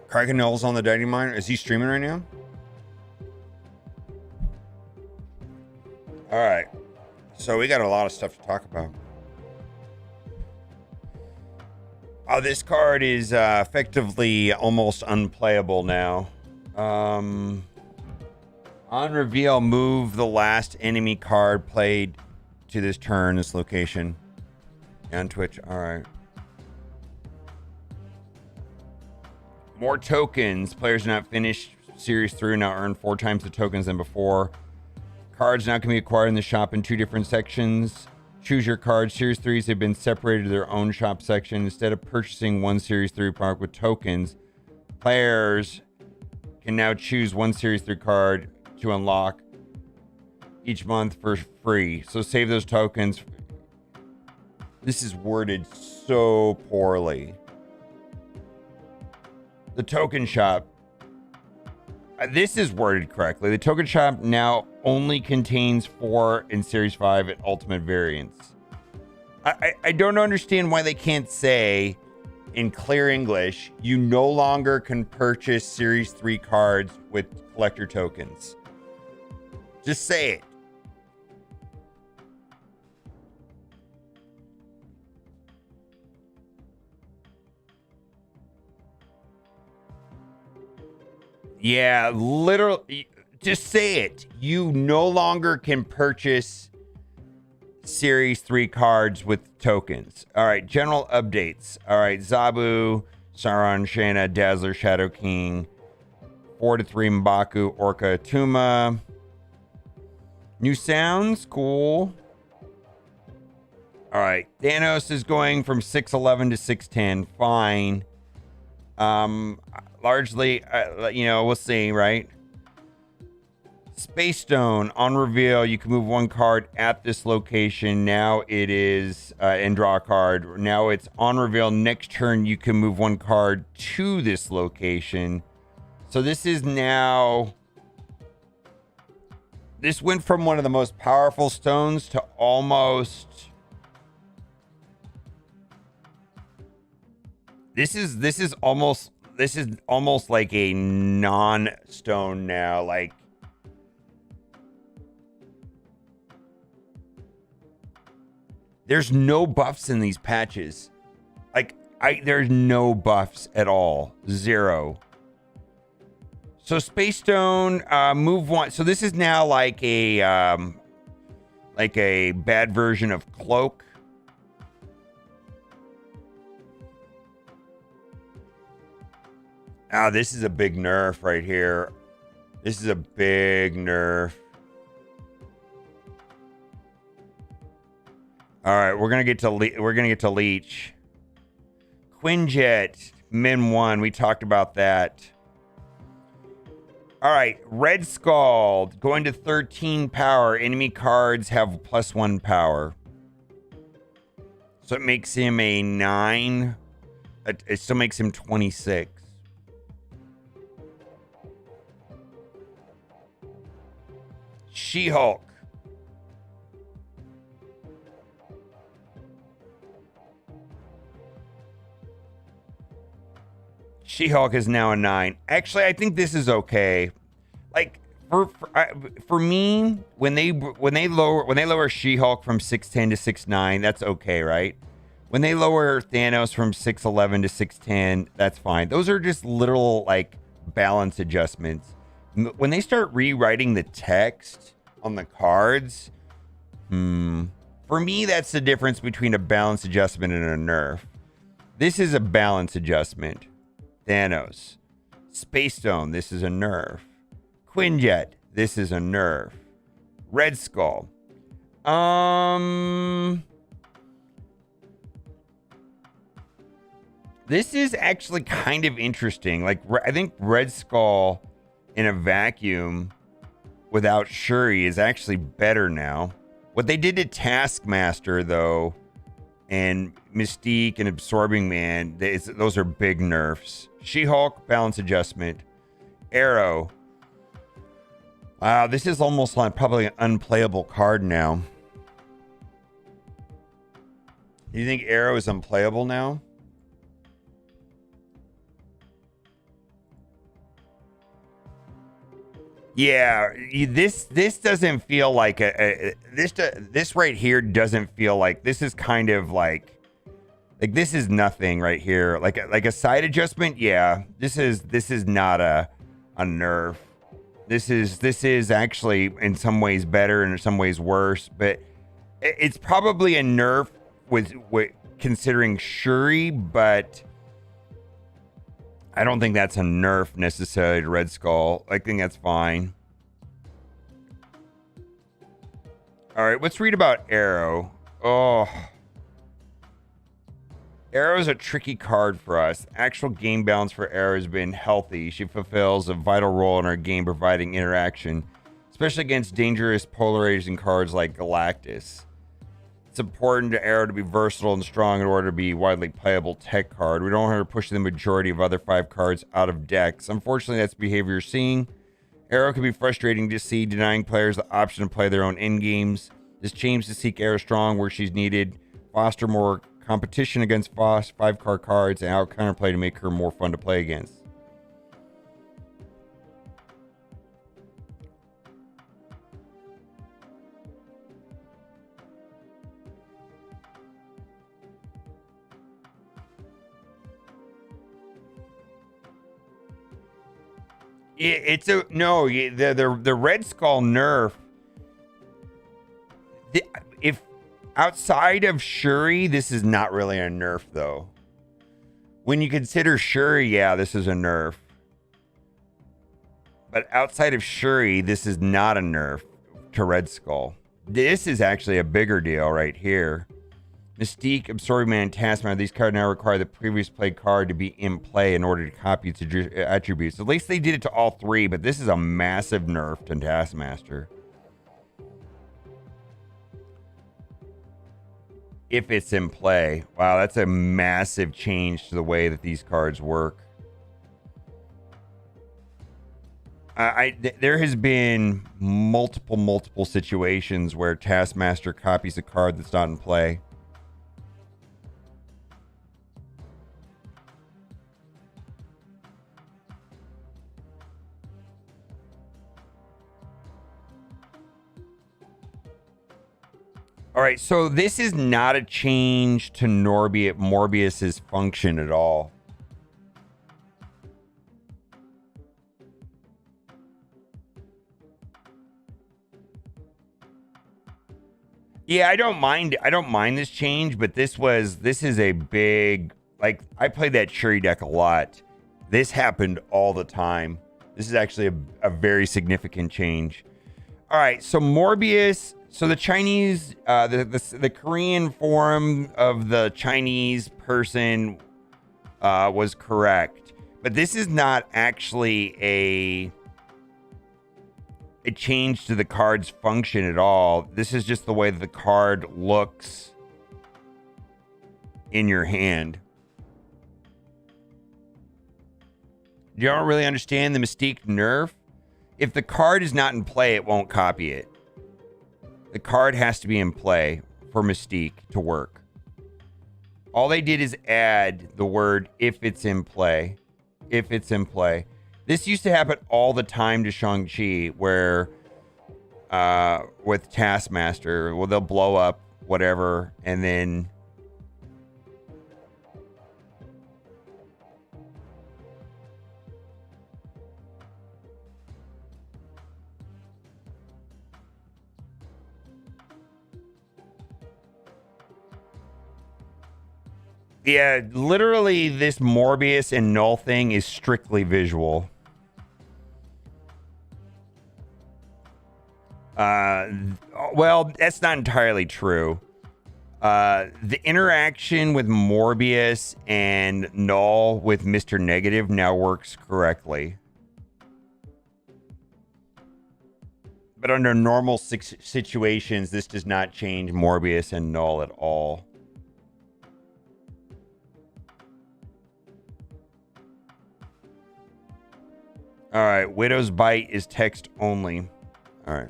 Krakenell's on the dating mine. Is he streaming right now? All right. So we got a lot of stuff to talk about. Oh, this card is effectively almost unplayable now. On reveal, move the last enemy card played to this turn, this location. On Twitch. All right. More tokens. Players not finished Series 3 now earn 4 times the tokens than before. Cards now can be acquired in the shop in 2 different sections. Choose your cards. Series 3s have been separated to their own shop section. Instead of purchasing one Series 3 product with tokens, players can now choose one Series 3 card to unlock each month for free. So save those tokens. This is worded so poorly. The token shop. This is worded correctly. The token shop now only contains 4 in Series 5 and Ultimate variants. I don't understand why they can't say in clear English, you no longer can purchase Series 3 cards with collector tokens. Just say it. Yeah, literally, just say it. You no longer can purchase Series 3 cards with tokens. All right, general updates. All right, Zabu, Sauron, Shayna, Dazzler, Shadow King, 4-3 M'Baku, Orca, Tuma. New sounds, cool. All right, Thanos is going from 6'11 to 6'10, fine. Largely, we'll see, right? Space Stone on reveal, you can move 1 card at this location. Now it is and draw a card. Now it's on reveal. Next turn, you can move 1 card to this location. So this is now. This went from one of the most powerful stones to almost. This is almost like a non-stone now. Like. There's no buffs in these patches. There's no buffs at all. 0. So Space Stone, move 1. So this is now like a bad version of Cloak. Ah, this is a big nerf right here. This is a big nerf. All right, we're gonna get to Leech. Quinjet, Min 1. We talked about that. All right, Red Skull going to 13 power. Enemy cards have +1 power, so it makes him a 9. It still makes him 26. She-Hulk. She-Hulk is now a 9. Actually, I think this is okay. Like for me, when they lower She-Hulk from 6'10 to 6'9, that's okay, right? When they lower Thanos from 6'11 to 6'10, that's fine. Those are just literal like balance adjustments. When they start rewriting the text on the cards, for me, that's the difference between a balance adjustment and a nerf. This is a balance adjustment. Thanos. Space Stone, this is a nerf. Quinjet, this is a nerf. Red Skull. This is actually kind of interesting. Like, I think Red Skull in a vacuum without Shuri is actually better now. What they did to Taskmaster, though, and Mystique and Absorbing Man, those are big nerfs. She-Hulk, balance adjustment. Arrow. Wow, this is almost like probably an unplayable card now. Do you think Arrow is unplayable now? Yeah, this doesn't feel like this right here doesn't feel like this is kind of like this is nothing right here. Like a side adjustment. Yeah, this is not a nerf. This is actually in some ways better and in some ways worse, but it's probably a nerf with considering Shuri, but I don't think that's a nerf necessarily to Red Skull. I think that's fine. All right, let's read about Arrow. Oh, Arrow is a tricky card for us. Actual game balance for Arrow has been healthy. She fulfills a vital role in our game, providing interaction, especially against dangerous polarizing cards like Galactus. It's important to Arrow to be versatile and strong in order to be a widely playable tech card. We don't want her to push the majority of other 5 cards out of decks. Unfortunately, that's behavior you're seeing. Arrow can be frustrating to see, denying players the option to play their own end games. This change to seek Arrow strong where she's needed, foster more competition against 5-card cards, and out counterplay to make her more fun to play against. It's a no. The Red Skull nerf. If outside of Shuri, this is not really a nerf though. When you consider Shuri, yeah, this is a nerf. But outside of Shuri, this is not a nerf to Red Skull. This is actually a bigger deal right here. Mystique, Absorbing Man, and Taskmaster. These cards now require the previous played card to be in play in order to copy its attributes. At least they did it to all 3, but this is a massive nerf to Taskmaster. If it's in play. Wow, that's a massive change to the way that these cards work. There has been multiple situations where Taskmaster copies a card that's not in play. All right, so this is not a change to Morbius's function at all. Yeah, I don't mind this change, but this is a big, like, I played that Shuri deck a lot. This happened all the time. This is actually a very significant change. All right, so Morbius. So the Chinese, the Korean form of the Chinese person was correct, but this is not actually a change to the card's function at all. This is just the way that the card looks in your hand. You don't really understand the Mystique nerf? If the card is not in play, it won't copy it. The card has to be in play for Mystique to work. All they did is add the word if it's in play. If it's in play. This used to happen all the time to Shang-Chi, where with Taskmaster, well, they'll blow up whatever, and then yeah, literally this Morbius and Null thing is strictly visual. Well, that's not entirely true. The interaction with Morbius and Null with Mr. Negative now works correctly. But under normal situations, this does not change Morbius and Null at all. All right, Widow's Bite is text only. All right.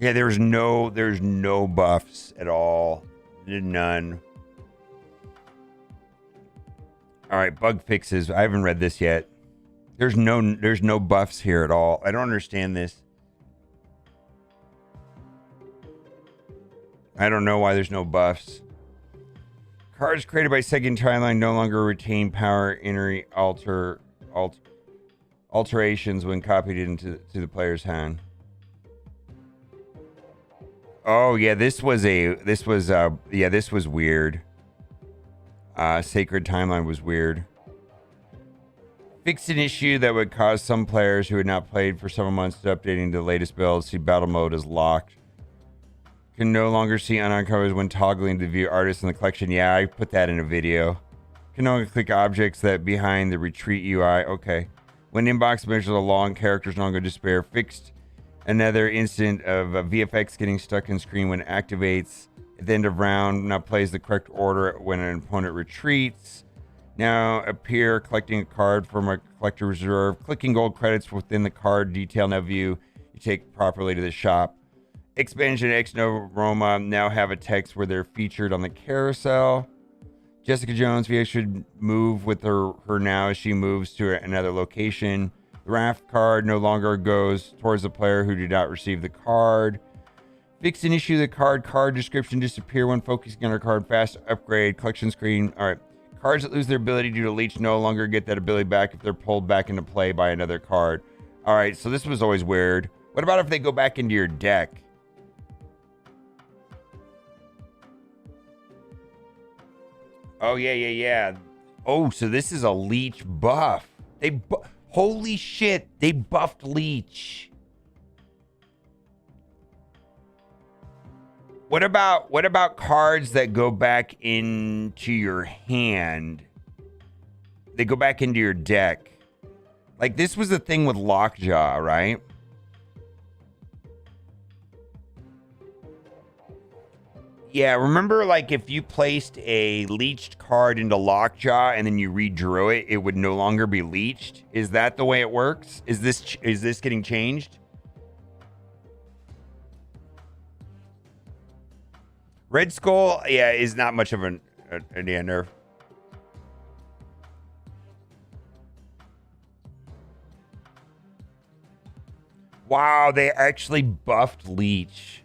Yeah, there's no buffs at all. None. All right, bug fixes. I haven't read this yet. There's no buffs here at all. I don't understand this. I don't know why there's no buffs. Cards created by second timeline no longer retain power alterations when copied into the player's hand. Oh yeah, this was weird. Sacred timeline was weird. Fixed an issue that would cause some players who had not played for several months to updating the latest build see battle mode as locked. Can no longer see unarmed covers when toggling to view artists in the collection. Yeah, I put that in a video. Can no longer click objects that behind the retreat UI. Okay. When inbox measures a long characters no longer despair. Fixed another instant of VFX getting stuck in screen when it activates at the end of round. Now plays the correct order when an opponent retreats. Now appear collecting a card from a collector reserve. Clicking gold credits within the card detail now view. You take properly to the shop. Expansion X Nova Roma now have a text where they're featured on the carousel. Jessica Jones VX should move with her now as she moves to another location. The raft card no longer goes towards the player who did not receive the card. Fix an issue. The card description disappear when focusing on a card. Fast upgrade. Collection screen. All right. Cards that lose their ability due to leech no longer get that ability back if they're pulled back into play by another card. All right. So this was always weird. What about if they go back into your deck? Oh, yeah. Oh, so this is a leech buff. Holy shit, they buffed leech. What about cards that go back into your hand? They go back into your deck. Like this was the thing with Lockjaw, right? Yeah, remember like if you placed a leeched card into Lockjaw and then you redrew it, it would no longer be leeched? Is that the way it works? Is this getting changed? Red Skull, yeah, is not much of an nerf. Wow, they actually buffed leech.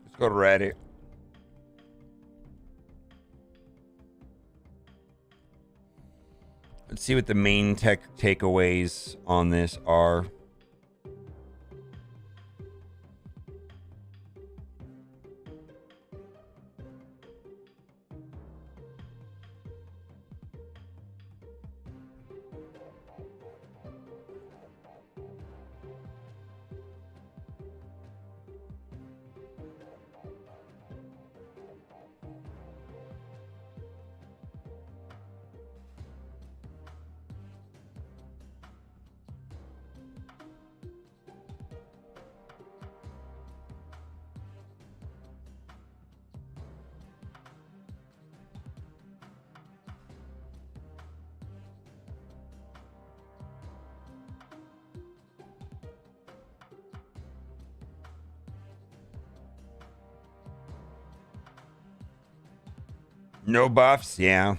Let's go to Reddit. Let's see what the main tech takeaways on this are. No buffs, yeah.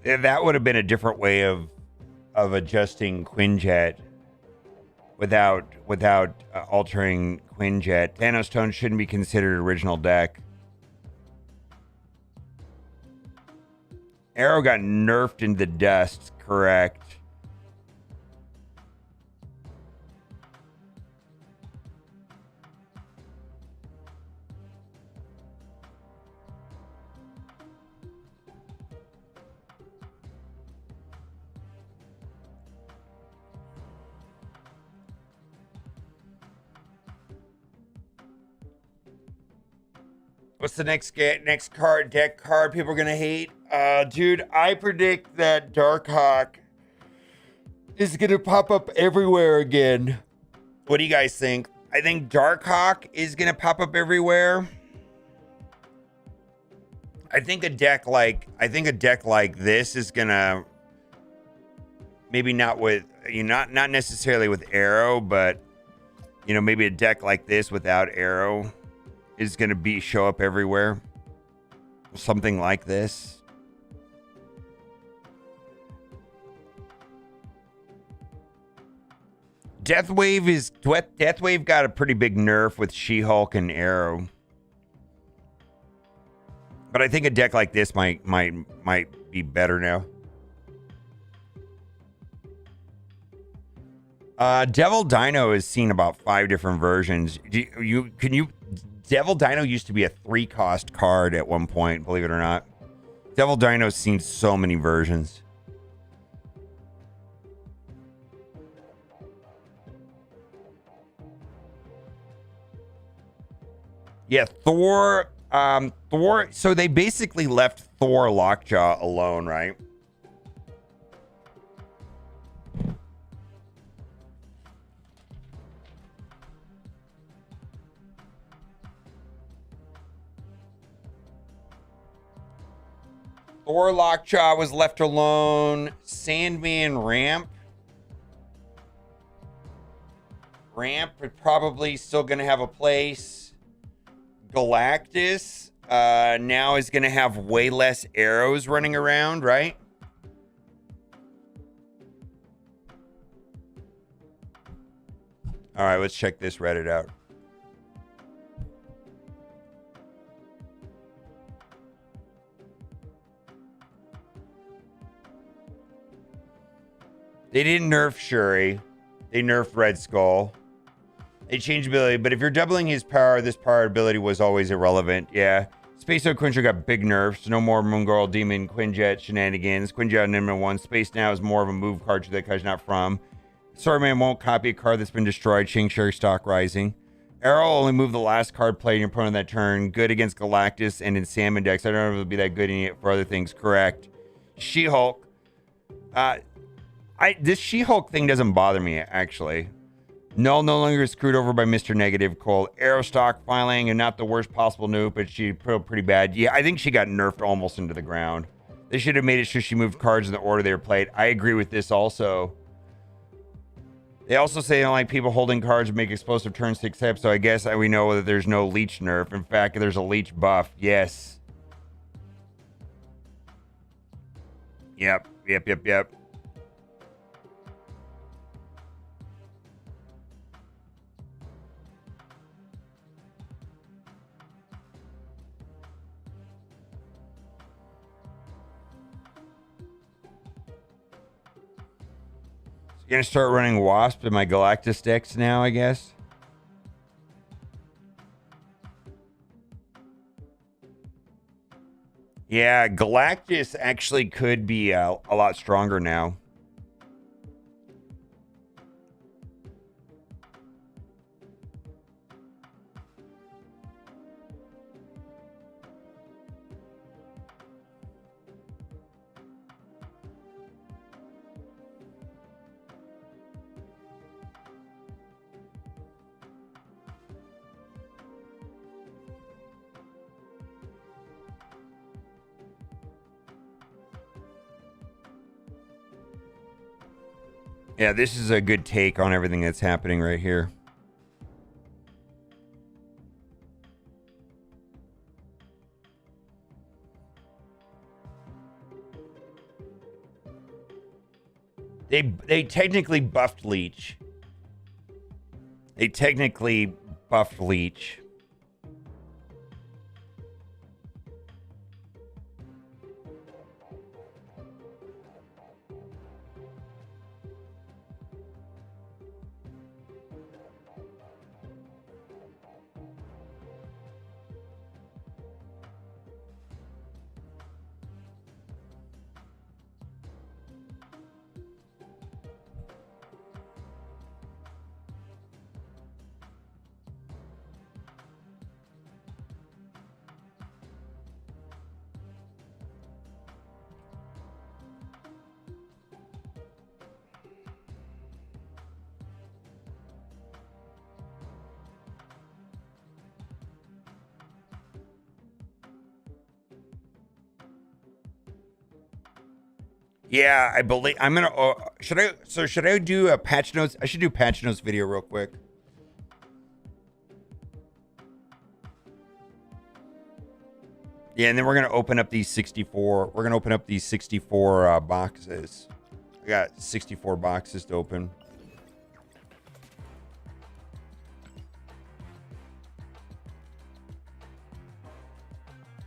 That would have been a different way of adjusting Quinjet without altering Quinjet. Thanos Tone shouldn't be considered original deck. Arrow got nerfed into the dust, correct. What's the next deck card people are gonna hate? Dude, I predict that Darkhawk is gonna pop up everywhere again. What do you guys think? I think Darkhawk is gonna pop up everywhere. I think a deck like this is gonna, maybe not with not necessarily with Arrow, but maybe a deck like this without Arrow is gonna show up everywhere. Something like this. Deathwave got a pretty big nerf with She-Hulk and Arrow. But I think a deck like this might be better now. Devil Dino has seen about 5 different versions. Devil Dino used to be a 3-cost card at one point, believe it or not. Devil Dino's seen so many versions. Yeah, Thor, so they basically left Thor Lockjaw alone, right? Thor Lockjaw was left alone. Sandman Ramp. Ramp is probably still going to have a place. Galactus now is going to have way less arrows running around, right? All right, let's check this Reddit out. They didn't nerf Shuri. They nerfed Red Skull. They changed ability, but if you're doubling his power, this power ability was always irrelevant. Yeah. Space Out Quinjet got big nerfs. No more Moon Girl, Demon, Quinjet shenanigans. Quinjet Number 1. Space Now is more of a move card to that guy's not from. Swordman won't copy a card that's been destroyed. Ching Shuri Stock Rising. Arrow only move the last card played in your opponent that turn. Good against Galactus and in Salmon decks. I don't know if it'll be that good in it for other things. Correct. She-Hulk. This She-Hulk thing doesn't bother me, actually. Null no longer screwed over by Mr. Negative. Cole. Arrow stock filing and not the worst possible nuke, but she put pretty bad. Yeah, I think she got nerfed almost into the ground. They should have made it sure she moved cards in the order they were played. I agree with this also. They also say they don't like people holding cards and make explosive turn 6 hip, so I guess we know that there's no leech nerf. In fact, there's a leech buff. Yes. Yep. Gonna start running Wasp in my Galactus decks now, I guess. Yeah, Galactus actually could be a lot stronger now. Yeah, this is a good take on everything that's happening right here. They technically buffed leech. They technically buffed leech. Yeah, I believe I'm gonna. Should I? So should I do a patch notes? I should do patch notes video real quick. Yeah, and then we're gonna open up these 64. We're gonna open up these 64 boxes. I got 64 boxes to open.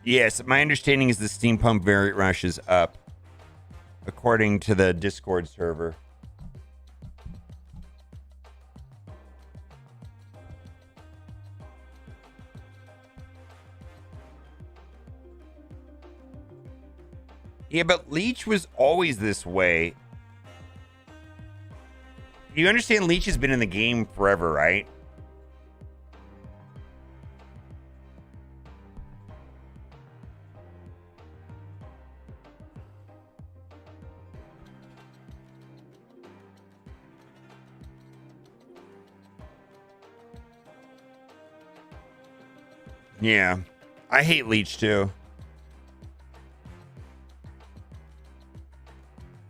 Yes, my understanding is the steampunk variant rush is up, according to the Discord server. Yeah, but Leech was always this way. You understand Leech has been in the game forever, right? Yeah. I hate Leech too.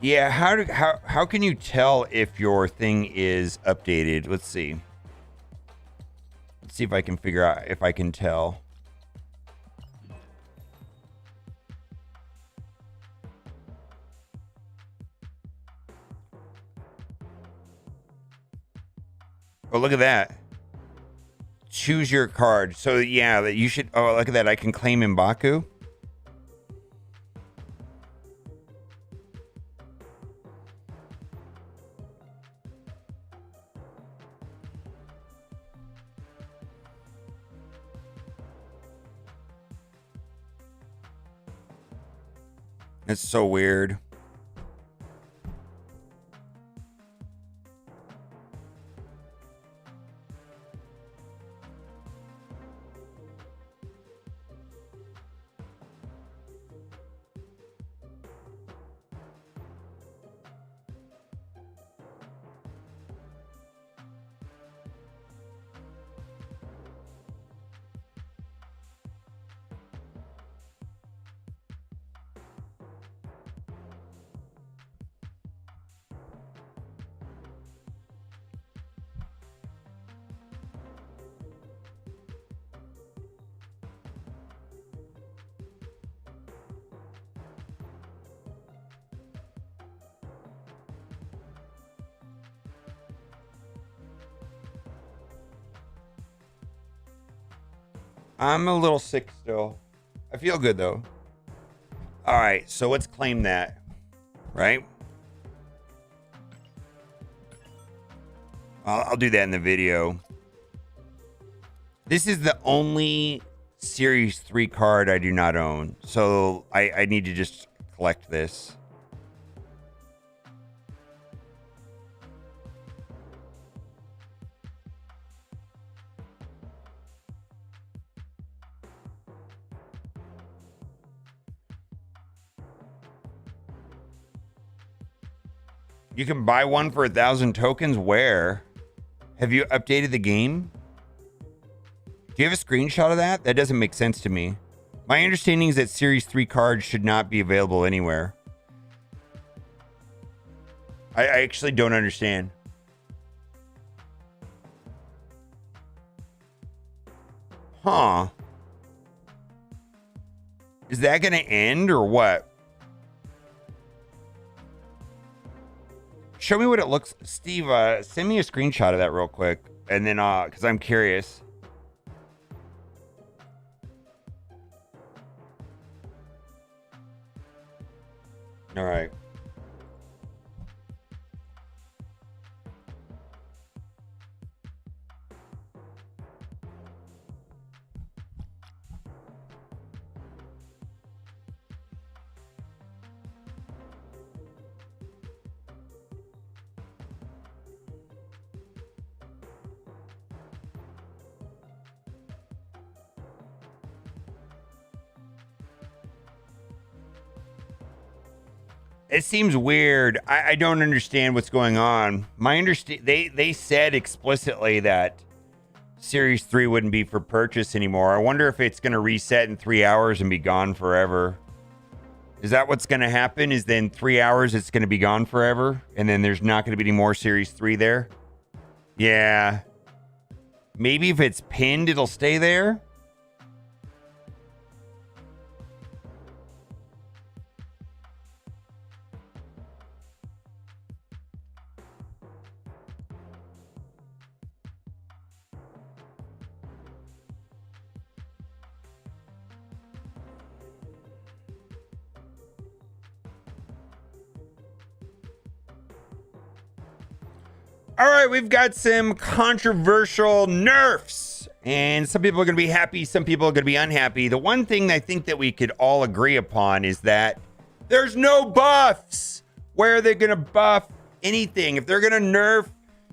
Yeah, how can you tell if your thing is updated? Let's see. Let's see if I can figure out if I can tell. Oh, look at that. Choose your card. So yeah, that you should. Oh, look at that. I can claim M'Baku. That's so weird. I'm a little sick still. I feel good though. All right, so let's claim that, right? I'll do that in the video. This is the only Series 3 card I do not own, so I need to just collect this. You can buy one for 1,000 tokens. Where? Have you updated the game? Do you have a screenshot of that? That doesn't make sense to me. My understanding is that Series 3 cards should not be available anywhere. I actually don't understand. Huh. Is that going to end or what? show me what it looks. Steve, send me a screenshot of that real quick, and then because I'm curious. All right. It seems weird. I don't understand what's going on. They said explicitly that Series 3 wouldn't be for purchase anymore. I wonder if it's going to reset in 3 hours and be gone forever. Is that what's going to happen? Is then 3 hours it's going to be gone forever, and then there's not going to be any more Series 3 there? Yeah. Maybe if it's pinned, it'll stay there? All right, we've got some controversial nerfs, and some people are going to be happy, some people are going to be unhappy. The one thing I think that we could all agree upon is that there's no buffs. Where are they going to buff anything? If they're going to nerf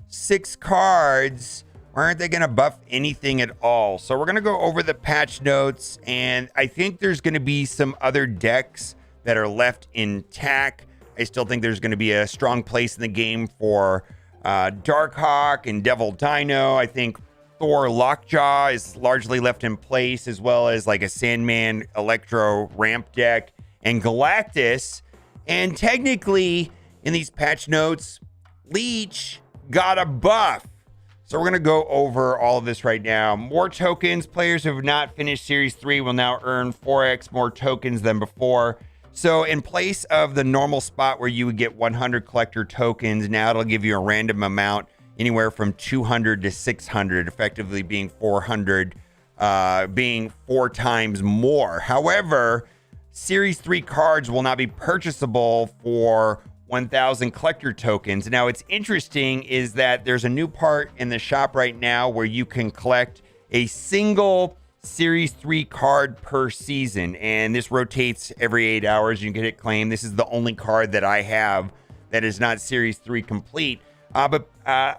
6 cards, why aren't they going to buff anything at all? So we're going to go over the patch notes, and I think there's going to be some other decks that are left intact. I still think there's going to be a strong place in the game for Darkhawk and Devil Dino. I think Thor Lockjaw is largely left in place, as well as like a Sandman Electro ramp deck and Galactus. And technically, in these patch notes, Leech got a buff. So we're going to go over all of this right now. More tokens. Players who have not finished Series 3 will now earn 4x more tokens than before. So in place of the normal spot where you would get 100 collector tokens, now it'll give you a random amount anywhere from 200 to 600, effectively being 400, being 4 times more. However, Series 3 cards will not be purchasable for 1,000 collector tokens. Now, what's interesting is that there's a new part in the shop right now where you can collect a single Series 3 card per season, and this rotates every 8 hours. You can get it claimed. This is the only card that I have that is not Series 3 complete. But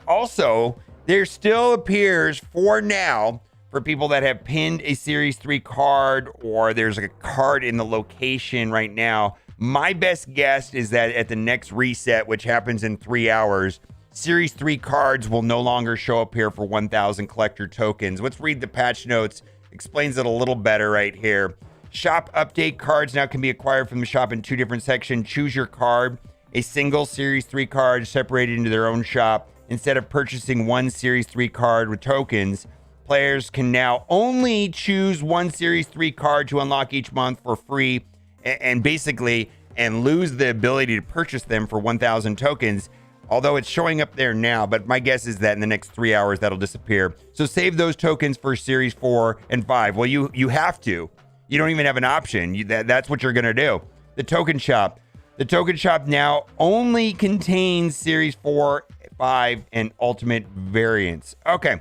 also, there still appears for now, for people that have pinned a Series 3 card, or there's a card in the location right now, my best guess is that at the next reset, which happens in 3 hours, Series 3 cards will no longer show up here for 1,000 collector tokens. Let's read the patch notes. Explains it a little better right here. Shop update cards now can be acquired from the shop in 2 different sections. Choose your card, a single Series 3 card separated into their own shop. Instead of purchasing 1 Series 3 card with tokens, players can now only choose 1 Series 3 card to unlock each month for free and basically lose the ability to purchase them for 1,000 tokens. Although it's showing up there now, but my guess is that in the next 3 hours, that'll disappear. So save those tokens for Series 4 and 5. Well, you have to. You don't even have an option. That's what you're going to do. The token shop. The token shop now only contains Series 4, 5, and Ultimate variants. Okay.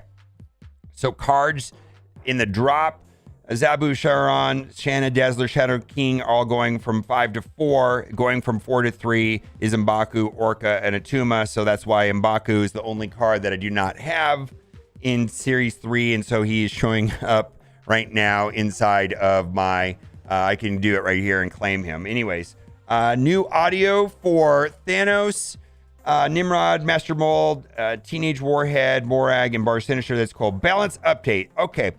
So cards in the drop. Zabu, Sharon, Shanna, Dazzler, Shadow King, all going from 5 to 4. Going from 4 to 3 is M'Baku, Orca, and Atuma. So that's why M'Baku is the only card that I do not have in Series 3. And so he is showing up right now inside of my... I can do it right here and claim him. Anyways, new audio for THANOS, Nimrod, Master Mold, Teenage Warhead, Morag, and Bar Sinister. That's called Balance Update. Okay.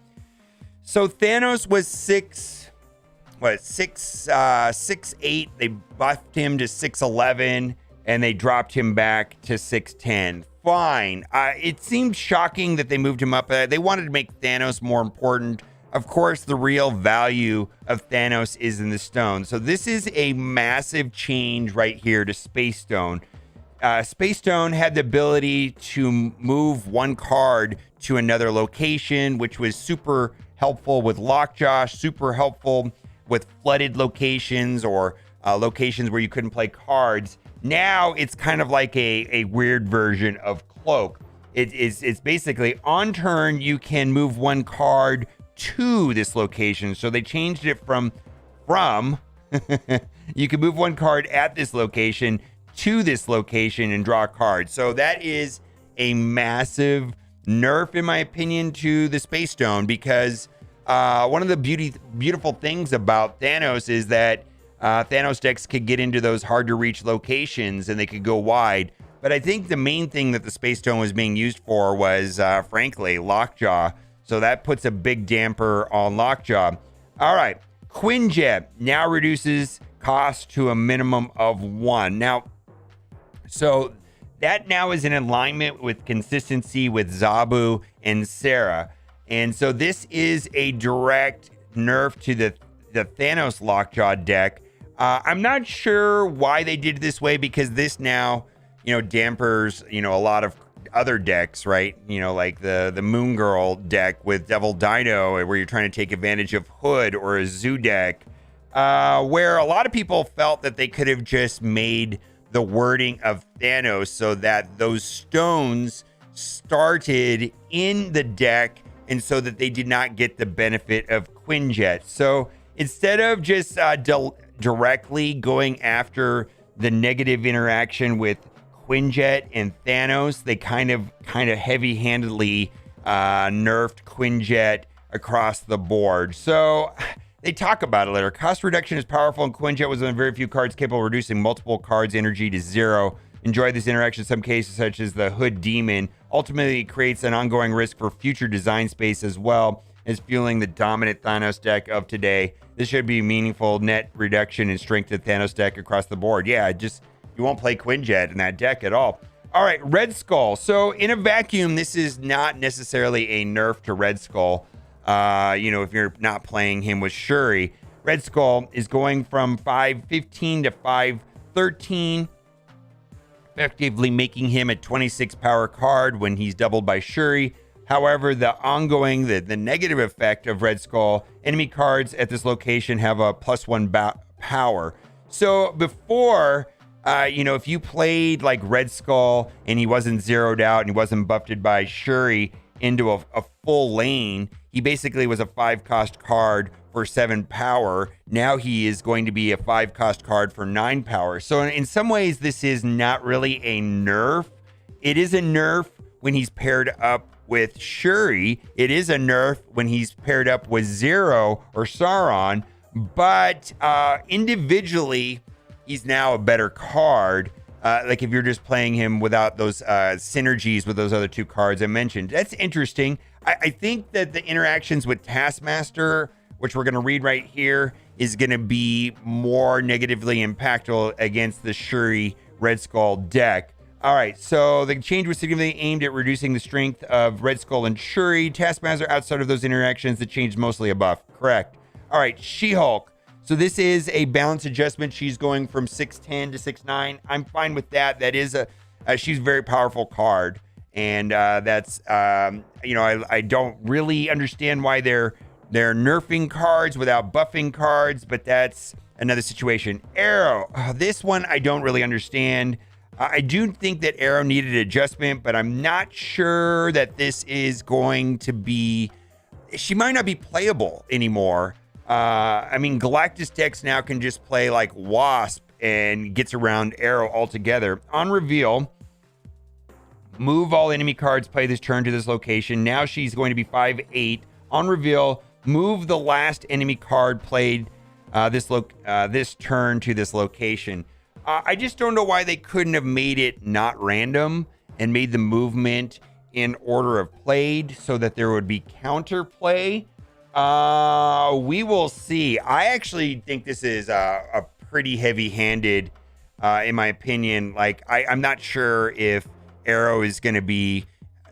So Thanos was 6'8". They buffed him to 6'11", and they dropped him back to 6'10". Fine. It seemed shocking that they moved him up. They wanted to make Thanos more important. Of course, the real value of Thanos is in the stone. So this is a massive change right here to Space Stone. Space Stone had the ability to move one card to another location, which was super helpful with Lockjaw, super helpful with flooded locations or locations where you couldn't play cards. Now it's kind of like a weird version of Cloak. It's basically on turn you can move one card to this location. So they changed it from you can move one card at this location to this location and draw a card. So that is a massive nerf, in my opinion, to the Space Stone, because one of the beautiful things about Thanos is that Thanos decks could get into those hard to reach locations and they could go wide. But I think the main thing that the Space Stone was being used for was, frankly, Lockjaw. So that puts a big damper on Lockjaw. All right, Quinjet now reduces cost to a minimum of 1. Now, so that now is in alignment with consistency with Zabu and Sarah. And so this is a direct nerf to the Thanos Lockjaw deck. I'm not sure why they did it this way, because this now, dampers, a lot of other decks, right? Like the Moon Girl deck with Devil Dino, where you're trying to take advantage of Hood, or a Zoo deck, where a lot of people felt that they could have just made the wording of Thanos so that those stones started in the deck, and so that they did not get the benefit of Quinjet. So instead of just directly going after the negative interaction with Quinjet and Thanos, they kind of heavy-handedly nerfed Quinjet across the board. So they talk about it later. Cost reduction is powerful, and Quinjet was one of very few cards capable of reducing multiple cards' energy to 0. Enjoy this interaction in some cases, such as the Hood Demon. Ultimately, it creates an ongoing risk for future design space, as well as fueling the dominant Thanos deck of today. This should be a meaningful net reduction in strength to Thanos deck across the board. Yeah, you won't play Quinjet in that deck at all. All right, Red Skull. So in a vacuum, this is not necessarily a nerf to Red Skull. If you're not playing him with Shuri. Red Skull is going from 515 to 513, effectively making him a 26 power card when he's doubled by Shuri. However, the negative effect of Red Skull, enemy cards at this location have a +1 power. So before, if you played like Red Skull and he wasn't zeroed out and he wasn't buffed by Shuri into a full lane, he basically was a 5-cost card for 7 power. Now he is going to be a 5-cost card for 9 power. So in some ways, this is not really a nerf. It is a nerf when he's paired up with Shuri. It is a nerf when he's paired up with Zero or Sauron. But individually, he's now a better card. Like if you're just playing him without those synergies with those other 2 cards I mentioned. That's interesting. I think that the interactions with Taskmaster, which we're going to read right here, is going to be more negatively impactful against the Shuri Red Skull deck. All right, so the change was significantly aimed at reducing the strength of Red Skull and Shuri. Taskmaster, outside of those interactions, the change is mostly a buff. Correct. All right, She-Hulk. So this is a balance adjustment. She's going from 6'10 to 6'9. I'm fine with that. That is she's a very powerful card. And that's, I don't really understand why they're nerfing cards without buffing cards, but that's another situation. Arrow. This one I don't really understand. I do think that Arrow needed adjustment, but I'm not sure that this is going to be... She might not be playable anymore. Galactus decks now can just play like Wasp and gets around Arrow altogether. On reveal, move all enemy cards play this turn to this location. Now she's going to be 5'8". On reveal, move the last enemy card played this turn to this location. I just don't know why they couldn't have made it not random and made the movement in order of played so that there would be counterplay. We will see. I actually think this is a pretty heavy-handed, in my opinion. Like, I'm not sure if Arrow is going to be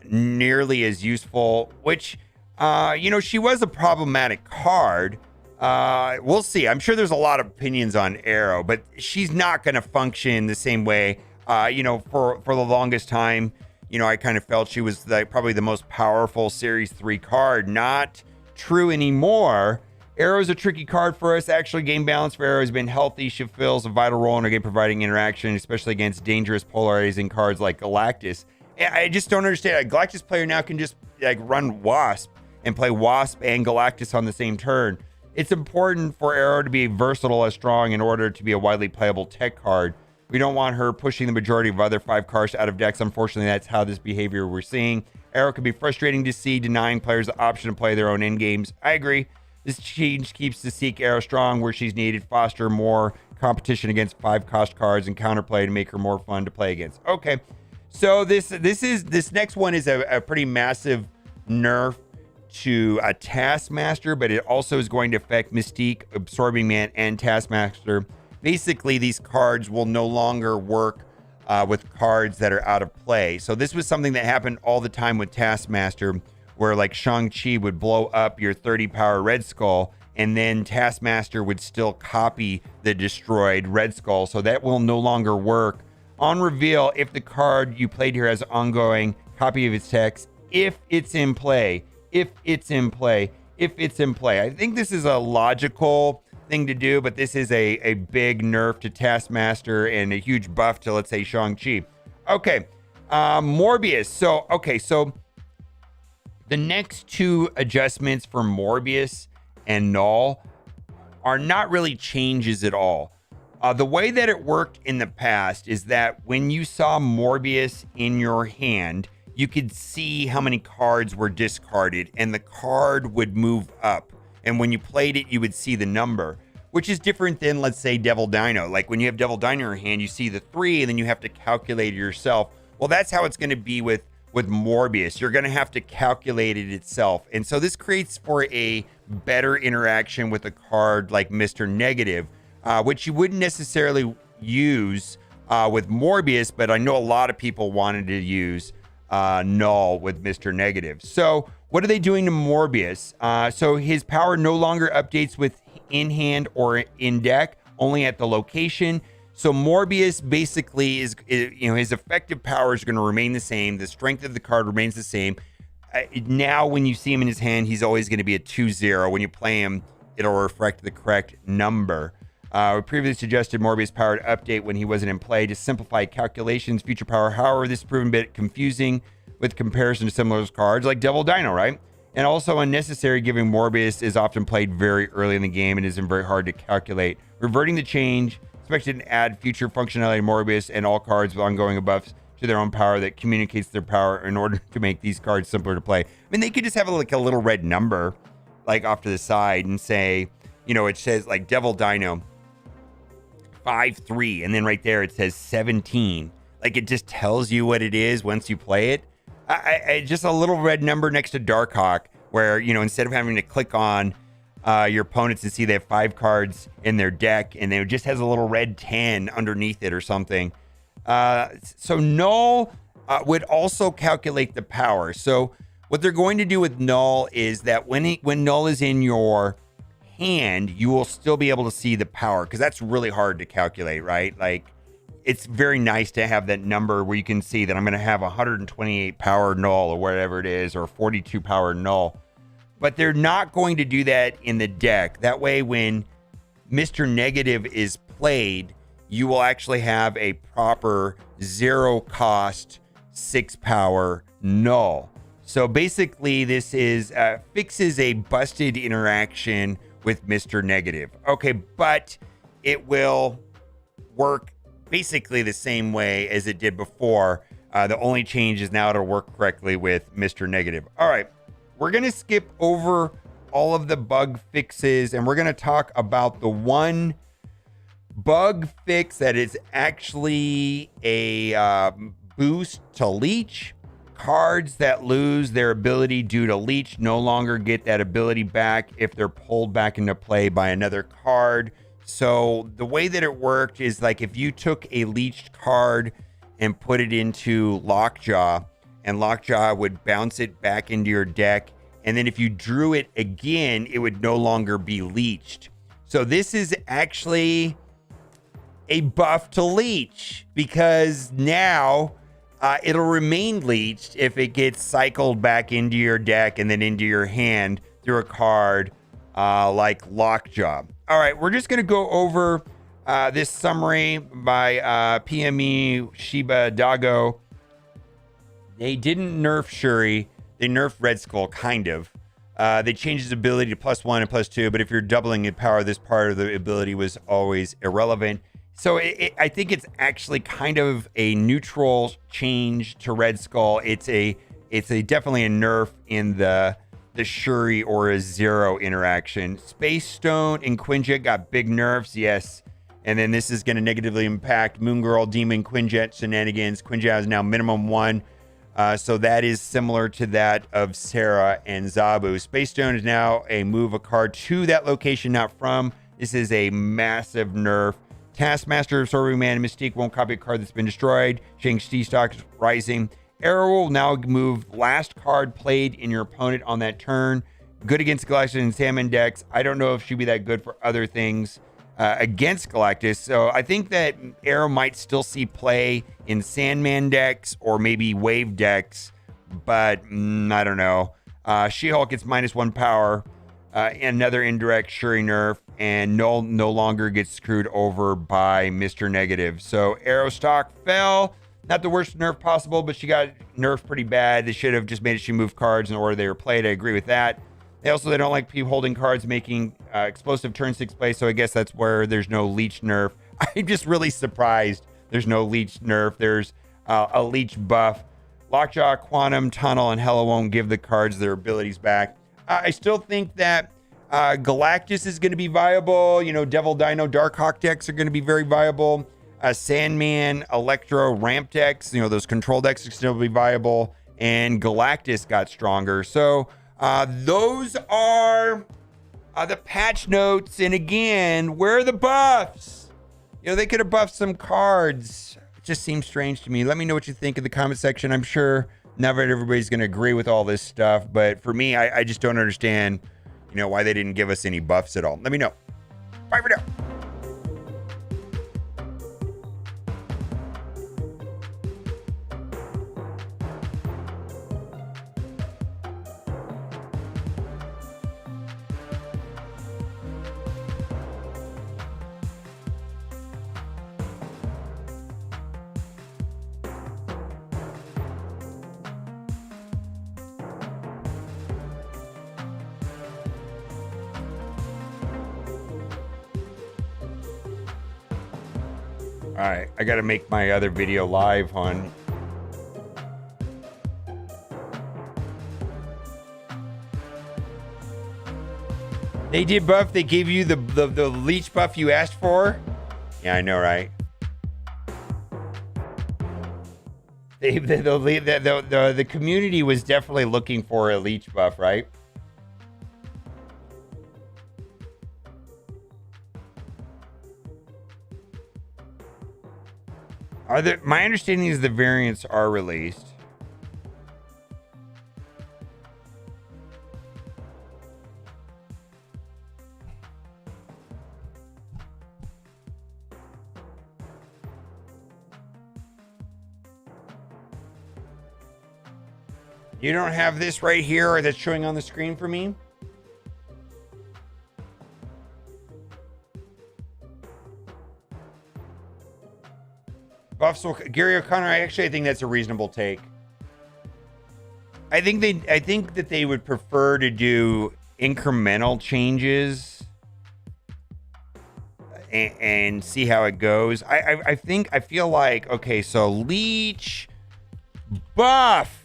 nearly as useful, which, she was a problematic card. We'll see. I'm sure there's a lot of opinions on Arrow, but she's not going to function the same way For the longest time, I kind of felt she was probably the most powerful Series 3 card. Not true anymore. Arrow's a tricky card for us. Actually, game balance for Arrow has been healthy. She fills a vital role in our game, providing interaction, especially against dangerous polarizing cards like Galactus. I just don't understand. A Galactus player now can just run Wasp and play Wasp and Galactus on the same turn. It's important for Arrow to be versatile as strong in order to be a widely playable tech card. We don't want her pushing the majority of other 5 cards out of decks. Unfortunately, that's how this behavior we're seeing. Arrow can be frustrating to see, denying players the option to play their own end games. I agree. This change keeps the Seek Arrow strong where she's needed, foster more competition against 5-cost cards, and counterplay to make her more fun to play against. Okay, so this next one is a pretty massive nerf to a Taskmaster, but it also is going to affect Mystique, Absorbing Man, and Taskmaster. Basically, these cards will no longer work with cards that are out of play. So this was something that happened all the time with Taskmaster, where like Shang-Chi would blow up your 30 power Red Skull, and then Taskmaster would still copy the destroyed Red Skull. So that will no longer work. On reveal, if the card you played here has ongoing copy of its text, if it's in play, I think this is a logical thing to do, but this is a big nerf to Taskmaster and a huge buff to, let's say, Shang-Chi. Okay, Morbius. So the next 2 adjustments for Morbius and Null are not really changes at all. The way that it worked in the past is that when you saw Morbius in your hand, you could see how many cards were discarded, and the card would move up. And when you played it, you would see the number, which is different than, let's say, Devil Dino. Like when you have Devil Dino in your hand, you see the 3, and then you have to calculate it yourself. Well, that's how it's going to be with Morbius. You're going to have to calculate it itself. And so this creates for a better interaction with a card like Mr. Negative, which you wouldn't necessarily use with Morbius, but I know a lot of people wanted to use Null with Mr. Negative. So what are they doing to Morbius? So his power no longer updates with in hand or in deck, only at the location. So Morbius basically is his effective power is going to remain the same. The strength of the card remains the same. Now, when you see him in his hand, he's always going to be a 2/0. When you play him, it'll reflect the correct number. We previously suggested Morbius power to update when he wasn't in play to simplify calculations, future power. However, this has proven a bit confusing with comparison to similar cards like Devil Dino, right? And also unnecessary, given Morbius is often played very early in the game and isn't very hard to calculate. Reverting the change, expected to add future functionality to Morbius and all cards with ongoing buffs to their own power that communicates their power in order to make these cards simpler to play. I mean, they could just have a little red number like off to the side and say, it says like Devil Dino 5/3, and then right there it says 17. Like it just tells you what it is once you play it. Just a little red number next to Darkhawk, where instead of having to click on your opponents and see they have 5 cards in their deck, and it just has a little red 10 underneath it or something. So Null would also calculate the power. So what they're going to do with Null is that when Null is in your hand, you will still be able to see the power, because that's really hard to calculate, right? Like, it's very nice to have that number where you can see that I'm going to have 128 power Null or whatever it is, or 42 power Null. But they're not going to do that in the deck. That way, when Mr. Negative is played, you will actually have a proper 0 cost 6 power Null. So basically, this is fixes a busted interaction with Mr. Negative. Okay, but it will work basically the same way as it did before. The only change is now it'll work correctly with Mr. Negative. All right, we're going to skip over all of the bug fixes, and we're going to talk about the one bug fix that is actually a boost to leech. Cards that lose their ability due to leech no longer get that ability back if they're pulled back into play by another card. So the way that it worked is like if you took a leeched card and put it into Lockjaw, and Lockjaw would bounce it back into your deck, and then if you drew it again, it would no longer be leeched. So this is actually a buff to leech, because now it'll remain leeched if it gets cycled back into your deck and then into your hand through a card like Lockjaw. All right, we're just going to go over this summary by PME Shiba Dago. They didn't nerf Shuri. They nerfed Red Skull, kind of. They changed his ability to +1 and +2, but if you're doubling in power, this part of the ability was always irrelevant. So I think it's actually kind of a neutral change to Red Skull. It's definitely a nerf in the Shuri or a Zero interaction. Space Stone and Quinjet got big nerfs, yes. And then this is going to negatively impact Moon Girl, Demon, Quinjet shenanigans. Quinjet is now minimum 1. So that is similar to that of Sarah and Zabu. Space Stone is now a move a card to that location, not from. This is a massive nerf. Taskmaster, Absorbing Man, and Mystique won't copy a card that's been destroyed. Shang-Chi stock is rising. Arrow will now move last card played in your opponent on that turn. Good against Galactus and Sandman decks. I don't know if she'd be that good for other things against Galactus. So I think that Arrow might still see play in Sandman decks or maybe Wave decks, but I don't know. She-Hulk gets -1 power. Another indirect Shuri nerf, and no longer gets screwed over by Mr. Negative. So Arrow stock fell. Not the worst nerf possible, but she got nerfed pretty bad. They should have just made it she move cards in the order they were played. I agree with that. They don't like people holding cards making explosive turn 6 play, so I guess that's where there's no leech nerf. I'm just really surprised there's no leech nerf. There's a leech buff. Lockjaw, Quantum, Tunnel, and Hella won't give the cards their abilities back. I still think that Galactus is going to be viable. You know, Devil Dino, Darkhawk decks are going to be very viable. Sandman, Electro, Ramp decks, you know, those control decks are still be viable. And Galactus got stronger. So those are the patch notes. And again, where are the buffs? You know, they could have buffed some cards. It just seems strange to me. Let me know what you think in the comment section. I'm sure not everybody's going to agree with all this stuff, but for me, I just don't understand, you know, why they didn't give us any buffs at all. Let me know. Bye for now. All right, I got to make my other video live, hon. They did buff. They gave you the leech buff you asked for. Yeah, I know, right? The community was definitely looking for a leech buff, right? My understanding is the variants are released. You don't have this right here that's showing on the screen for me? Buffs will, Gary O'Connor, I think that's a reasonable take. I think that they would prefer to do incremental changes and see how it goes. I feel like, okay, so leech buff.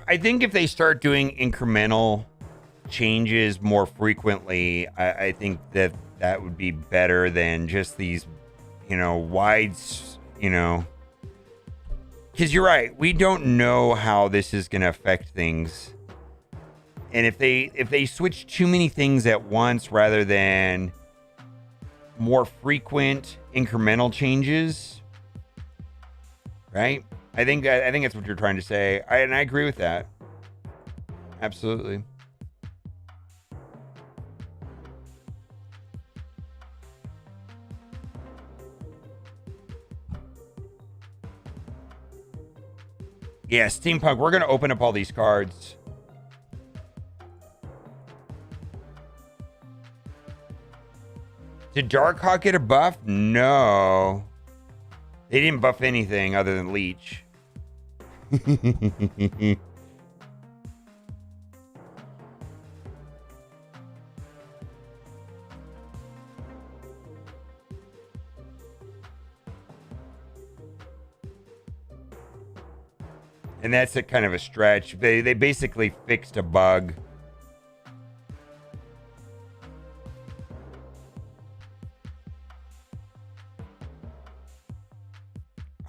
I think if they start doing incremental changes more frequently, I think that would be better than just these, you know, wides, you know, because you're right. We don't know how this is going to affect things. And if they switch too many things at once rather than more frequent incremental changes, right? I think that's what you're trying to say. And I agree with that. Absolutely. Yeah, Steampunk, we're going to open up all these cards. Did Darkhawk get a buff? No. They didn't buff anything other than Leech. And that's a kind of a stretch. They basically fixed a bug.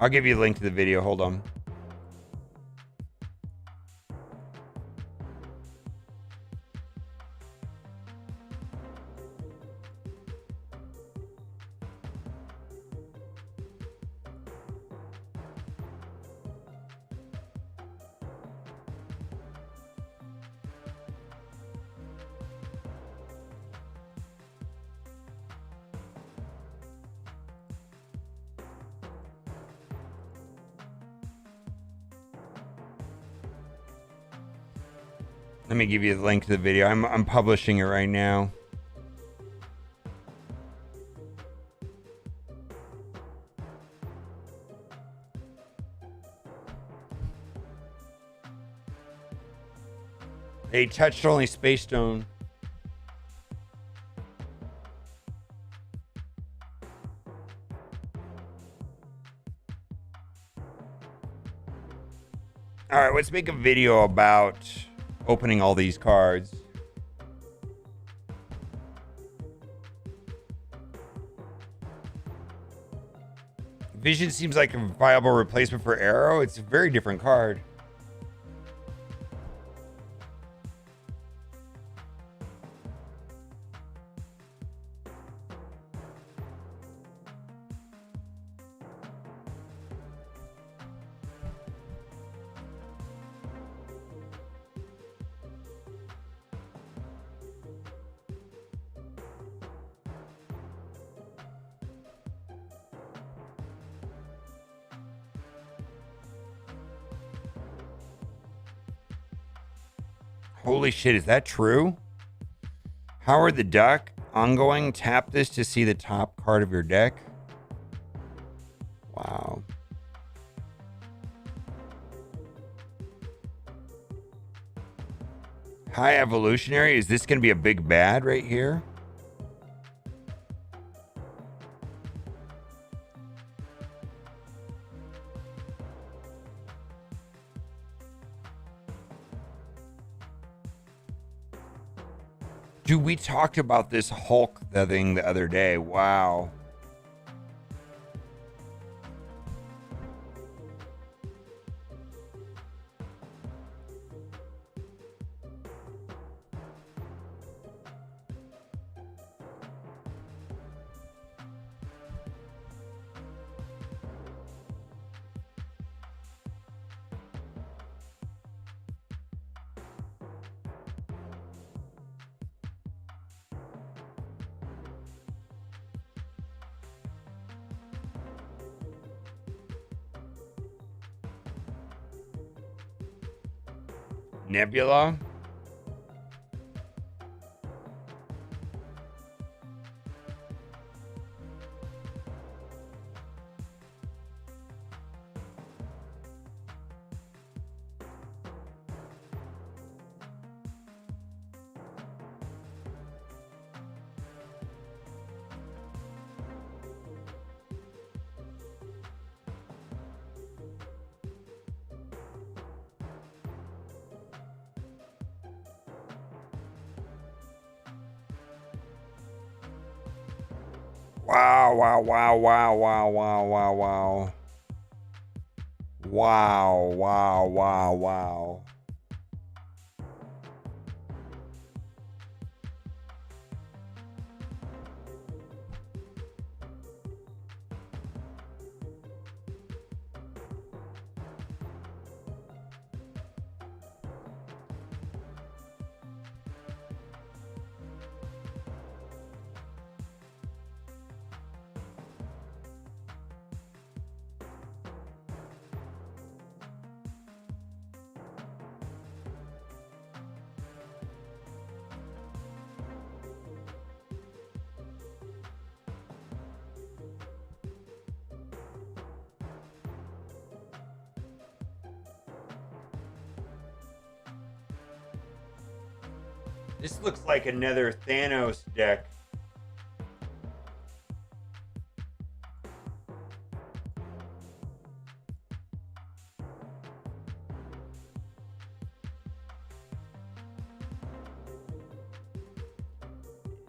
I'll give you a link to the video. Hold on. Let me give you the link to the video. I'm publishing it right now. They touched only Space Stone. All right, let's make a video about opening all these cards. Vision seems like a viable replacement for Arrow. It's a very different card. Holy shit, is that true? Howard the Duck, ongoing, tap this to see the top card of your deck. Wow. Hi, Evolutionary. Is this going to be a big bad right here? Dude, we talked about this Hulk thing the other day. Wow. Nebula. Wow, wow, wow, wow, wow, wow, wow, wow. Wow, wow, wow, wow. This looks like another Thanos deck.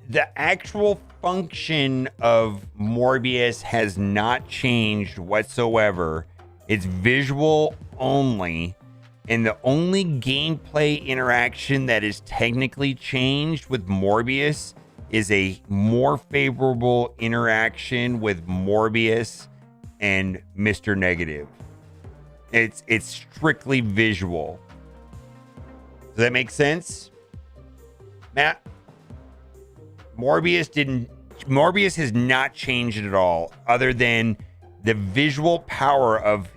The actual function of Morbius has not changed whatsoever. It's visual only. And the only gameplay interaction that is technically changed with Morbius is a more favorable interaction with Morbius and Mr. Negative. It's strictly visual. Does that make sense? Matt? Morbius has not changed at all, other than the visual power of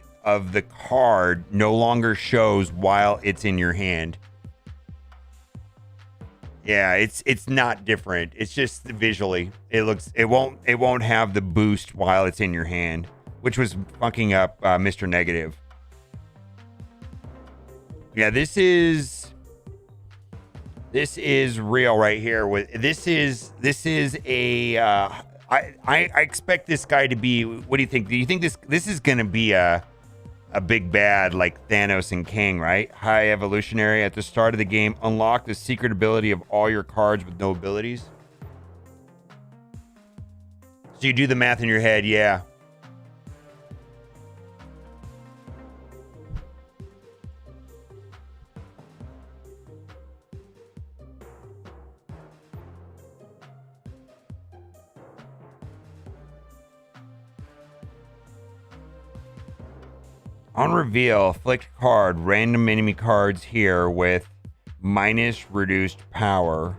the card no longer shows while it's in your hand. Yeah, it's not different. It's just visually. It won't have the boost while it's in your hand, which was fucking up Mr. Negative. Yeah, this is real right here. This is a I expect this guy to be. What do you think? Do you think this is gonna be a big bad like Thanos and King, right? High Evolutionary. At the start of the game, unlock the secret ability of all your cards with no abilities. So you do the math in your head, yeah. On reveal, afflict card, random enemy cards here with minus reduced power.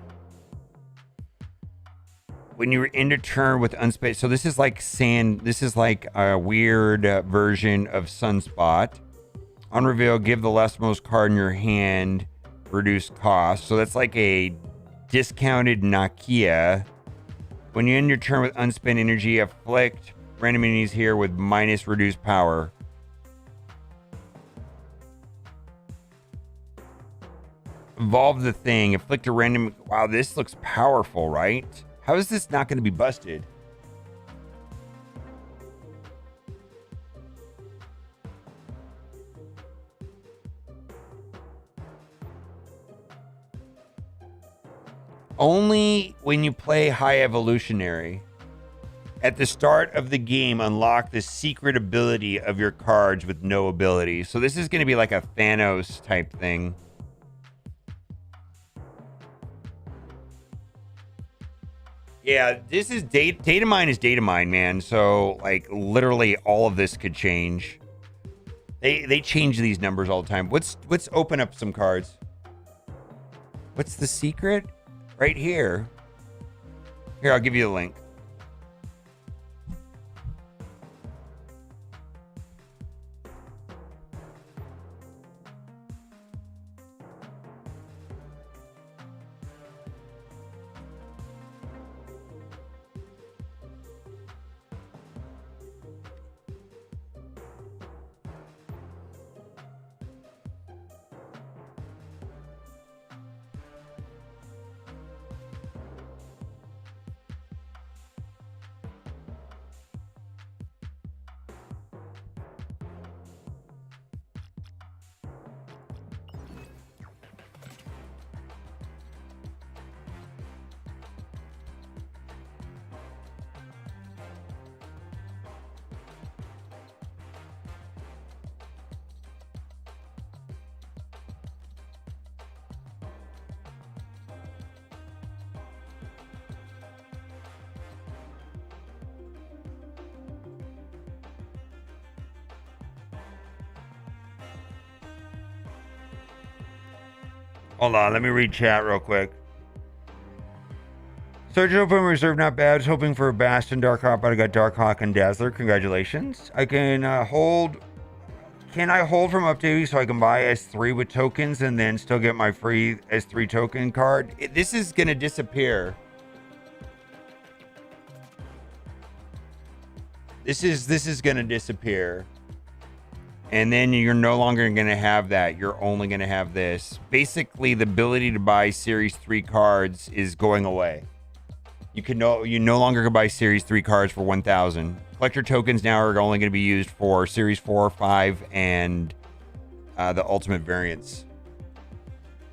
When you end a turn with unspent, so this is like sand. This is like a weird version of Sunspot. On reveal, give the leftmost card in your hand reduced cost. So that's like a discounted Nakia. When you end your turn with unspent energy, afflict random enemies here with minus reduced power. Evolve the thing. Inflict a random... Wow, this looks powerful, right? How is this not going to be busted? Only when you play High Evolutionary. At the start of the game, unlock the secret ability of your cards with no ability. So this is going to be like a Thanos type thing. Yeah, this is data mine is data mine, man. So like literally all of this could change. They change these numbers all the time. Let's open up some cards. What's the secret? Right here. Here, I'll give you the link. Hold on, let me read chat real quick. Search open reserve, not bad. I was hoping for a Bastion Dark Hawk, but I got Dark Hawk and Dazzler. Congratulations. I can hold. Can I hold from updating so I can buy S3 with tokens and then still get my free S3 token card? This is gonna disappear. This is gonna disappear. And then you're no longer going to have that. You're only going to have this. Basically, the ability to buy Series 3 cards is going away. You no longer can buy Series 3 cards for 1,000. Collector tokens now are only going to be used for Series 4, 5, and the Ultimate variants.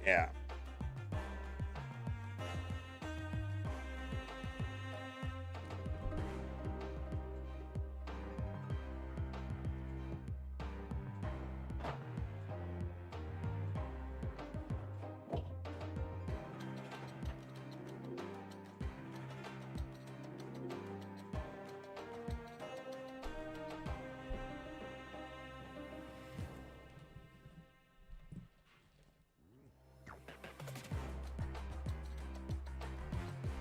Yeah.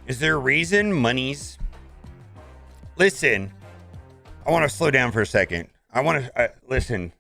Is there a reason? Monies. Listen, I want to slow down for a second. I want to listen.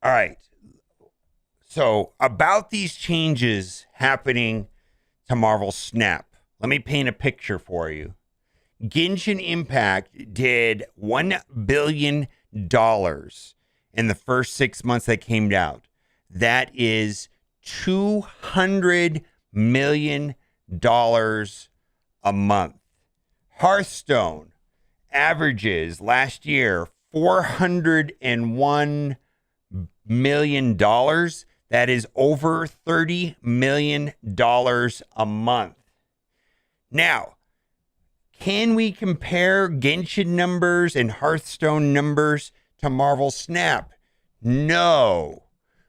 All right. So, about these changes happening to Marvel Snap, let me paint a picture for you. Genshin Impact did $1 billion in the first 6 months that came out. That is $200 million a month. Hearthstone averages last year $401 million. That is over $30 million a month. Now, can we compare Genshin numbers and Hearthstone numbers to Marvel Snap? No,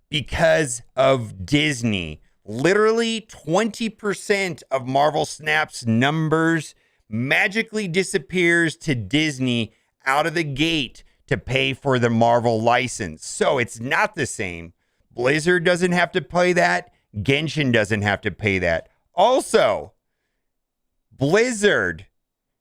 because of Disney. Literally 20% of Marvel Snap's numbers magically disappears to Disney out of the gate to pay for the Marvel license. So it's not the same. Blizzard doesn't have to pay that. Genshin doesn't have to pay that. Also, Blizzard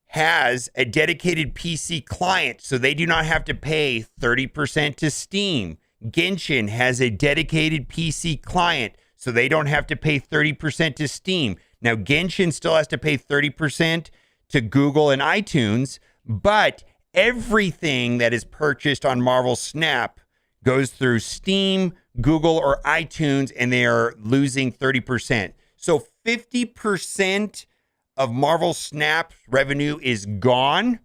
has a dedicated PC client, so they do not have to pay 30% to Steam. Genshin has a dedicated PC client, so they don't have to pay 30% to Steam. Now, Genshin still has to pay 30% to Google and iTunes, but everything that is purchased on Marvel Snap goes through Steam, Google, or iTunes, and they are losing 30%. So 50% of Marvel Snap revenue is gone.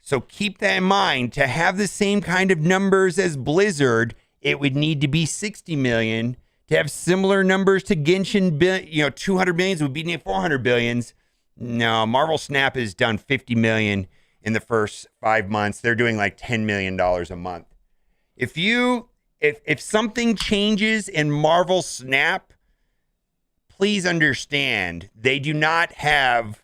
So keep that in mind. To have the same kind of numbers as Blizzard, it would need to be 60 million. To have similar numbers to Genshin, 200 millions would be near 400 billions. No, Marvel Snap has done 50 million in the first 5 months. They're doing like $10 million a month. If something changes in Marvel Snap, please understand they do not have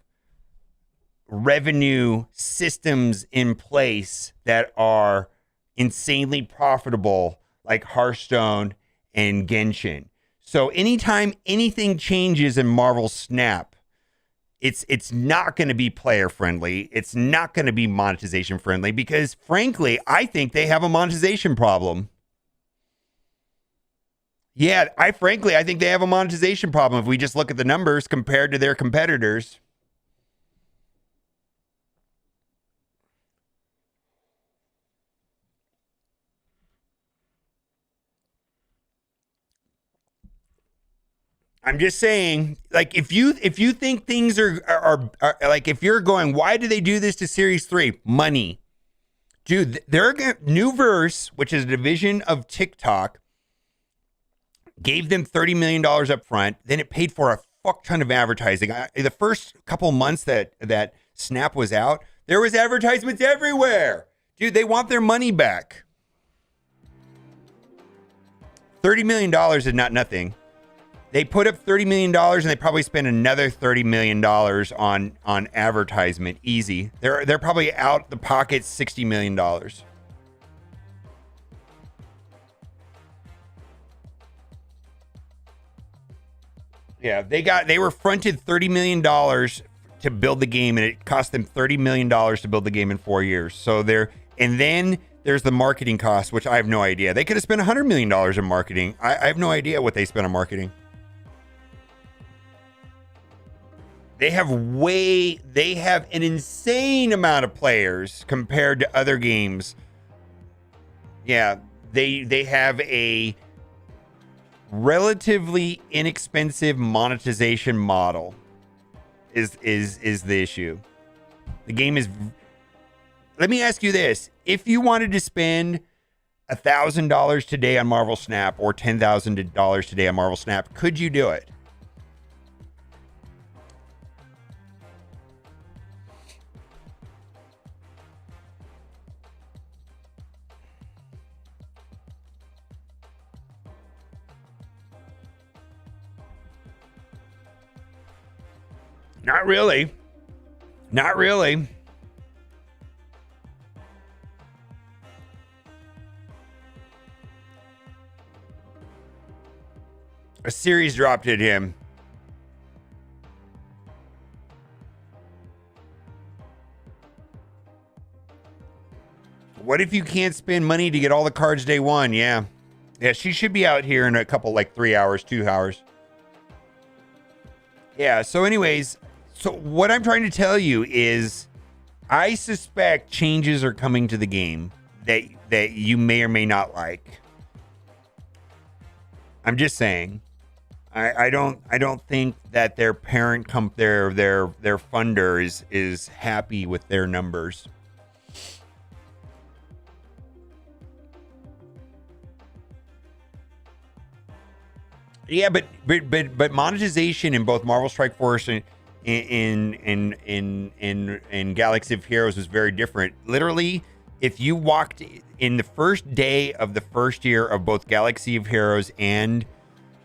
revenue systems in place that are insanely profitable like Hearthstone and Genshin. So anytime anything changes in Marvel Snap, it's not going to be player friendly. It's not going to be monetization friendly because, frankly, I think they have a monetization problem. Yeah, I think they have a monetization problem if we just look at the numbers compared to their competitors. I'm just saying, like, if you think things are like, if you're going, why do they do this to Series 3? Money. Dude, they're Newverse, which is a division of TikTok, gave them $30 million up front. Then it paid for a fuck ton of advertising. The first couple months that Snap was out, there was advertisements everywhere. Dude, they want their money back. $30 million is not nothing. They put up $30 million and they probably spent another $30 million on advertisement. Easy. They're probably out the pocket $60 million. Yeah, they were fronted $30 million to build the game, and it cost them $30 million to build the game in 4 years. So and then there's the marketing cost, which I have no idea. They could have spent $100 million in marketing. I have no idea what they spent on marketing. They have an insane amount of players compared to other games. Yeah, they have a relatively inexpensive monetization model is the issue. The game is. Let me ask you this: if you wanted to spend $1,000 today on Marvel Snap or $10,000 today on Marvel Snap, could you do it? Not really. Not really. A series dropped at him. What if you can't spend money to get all the cards day one? Yeah. Yeah, she should be out here in a couple, like 3 hours, 2 hours. Yeah, so anyways, so what I'm trying to tell you is I suspect changes are coming to the game that you may or may not like. I'm just saying. I don't think that their parent their funder is happy with their numbers. Yeah, but monetization in both Marvel Strike Force and in Galaxy of Heroes was very different. Literally, if you walked in the first day of the first year of both Galaxy of Heroes and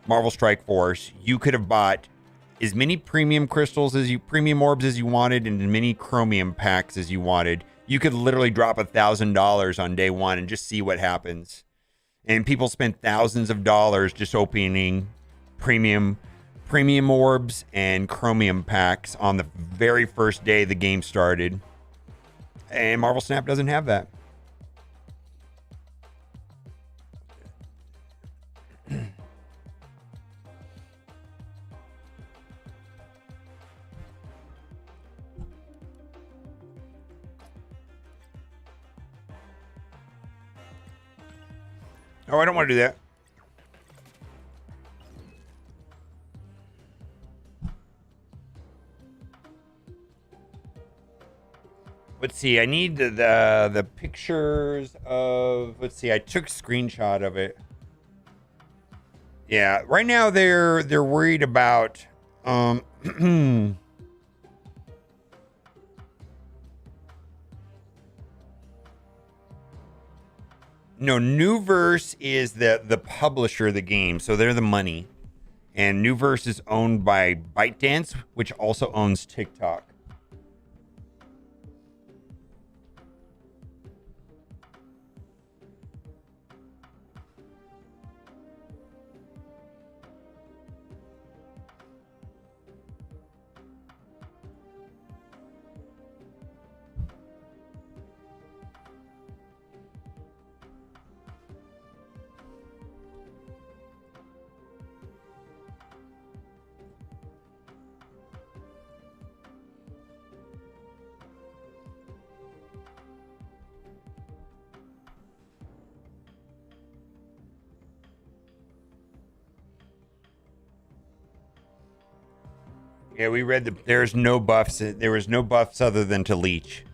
Marvel Strike Force, you could have bought as many premium premium orbs as you wanted and as many chromium packs as you wanted. You could literally drop $1,000 on day one and just see what happens. And people spent thousands of dollars just opening premium orbs and chromium packs on the very first day the game started. And Marvel Snap doesn't have that. Oh, I don't want to do that. Let's see. I need the pictures of. Let's see. I took a screenshot of it. Yeah. Right now they're worried about. No, Newverse is the publisher of the game, so they're the money. And Newverse is owned by ByteDance, which also owns TikTok. Yeah, we read there's no buffs. There was no buffs other than to leech.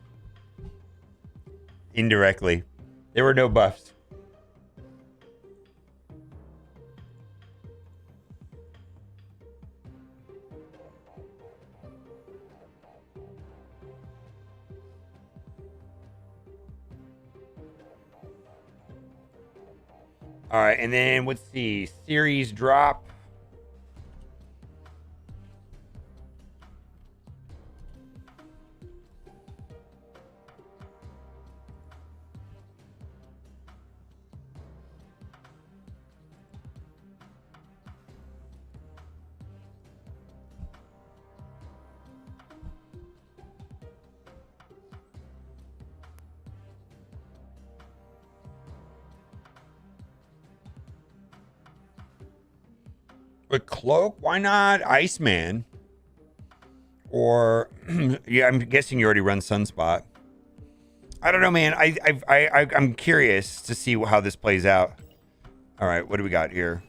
Indirectly. There were no buffs. All right, and then let's see. Series drop. But Cloak, why not Iceman? Or yeah, I'm guessing you already run Sunspot. I don't know, man. I'm curious to see how this plays out. All right, what do we got here?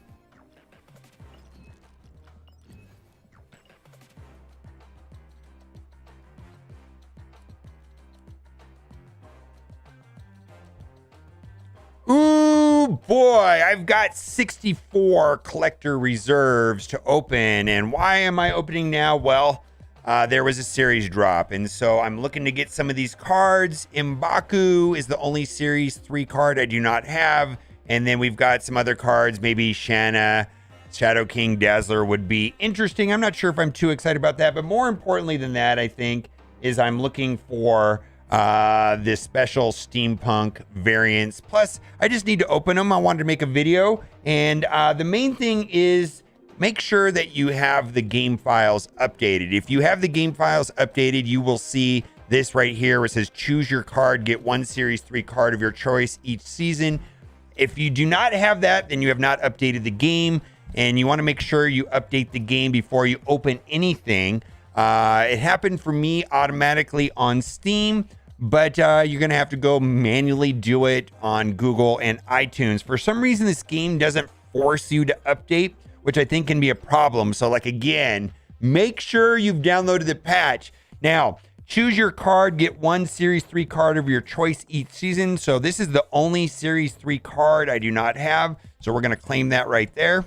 Ooh, boy, I've got 64 collector reserves to open. And why am I opening now? Well, there was a series drop. And so I'm looking to get some of these cards. M'Baku is the only series 3 card I do not have. And then we've got some other cards. Maybe Shanna, Shadow King, Dazzler would be interesting. I'm not sure if I'm too excited about that. But more importantly than that, I think, is I'm looking for this special steampunk variants. Plus, I just need to open them. I wanted to make a video. And the main thing is make sure that you have the game files updated. If you have the game files updated, you will see this right here where it says choose your card, get 1 series 3 card of your choice each season. If you do not have that, then you have not updated the game, and you want to make sure you update the game before you open anything. It happened for me automatically on Steam, but you're going to have to go manually do it on Google and iTunes. For some reason, this game doesn't force you to update, which I think can be a problem. So like, again, make sure you've downloaded the patch. Now, choose your card, get 1 series 3 card of your choice each season. So this is the only series 3 card I do not have. So we're going to claim that right there.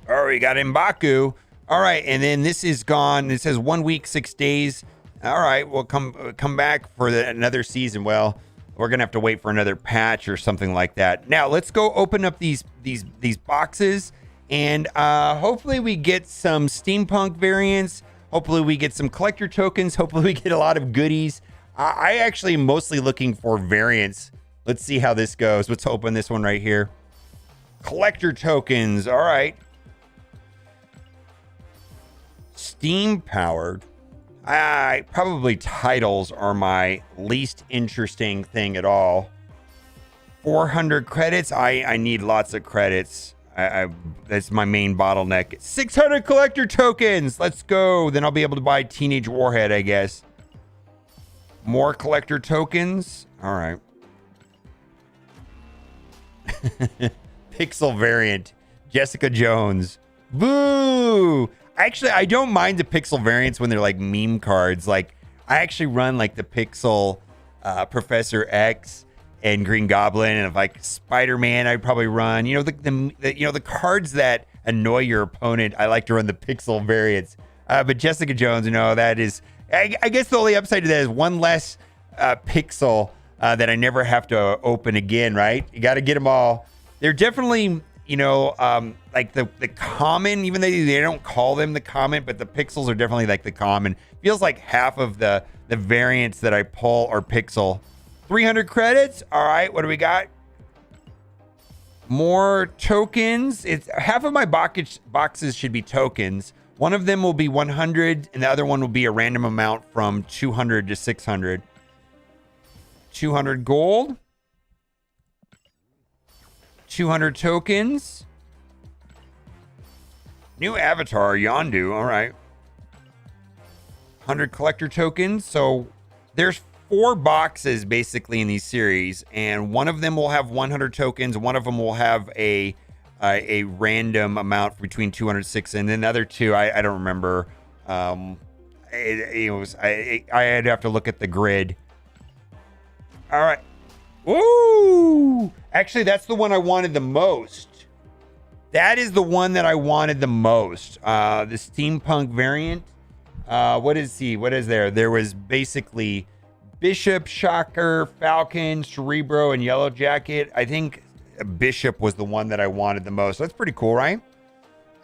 Oh, we got M'Baku. All right, and then this is gone. It says 1 week, 6 days. All right, we'll come back for another season. Well, we're gonna have to wait for another patch or something like that. Now let's go open up these boxes, and hopefully we get some steampunk variants. Hopefully we get some collector tokens. Hopefully we get a lot of goodies. I actually am mostly looking for variants. Let's see how this goes. Let's open this one right here. Collector tokens. All right. Steam powered. Probably titles are my least interesting thing at all. 400 credits. I need lots of credits. That's my main bottleneck. 600 collector tokens. Let's go. Then I'll be able to buy Teenage Warhead, I guess. More collector tokens. All right. Pixel variant. Jessica Jones. Boo. Actually, I don't mind the pixel variants when they're like meme cards. Like, I actually run like the pixel Professor X and Green Goblin, and if like Spider-Man, I'd probably run. You know, the cards that annoy your opponent. I like to run the pixel variants. But Jessica Jones, you know, that is. I guess the only upside to that is one less pixel that I never have to open again. Right? You got to get them all. They're definitely. You know, like the common, even though they don't call them the common, but the pixels are definitely like the common. Feels like half of the variants that I pull are pixel. 300 credits. All right, what do we got? More tokens. It's half of my boxes should be tokens. One of them will be 100, and the other one will be a random amount from 200 to 600. 200 gold. 200 tokens. New avatar, Yondu. All right. 100 collector tokens. So there's 4 boxes basically in these series, and one of them will have 100 tokens. One of them will have a random amount between 206, and then the other 2, I don't remember. I'd have to look at the grid. All right. Ooh! Actually, that's the one I wanted the most. That is the one that I wanted the most. The steampunk variant. What is there? There was basically Bishop, Shocker, Falcon, Cerebro, and Yellow Jacket. I think Bishop was the one that I wanted the most. That's pretty cool, right?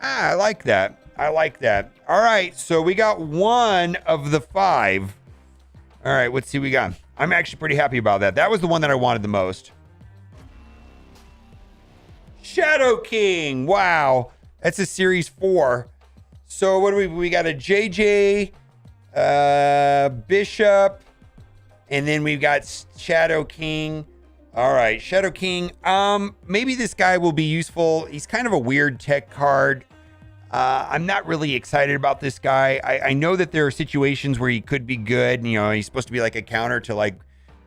I like that. I like that. All right, so we got one of the 5. All right, let's see what we got. I'm actually pretty happy about that. That was the one that I wanted the most. Shadow King. Wow. That's a series 4. So what do we got? A JJ, Bishop, and then we've got Shadow King. All right, Shadow King. Maybe this guy will be useful. He's kind of a weird tech card. I'm not really excited about this guy. I know that there are situations where he could be good. You know, he's supposed to be like a counter to like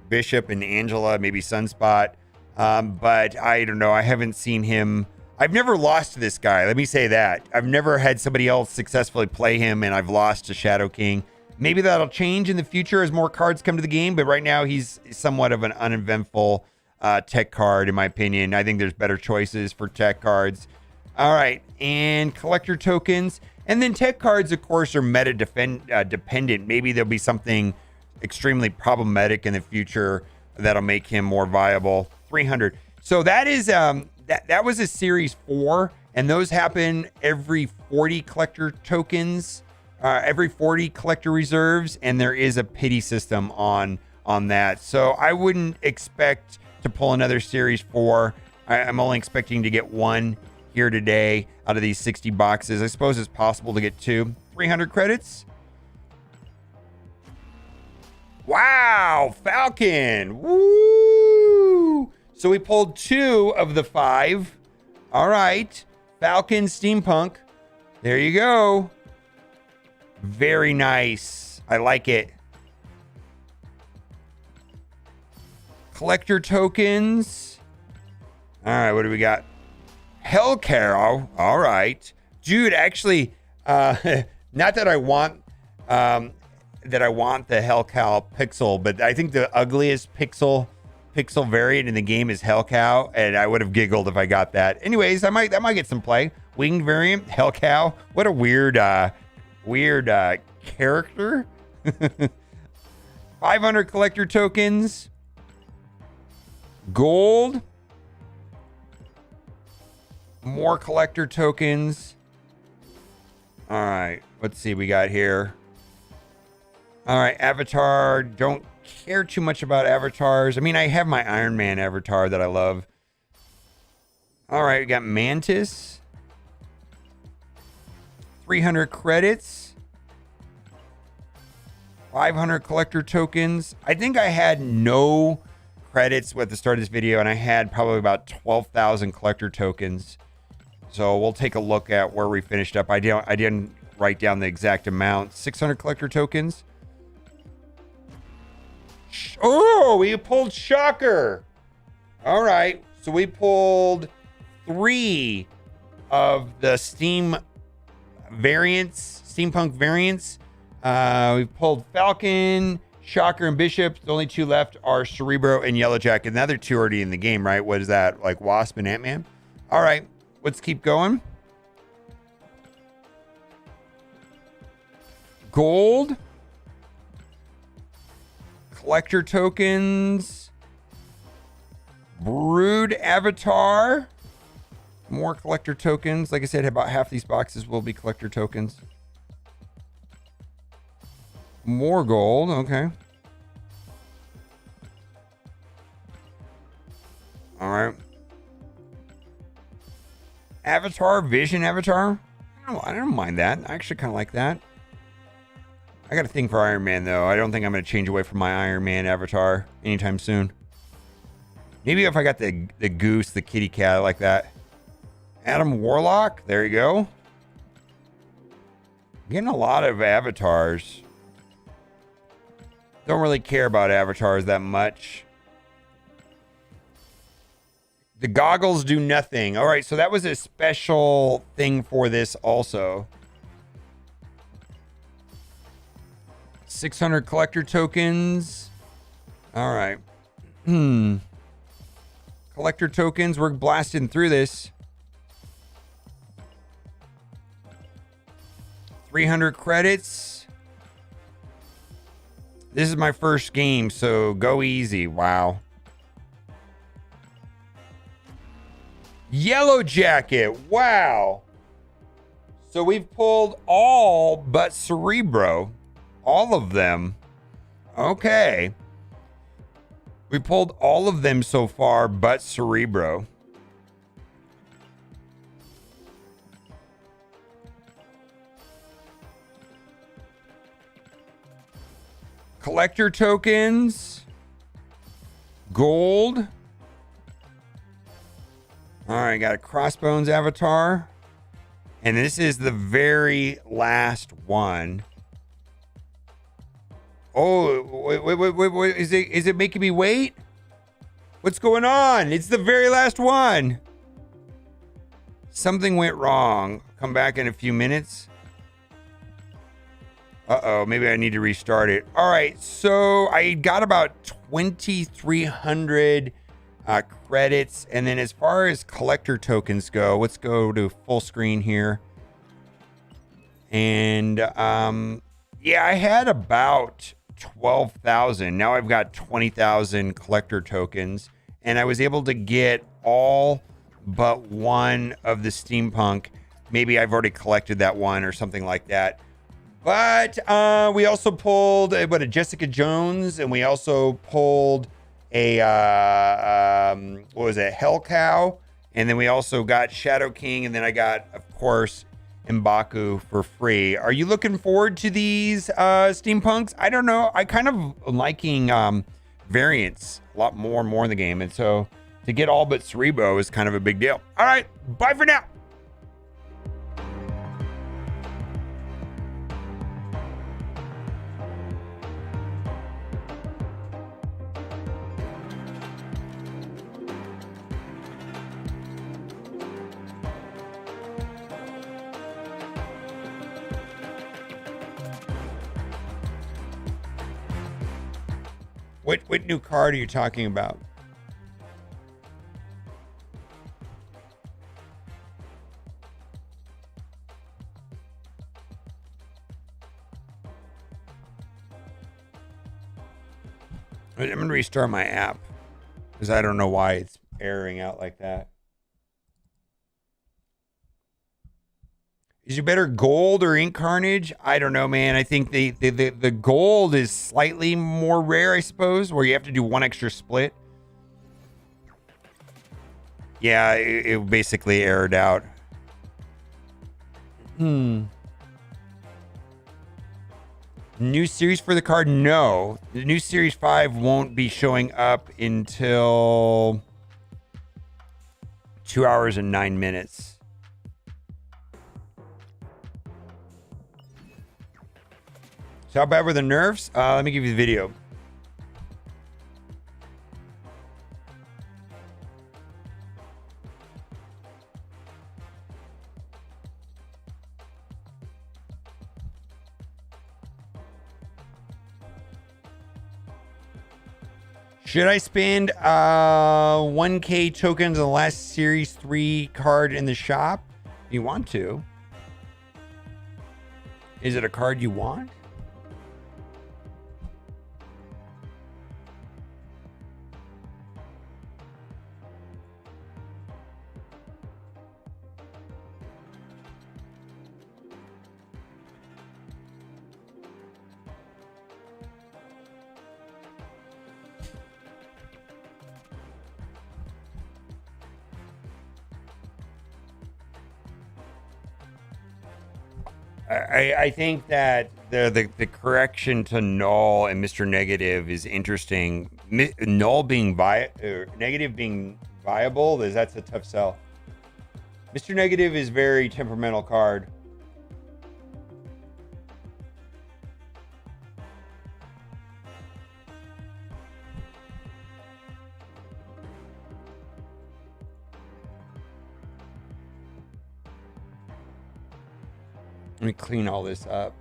Bishop and Angela, maybe Sunspot. But I don't know. I haven't seen him. I've never lost to this guy. Let me say that. I've never had somebody else successfully play him and I've lost to Shadow King. Maybe that'll change in the future as more cards come to the game. But right now he's somewhat of an uneventful tech card, in my opinion. I think there's better choices for tech cards. All right, and collector tokens. And then tech cards, of course, are meta dependent. Maybe there'll be something extremely problematic in the future that'll make him more viable. 300. So that is that was a series 4, and those happen every 40 collector tokens, every 40 collector reserves, and there is a pity system on that. So I wouldn't expect to pull another series 4. I'm only expecting to get 1 here today out of these 60 boxes. I suppose it's possible to get 2. 300 credits. Wow, Falcon. Woo! So we pulled 2 of the 5. All right, Falcon Steampunk. There you go. Very nice. I like it. Collector tokens. All right, what do we got? Hellcow. All right, dude. Actually, not that I want the Hellcow pixel, but I think the ugliest pixel variant in the game is Hellcow, and I would have giggled if I got that. Anyways, that might get some play. Winged variant Hellcow. What a weird character. 500 collector tokens. Gold. More collector tokens. All right, let's see what we got here. All right, Avatar. Don't care too much about avatars. I mean, I have my Iron Man avatar that I love. All right, we got Mantis. 300 credits. 500 collector tokens. I think I had no credits at the start of this video, and I had probably about 12,000 collector tokens. So we'll take a look at where we finished up. I didn't write down the exact amount. 600 collector tokens. Oh, we pulled Shocker. All right, so we pulled 3 of the steampunk variants. We pulled Falcon, Shocker, and Bishop. The only 2 left are Cerebro and Yellow Jacket. The other 2 already in the game, right? What is that? Like Wasp and Ant-Man? All right, let's keep going. Gold. Collector tokens. Brood Avatar. More collector tokens. Like I said, about half these boxes will be collector tokens. More gold. Okay. All right. Avatar, Vision Avatar. I don't mind that. I actually kind of like that. I got a thing for Iron Man, though. I don't think I'm going to change away from my Iron Man avatar anytime soon. Maybe if I got the goose, the kitty cat, I like that. Adam Warlock. There you go. Getting a lot of avatars. Don't really care about avatars that much. The goggles do nothing. All right, so that was a special thing for this also. 600 collector tokens. All right. Collector tokens. We're blasting through this. 300 credits. This is my first game, so go easy. Wow. Yellow Jacket. Wow. So we've pulled all but Cerebro. All of them. Okay. We pulled all of them so far but Cerebro. Collector tokens. Gold. All right, got a Crossbones avatar. And this is the very last one. Oh, wait. Is it making me wait? What's going on? It's the very last one. Something went wrong. Come back in a few minutes. Uh-oh, maybe I need to restart it. All right, so I got about 2,300 credits. And then as far as collector tokens go, let's go to full screen here. And yeah, I had about 12,000. Now I've got 20,000 collector tokens, and I was able to get all but one of the steampunk. Maybe I've already collected that one or something like that. But we also pulled a Jessica Jones, and we also pulled a what was it, Hell Cow, and then we also got Shadow King, and then I got, of course, M'Baku for free. Are you looking forward to these steampunks? I don't know. I kind of liking variants a lot more and more in the game, and so to get all but Cerebro is kind of a big deal. All right, bye for now. What new card are you talking about? I'm going to restart my app because I don't know why it's erroring out like that. Is it better gold or ink carnage? I don't know, man. I think the gold is slightly more rare, I suppose, where you have to do one extra split. Yeah, it basically errored out. New series for the card? No. The new Series 5 won't be showing up until 2 hours and 9 minutes. So how bad were the nerfs? Let me give you the video. Should I spend 1K tokens on the last Series 3 card in the shop? If you want to. Is it a card you want? I think that the correction to null and Mr. Negative is interesting. Null being negative being viable, that's a tough sell. Mr. Negative is very temperamental card. Let me clean all this up.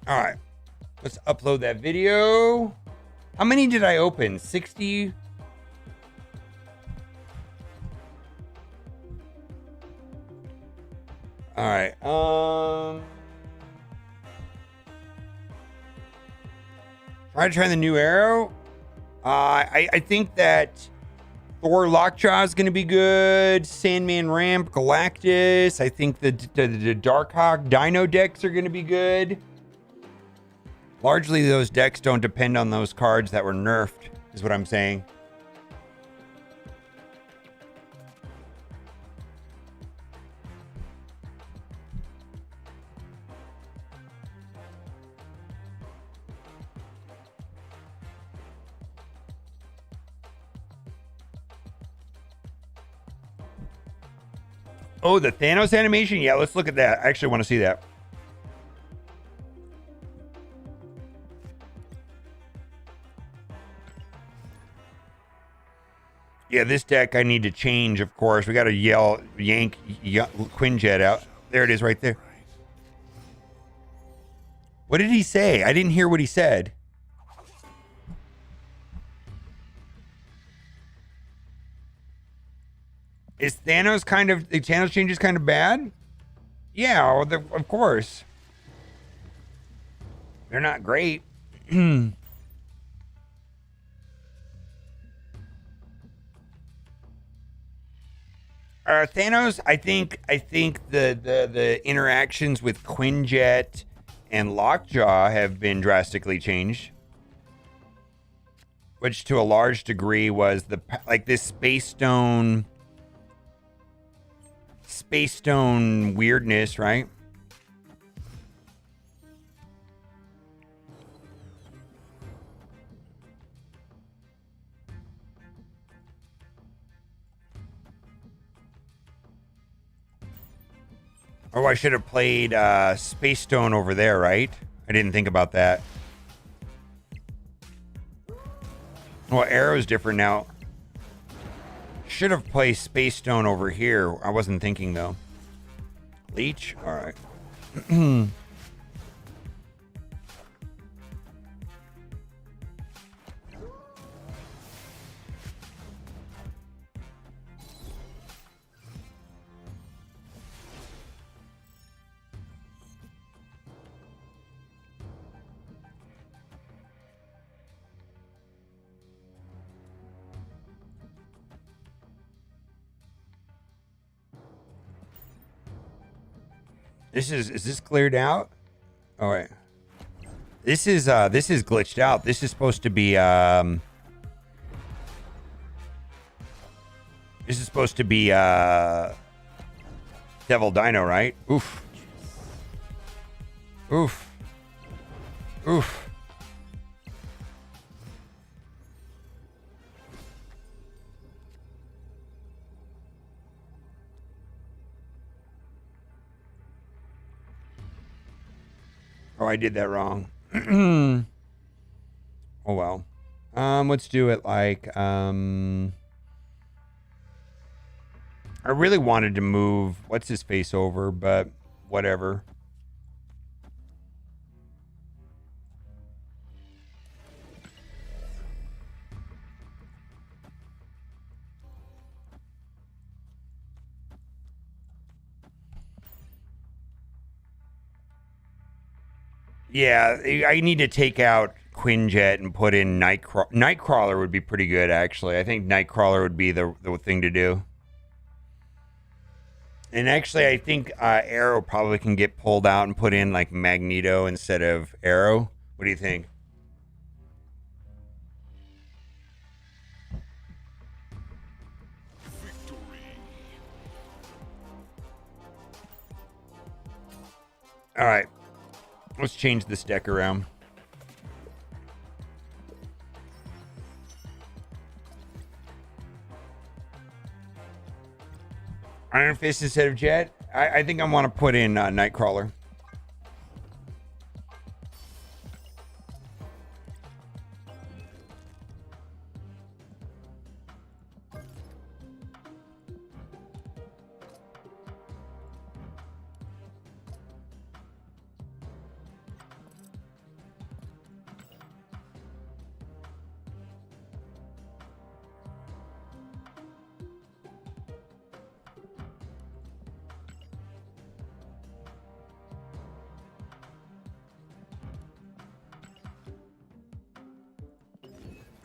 All right. Let's upload that video. How many did I open? 60. All right. Try the new arrow. I think that Thor Lockjaw is going to be good. Sandman Ramp, Galactus. I think the Darkhawk Dino decks are going to be good. Largely, those decks don't depend on those cards that were nerfed, is what I'm saying. Oh, the Thanos animation? Yeah, let's look at that. I actually want to see that. Yeah, this deck I need to change, of course. We got to yank Quinjet out. There it is right there. What did he say? I didn't hear what he said. Is Thanos the Thanos changes kind of bad? Yeah, of course. They're not great. Thanos, I think the interactions with Quinjet and Lockjaw have been drastically changed, which to a large degree was this Space Stone weirdness, right? Oh, I should have played Space Stone over there, right? I didn't think about that. Well, Arrow's different now. Should have played Space Stone over here. I wasn't thinking, though. Leech? All right. Is this cleared out? All right. This is glitched out. This is supposed to be Devil Dino, right? Oof. Oof. Oof. Oh, I did that wrong. Oh well. Let's do it like I really wanted to move what's his face over, but whatever. Yeah, I need to take out Quinjet and put in Nightcrawler would be pretty good, actually. I think Nightcrawler would be the thing to do. And actually, I think Arrow probably can get pulled out and put in like Magneto instead of Arrow. What do you think? All right. Let's change this deck around. Iron Fist instead of Jet? I think I want to put in Nightcrawler.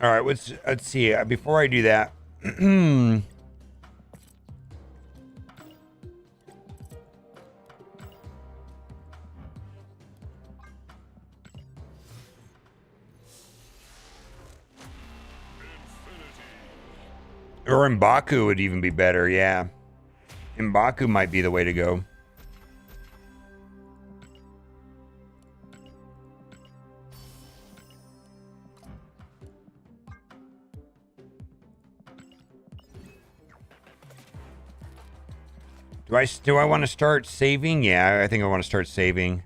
All right, let's see. Before I do that, or M'Baku would even be better. Yeah, M'Baku might be the way to go. Do I want to start saving? Yeah, I think I want to start saving.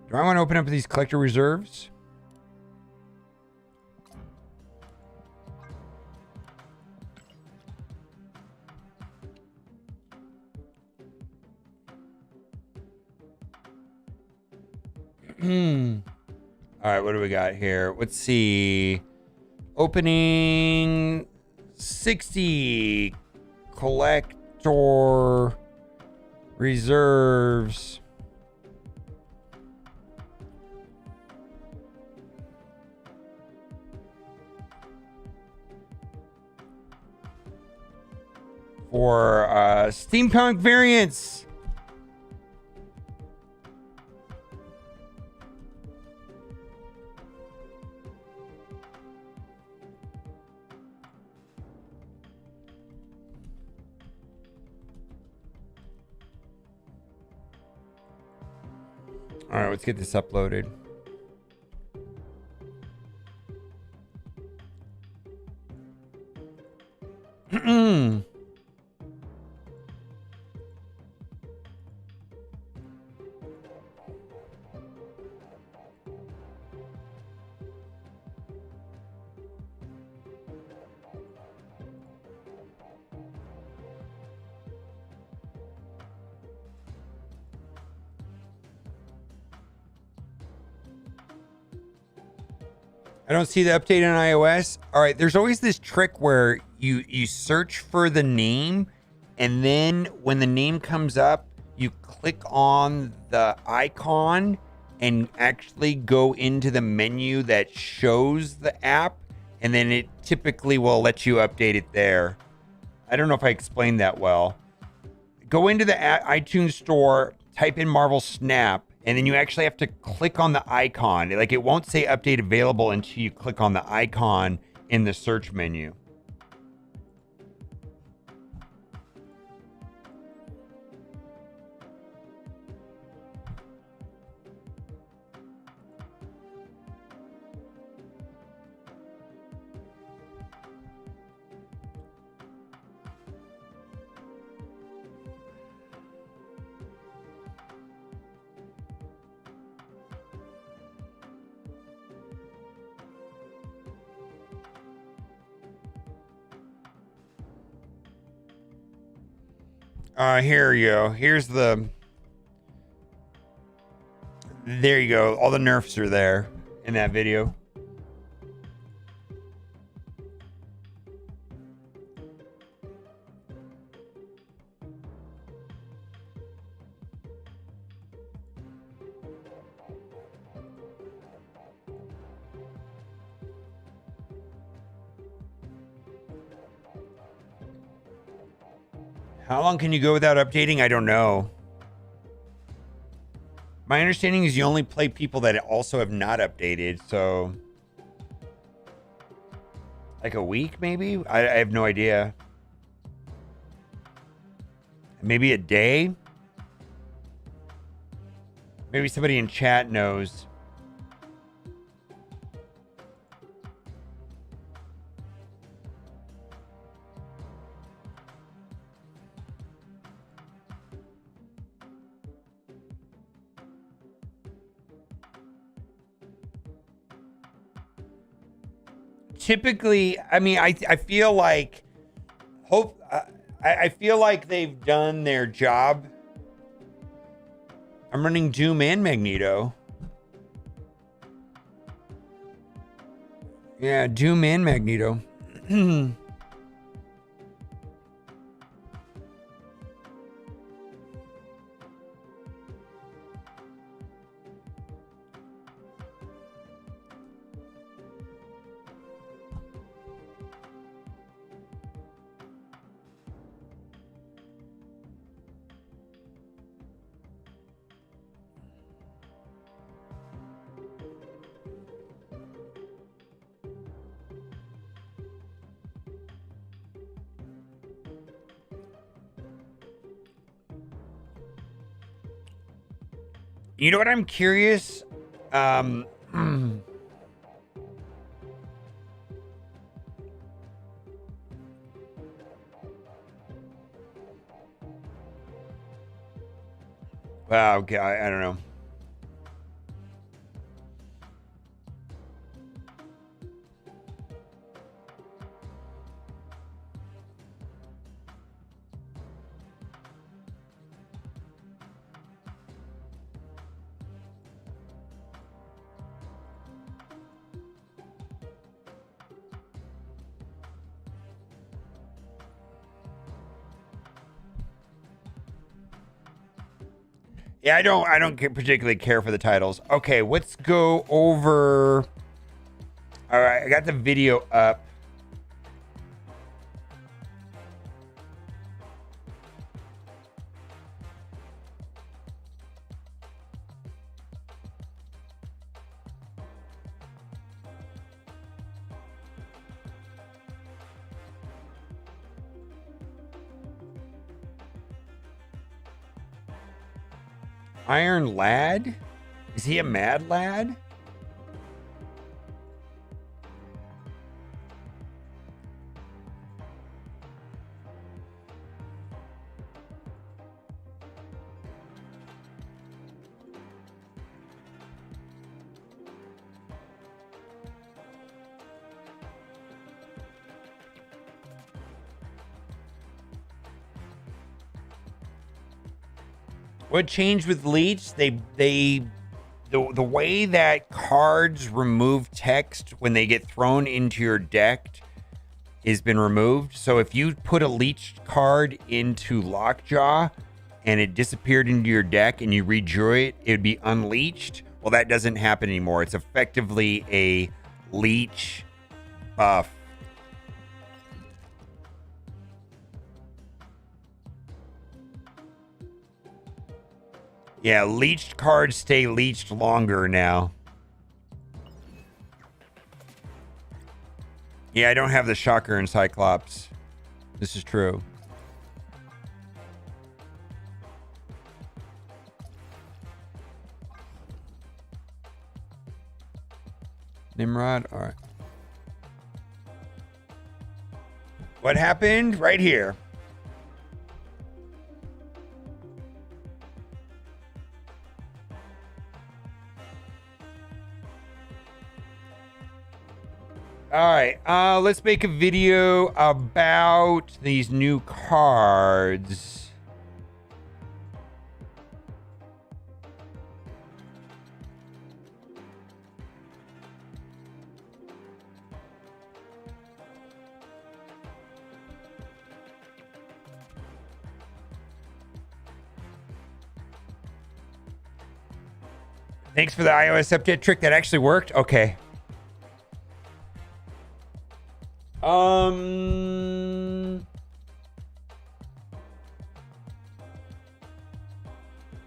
Do I want to open up these collector reserves? All right, what do we got here? Let's see. Opening 60 collector reserves. For steampunk variants. All right, let's get this uploaded. I don't see the update on iOS. All right, there's always this trick where you search for the name, and then when the name comes up, you click on the icon and actually go into the menu that shows the app, and then it typically will let you update it there. I don't know if I explained that well. Go into the iTunes store, type in Marvel Snap, and then you actually have to click on the icon. Like, it won't say update available until you click on the icon in the search menu. Here you go. Here's the... There you go. All the nerfs are there in that video. How long can you go without updating? I don't know. My understanding is you only play people that also have not updated, so... Like a week, maybe? I have no idea. Maybe a day? Maybe somebody in chat knows. Typically, I mean, I feel like I feel like they've done their job. I'm running Doom and Magneto. Yeah, Doom and Magneto. You know what I'm curious? Wow, okay, I don't know. Yeah, I don't particularly care for the titles. Okay, let's go over. All right, I got the video up. Iron Lad? Is he a mad lad? What changed with Leech? The way that cards remove text when they get thrown into your deck has been removed. So if you put a Leech card into Lockjaw and it disappeared into your deck and you redrew it, it would be unleashed. Well, that doesn't happen anymore. It's effectively a Leech buff. Yeah, leeched cards stay leeched longer now. Yeah, I don't have the Shocker and Cyclops. This is true. Nimrod, all right. What happened? Right here. All right, let's make a video about these new cards. Thanks for the iOS update trick. That actually worked. Okay.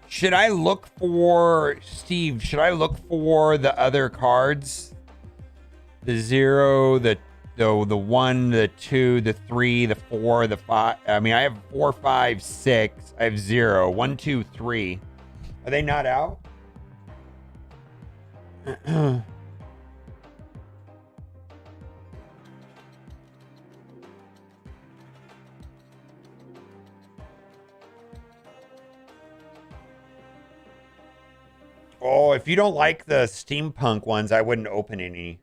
Should I look for Steve? Should I look for the other cards? The 0, the 1, the 2, the 3, the 4, the 5. I mean, I have 4, 5, 6. I have 0, 1, 2, 3. Are they not out? Oh, if you don't like the steampunk ones, I wouldn't open any.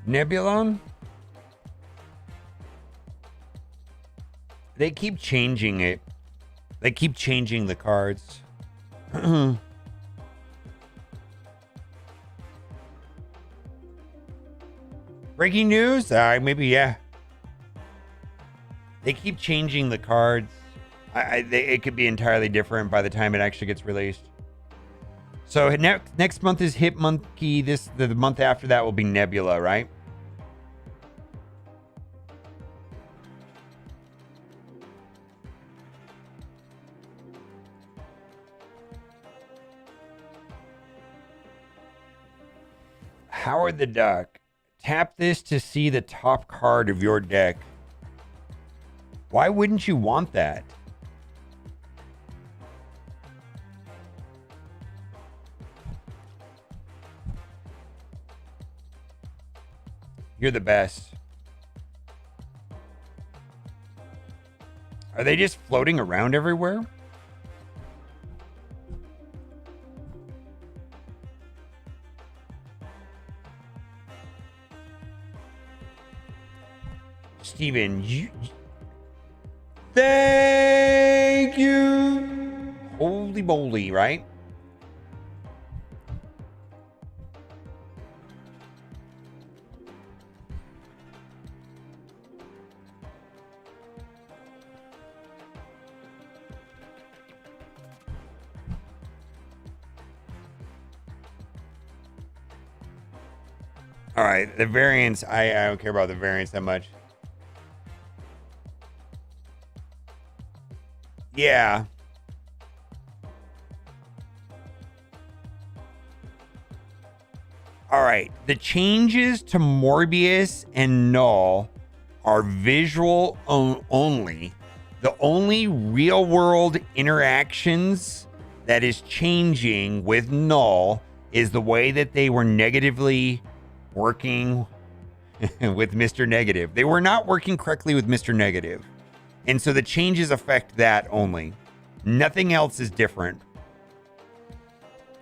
Nebula? They keep changing it. They keep changing the cards. Breaking news? Maybe, yeah. They keep changing the cards. It could be entirely different by the time it actually gets released. So next month is Hit Monkey. The month after that will be Nebula, right? Howard the Duck. Tap this to see the top card of your deck. Why wouldn't you want that? You're the best. Are they just floating around everywhere? Steven, thank you. Holy moly, right? All right, the variants, I don't care about the variants that much. Yeah. All right, the changes to Morbius and Null are visual only. The only real world interactions that is changing with Null is the way that they were negatively working with Mr. Negative. They were not working correctly with Mr. Negative. And so the changes affect that only. Nothing else is different.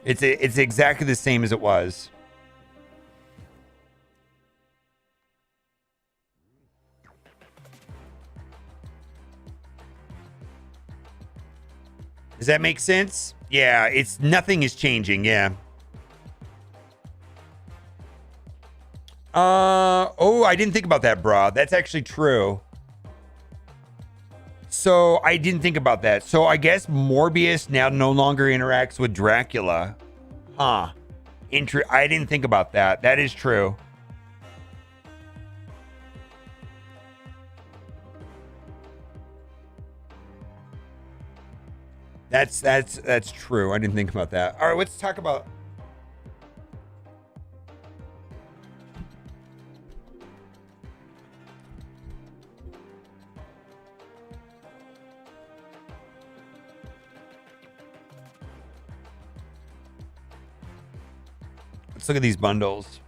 It's exactly the same as it was. Does that make sense? Yeah, nothing is changing, yeah. Oh, I didn't think about that, bro. That's actually true. So I didn't think about that. So I guess Morbius now no longer interacts with Dracula. Huh. I didn't think about that. That is true. That's true. I didn't think about that. All right, let's talk about. Let's look at these bundles.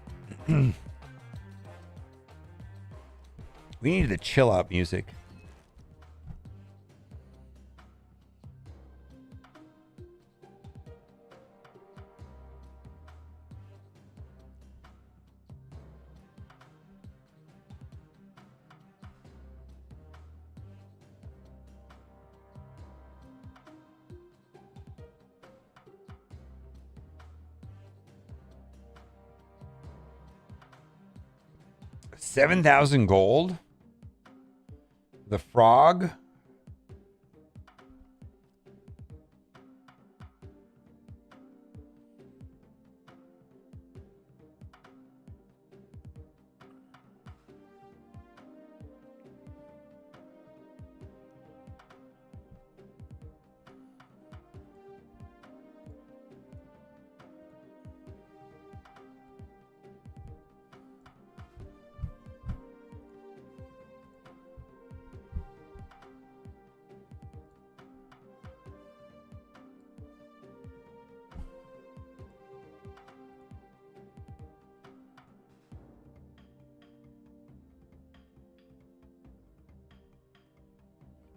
We needed the chill out music. $7,000 gold. The frog.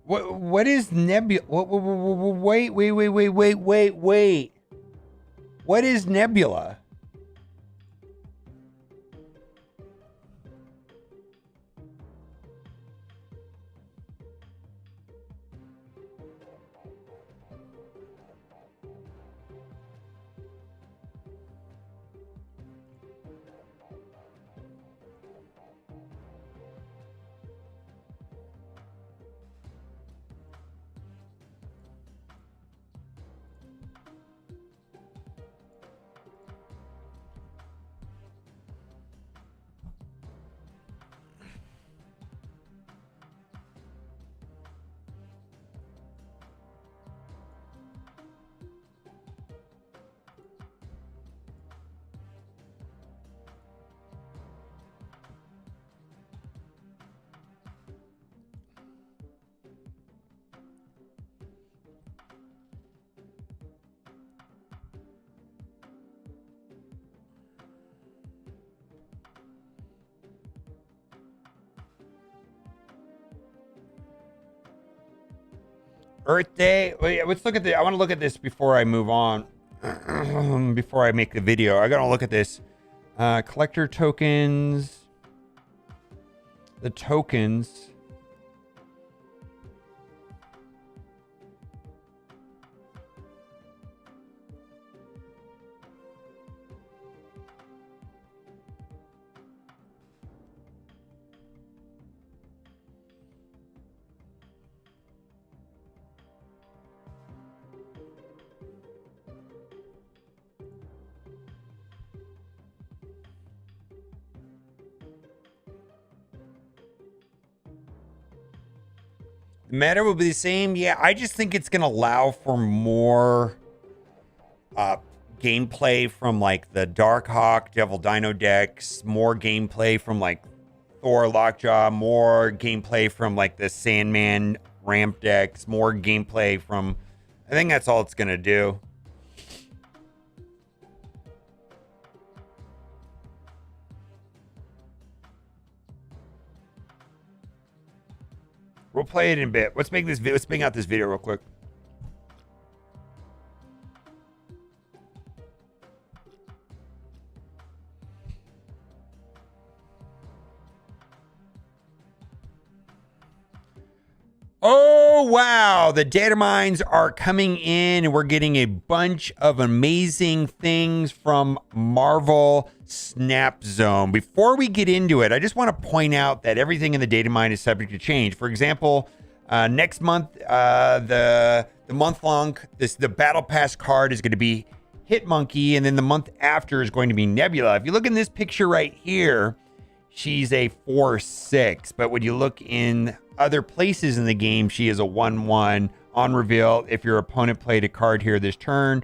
What is Nebula? Wait. What is Nebula? Earth Day. Wait, let's look at the. I want to look at this before I move on. Before I make the video, I gotta look at this. Collector tokens. The tokens. The meta will be the same. Yeah, I just think it's gonna allow for more gameplay from like the Darkhawk, Devil Dino decks, more gameplay from like Thor Lockjaw, more gameplay from like the Sandman ramp decks, more gameplay from. I think that's all it's gonna do. We'll play it in a bit. Let's make this. Let's bang out this video real quick. Oh, wow. The data mines are coming in and we're getting a bunch of amazing things from Marvel Snap Zone. Before we get into it, I just want to point out that everything in the data mine is subject to change. For example, next month, the month-long, the Battle Pass card is going to be Hitmonkey, and then the month after is going to be Nebula. If you look in this picture right here, she's a 4/6, but when you look in other places in the game, she is a 1/1 on reveal. If your opponent played a card here this turn,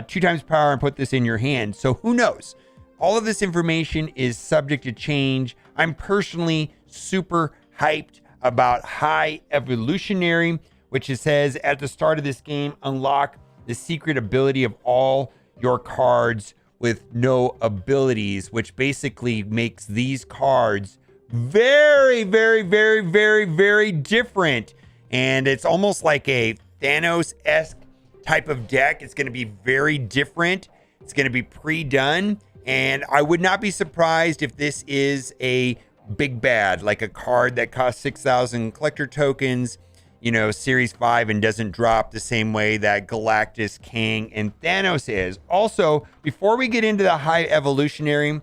2 times power and put this in your hand. So who knows? All of this information is subject to change. I'm personally super hyped about High Evolutionary, which it says at the start of this game, unlock the secret ability of all your cards with no abilities, which basically makes these cards very, very, very, very, very different. And it's almost like a Thanos-esque type of deck. It's going to be very different. It's going to be pre-done. And I would not be surprised if this is a big bad, like a card that costs 6,000 collector tokens, you know, Series 5 and doesn't drop the same way that Galactus, King, and Thanos is. Also, before we get into the High Evolutionary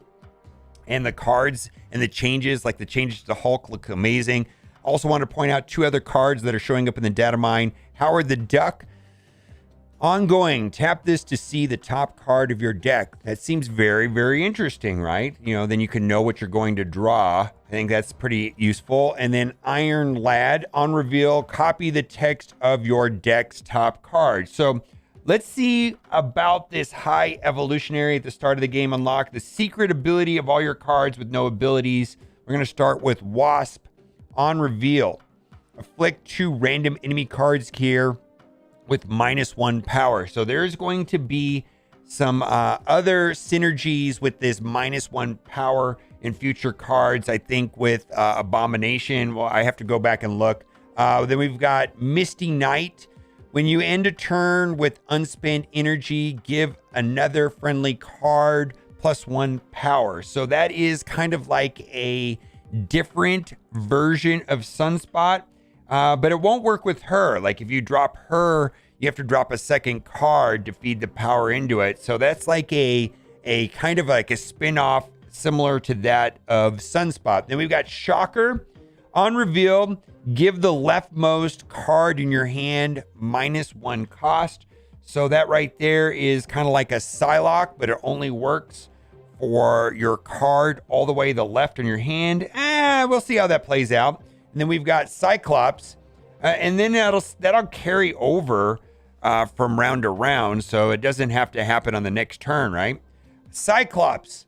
and the cards and the changes, like the changes to the Hulk look amazing. I also want to point out 2 other cards that are showing up in the data mine. Howard the Duck. Ongoing, tap this to see the top card of your deck. That seems very, very interesting, right? You know, then you can know what you're going to draw. I think that's pretty useful. And then Iron Lad, on reveal, copy the text of your deck's top card. So let's see about this High Evolutionary at the start of the game. Unlock the secret ability of all your cards with no abilities. We're going to start with Wasp, on reveal. Afflict 2 random enemy cards here with -1 power. So there's going to be some other synergies with this -1 power in future cards. I think with Abomination, well, I have to go back and look. Then we've got Misty Knight. When you end a turn with unspent energy, give another friendly card +1 power. So that is kind of like a different version of Sunspot. But it won't work with her. Like if you drop her, you have to drop a second card to feed the power into it. So that's like a kind of like a spin-off similar to that of Sunspot. Then we've got Shocker. On reveal, give the leftmost card in your hand -1 cost. So that right there is kind of like a Psylocke, but it only works for your card all the way to the left in your hand. We'll see how that plays out. And then we've got Cyclops, and then that'll carry over from round to round, so it doesn't have to happen on the next turn, right? Cyclops,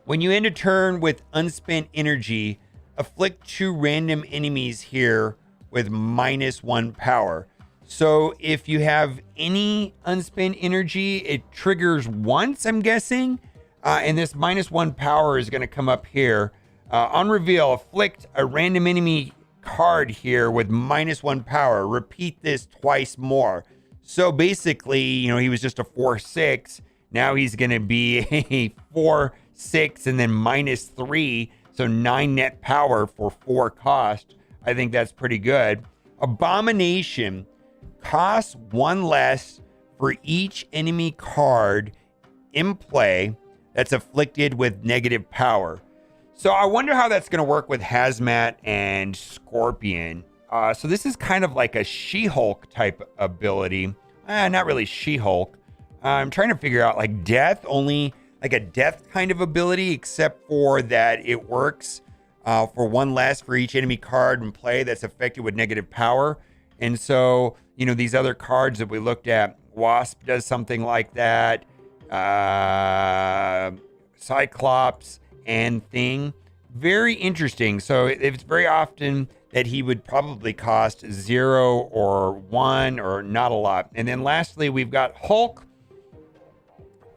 when you end a turn with unspent energy, afflict 2 random enemies here with -1 power. So if you have any unspent energy, it triggers once, I'm guessing, and this -1 power is going to come up here. On reveal, afflict a random enemy card here with -1 power. Repeat this twice more. So basically, you know, he was just a 4/6. Now he's going to be a 4/6 and then -3. So 9 net power for 4 cost. I think that's pretty good. Abomination costs 1 less for each enemy card in play that's afflicted with negative power. So I wonder how that's going to work with Hazmat and Scorpion. So this is kind of like a She-Hulk type ability. Not really She-Hulk. I'm trying to figure out like death, only like a death kind of ability, except for that it works for 1 less for each enemy card in play that's affected with negative power. And so, you know, these other cards that we looked at, Wasp does something like that. Cyclops and Thing. Very interesting. So it's very often that he would probably cost 0 or 1 or not a lot. And then lastly, we've got Hulk.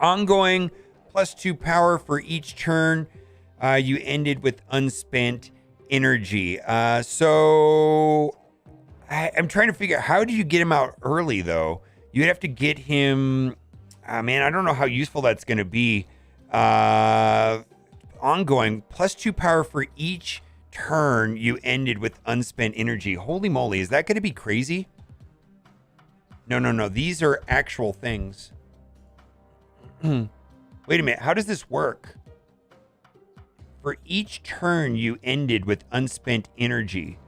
Ongoing +2 power for each turn. You ended with unspent energy. So I'm trying to figure out, how do you get him out early though? You'd have to get him, man, I don't know how useful that's going to be. Ongoing +2 power for each turn you ended with unspent energy. Holy moly, is that going to be crazy? No. These are actual things. Wait a minute. How does this work? For each turn you ended with unspent energy.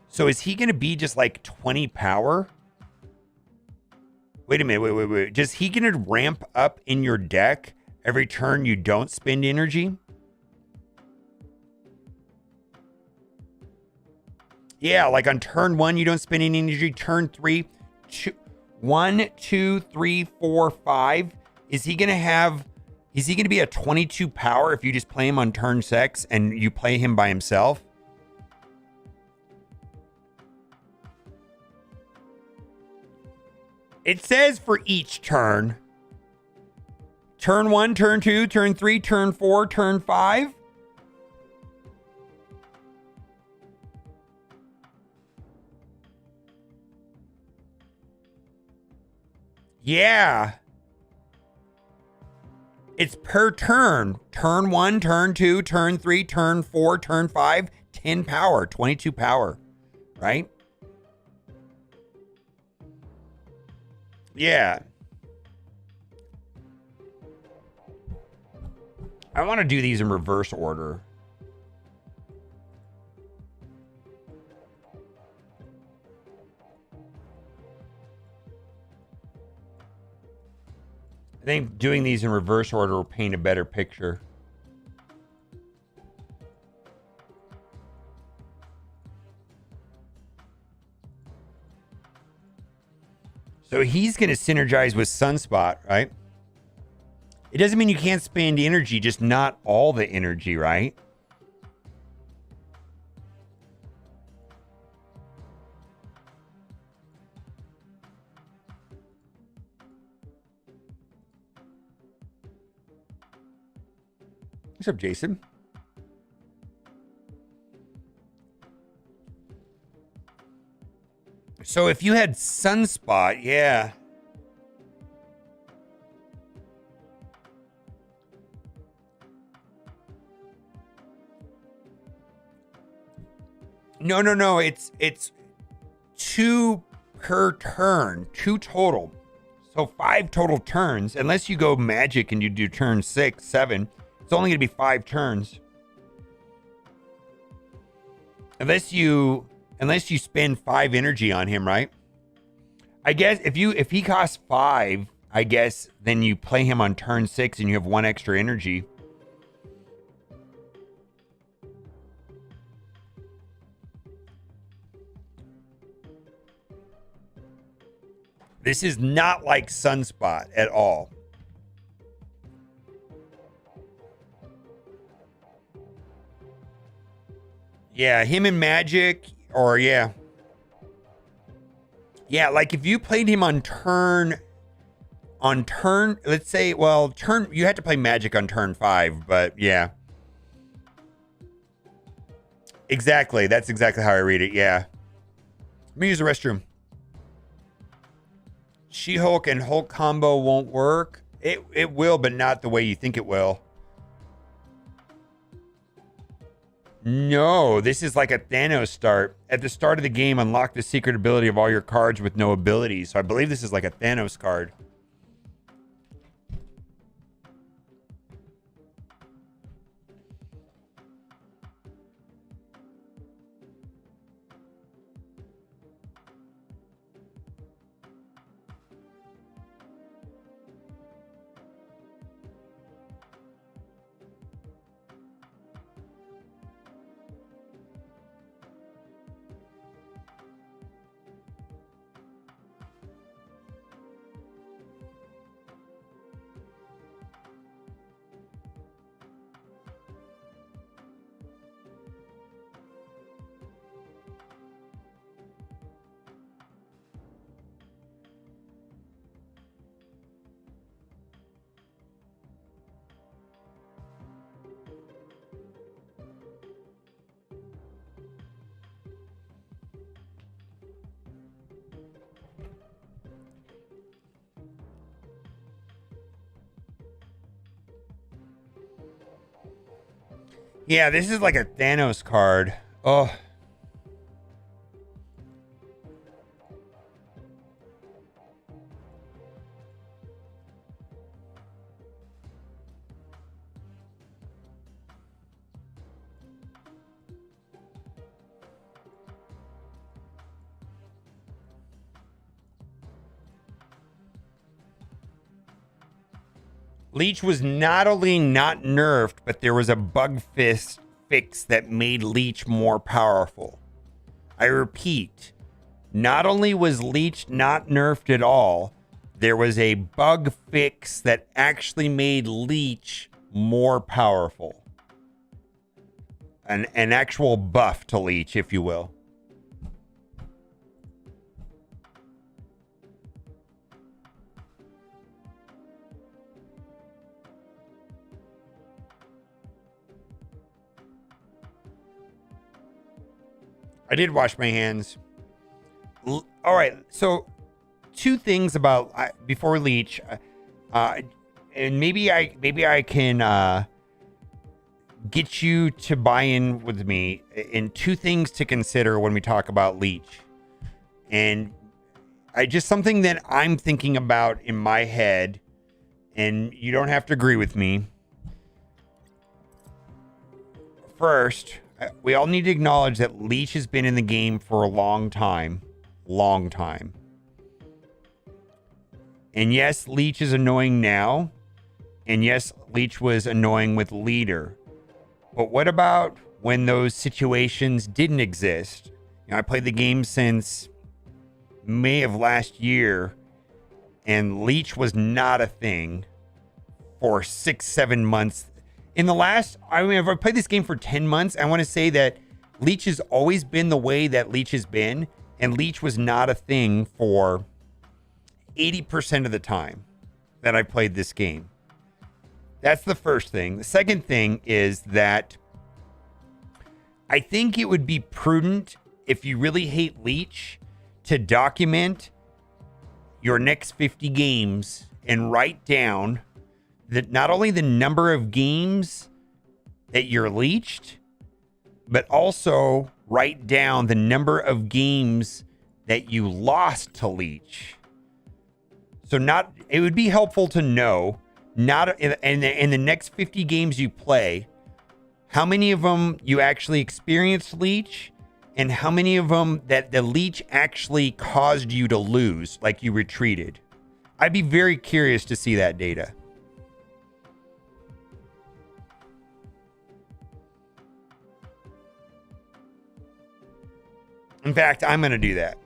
So is he going to be just like 20 power? Wait a minute. Wait. Is he going to ramp up in your deck every turn you don't spend energy? Yeah, like on turn 1, you don't spend any energy. Turn 3, 1, 2, 3, 4, 5. Is he going to be a 22 power if you just play him on turn 6 and you play him by himself? It says for each turn. Turn 1, turn 2, turn 3, turn 4, turn 5. Yeah. It's per turn. Turn 1, turn 2, turn 3, turn 4, turn 5, 10 power, 22 power, right? Yeah. I want to do these in reverse order. I think doing these in reverse order will paint a better picture. So he's going to synergize with Sunspot, right? It doesn't mean you can't spend energy, just not all the energy, right? What's up, Jason? So if you had Sunspot, yeah. No. It's 2 per turn, 2 total. So 5 total turns, unless you go magic and you do turn 6, 7. It's only going to be 5 turns. Unless you spend 5 energy on him, right? I guess if he costs 5, I guess then you play him on turn 6 and you have 1 extra energy. This is not like Sunspot at all. Yeah, him and Magic, or yeah. Yeah, like if you played him on turn, let's say, well, you had to play Magic on turn 5, but yeah. Exactly. That's exactly how I read it. Yeah. Let me use the restroom. She-Hulk and Hulk combo won't work. It will, but not the way you think it will. No, this is like a Thanos start. At the start of the game, unlock the secret ability of all your cards with no abilities. So I believe this is like a Thanos card. Yeah, this is like a Thanos card. Oh. Leech was not only not nerfed, but there was a bug fix that made Leech more powerful. I repeat, not only was Leech not nerfed at all, there was a bug fix that actually made Leech more powerful. An actual buff to Leech, if you will. I did wash my hands. All right, so two things about before Leech, and maybe I can get you to buy in with me in two things to consider when we talk about Leech, and just something that I'm thinking about in my head, and you don't have to agree with me. First, we all need to acknowledge that Leech has been in the game for a long time. And yes, Leech is annoying now. And yes, Leech was annoying with Leader. But what about when those situations didn't exist? I played the game since May of last year, and Leech was not a thing for 6-7 months. In the last, if I played this game for 10 months, I want to say that Leech has always been the way that Leech has been, and Leech was not a thing for 80% of the time that I played this game. That's the first thing. The second thing is that I think it would be prudent, if you really hate Leech, to document your next 50 games and write down that not only the number of games that you're leeched, but also write down the number of games that you lost to Leech. So it would be helpful to know, not in the next 50 games you play, how many of them you actually experienced Leech, and how many of them that the Leech actually caused you to lose, like you retreated. I'd be very curious to see that data. In fact, I'm going to do that.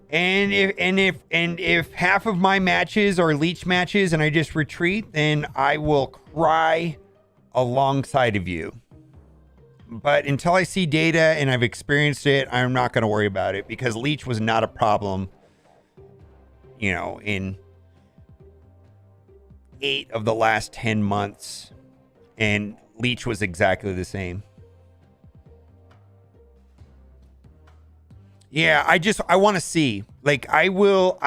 And if half of my matches are Leech matches and I just retreat, then I will cry alongside of you. But until I see data and I've experienced it, I'm not going to worry about it, because Leech was not a problem you know, in 8 of the last 10 months. And leech was exactly the same. Yeah, I want to see. Like, I will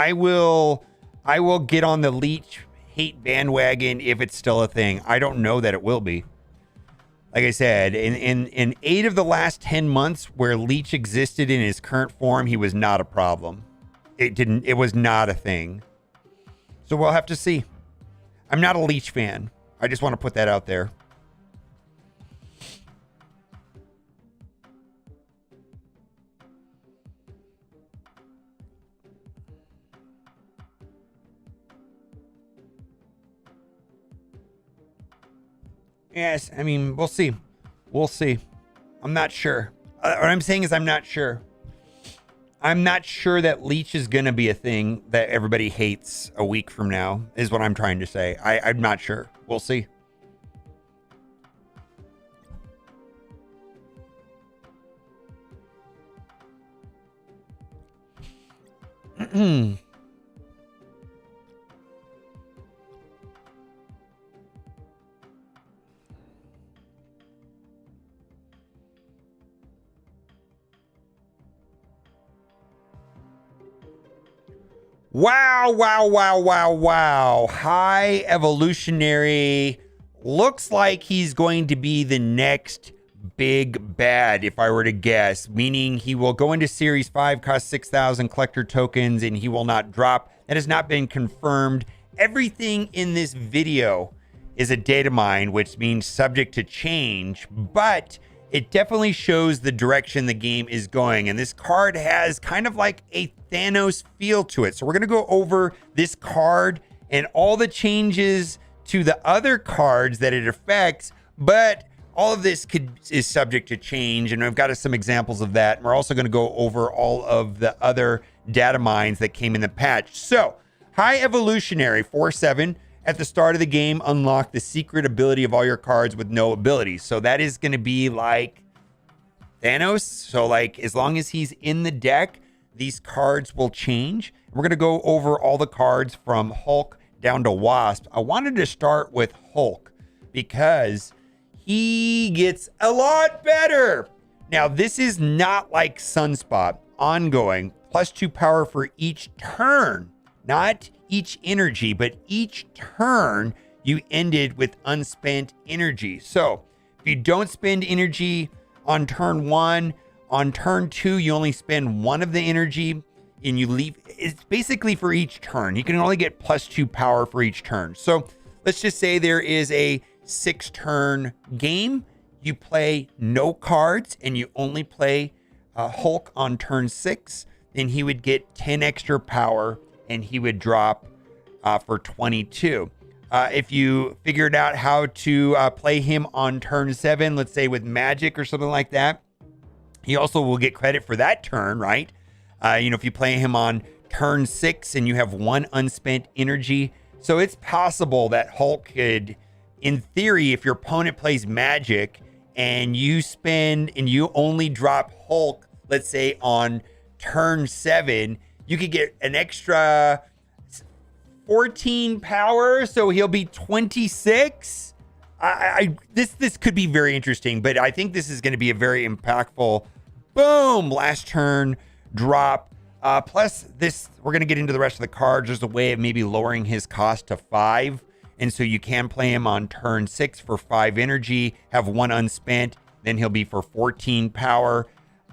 get on the leech hate bandwagon if it's still a thing. I don't know that it will be. Like I said, in 8 of the last 10 months where leech existed in his current form, he was not a problem. It was not a thing. So we'll have to see. I'm not a leech fan. I just want to put that out there. Yes, I mean, we'll see. We'll see. I'm not sure. What I'm saying is I'm not sure. I'm not sure that leech is going to be a thing that everybody hates a week from now, is what I'm trying to say. I'm not sure. We'll see. Wow, wow, wow, wow, wow. High Evolutionary looks like he's going to be the next big bad, if I were to guess, meaning he will go into Series 5, cost 6,000 collector tokens, and he will not drop. That has not been confirmed. Everything in this video is a data mine, which means subject to change, but it definitely shows the direction the game is going. And this card has kind of like a THANOS feel to it. So we're going to go over this card and all the changes to the other cards that it affects, but all of this is subject to change. And I've got some examples of that. And we're also going to go over all of the other data mines that came in the patch. So High Evolutionary 4/7. At the start of the game, unlock the secret ability of all your cards with no abilities. So that is going to be like THANOS. So like as long as he's in the deck, these cards will change. We're going to go over all the cards from Hulk down to Wasp. I wanted to start with Hulk because he gets a lot better. Now, this is not like Sunspot. Ongoing, +2 power for each turn. Not each energy, but each turn you ended with unspent energy. So if you don't spend energy on turn 1, on turn 2, you only spend 1 of the energy and you leave. It's basically for each turn. You can only get +2 power for each turn. So let's just say there is a 6-turn game. You play no cards and you only play Hulk on turn 6. Then he would get 10 extra power and he would drop for 22. If you figured out how to play him on turn 7, let's say with magic or something like that, he also will get credit for that turn, right? If you play him on turn 6 and you have 1 unspent energy. So it's possible that Hulk could, in theory, if your opponent plays magic and you spend and you only drop Hulk, let's say on turn 7, you could get an extra 14 power, so he'll be 26. This could be very interesting, but I think this is going to be a very impactful, boom, last turn drop. Plus this, we're going to get into the rest of the cards. There's a way of maybe lowering his cost to 5, and so you can play him on turn 6 for 5 energy, have 1 unspent, then he'll be for 14 power.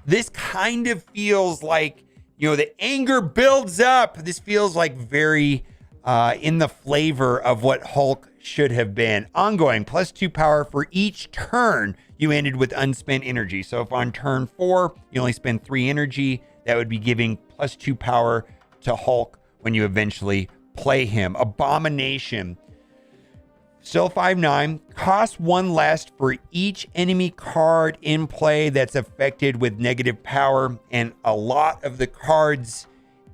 This kind of feels like, the anger builds up. This feels like very in the flavor of what Hulk should have been. Ongoing, +2 power for each turn you ended with unspent energy. So if on turn 4, you only spend 3 energy, that would be giving +2 power to Hulk when you eventually play him. Abomination. Still 5/9, cost 1 less for each enemy card in play that's affected with negative power. And a lot of the cards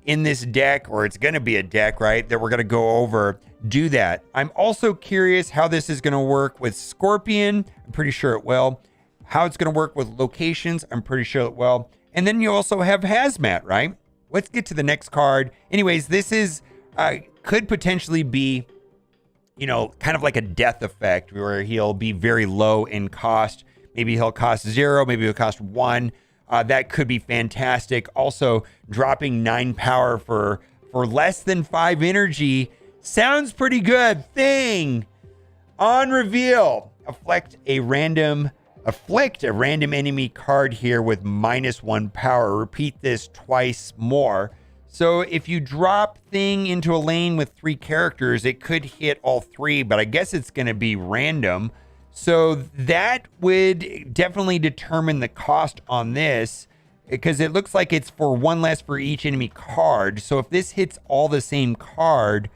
in this deck, or it's going to be a deck, right, that we're going to go over, do that. I'm also curious how this is going to work with Scorpion. I'm pretty sure it will. How it's going to work with locations. I'm pretty sure it will. And then you also have Hazmat, right? Let's get to the next card. Anyways, this is could potentially be, you know, kind of like a death effect where he'll be very low in cost. Maybe he'll cost 0, maybe he'll cost 1. That could be fantastic. Also, dropping 9 power for less than 5 energy sounds pretty good. Thing on reveal, afflict a random enemy card here with -1 power. Repeat this twice more. So if you drop Thing into a lane with 3 characters, it could hit all 3, but I guess it's going to be random. So that would definitely determine the cost on this, because it looks like it's for 1 less for each enemy card. So if this hits all the same card,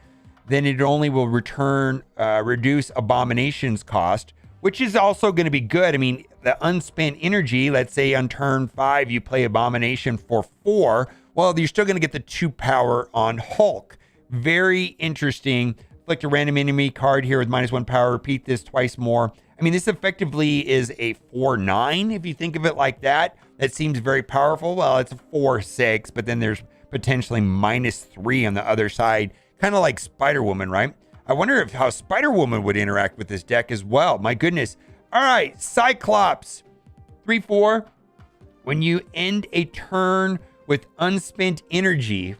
then it only will reduce Abomination's cost, which is also going to be good. I mean, the unspent energy, let's say on turn 5, you play Abomination for 4. Well, you're still going to get the 2 power on Hulk. Very interesting. Afflict a random enemy card here with -1 power. Repeat this twice more. I mean, this effectively is a 4/9. If you think of it like that, that seems very powerful. Well, it's a 4/6, but then there's potentially -3 on the other side. Kind of like Spider-Woman, right? I wonder how Spider-Woman would interact with this deck as well. My goodness. All right, Cyclops. 3/4. When you end a turn with unspent energy,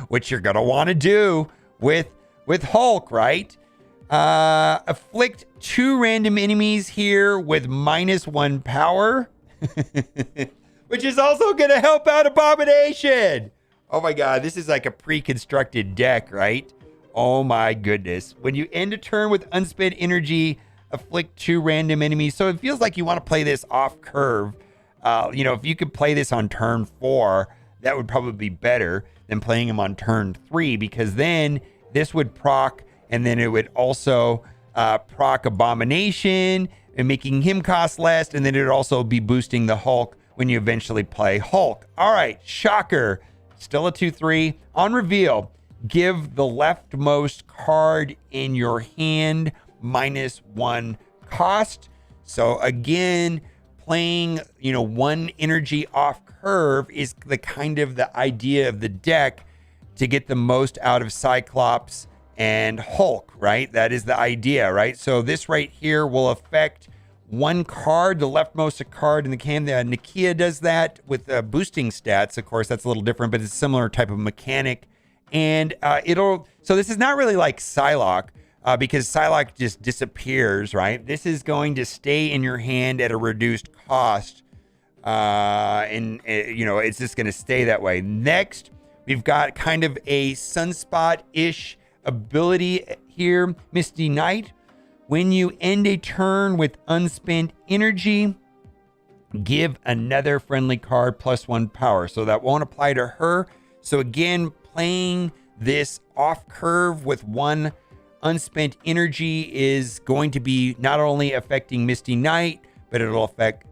which you're going to want to do with Hulk, right? Afflict 2 random enemies here with -1 power, which is also going to help out Abomination. Oh my God, this is like a pre-constructed deck, right? Oh my goodness. When you end a turn with unspent energy, afflict 2 random enemies. So it feels like you want to play this off curve. You know, if you could play this on turn 4, that would probably be better than playing him on turn 3, because then this would proc, and then it would also proc Abomination and making him cost less, and then it would also be boosting the Hulk when you eventually play Hulk. All right, Shocker. Still a 2/3. On reveal, give the leftmost card in your hand -1 cost. So again, playing, you know, 1 energy off curve is the kind of the idea of the deck to get the most out of Cyclops and Hulk, right? That is the idea, right? So this right here will affect 1 card, the leftmost card in the can. The Nakia does that with boosting stats. Of course, that's a little different, but it's a similar type of mechanic. And so this is not really like Psylocke, because Psylocke just disappears, right? This is going to stay in your hand at a reduced cost. And you know, it's just going to stay that way. Next, we've got kind of a Sunspot-ish ability here, Misty Knight. When you end a turn with unspent energy, give another friendly card +1 power. So that won't apply to her. So again, playing this off curve with 1 unspent energy is going to be not only affecting Misty Knight, but it'll affect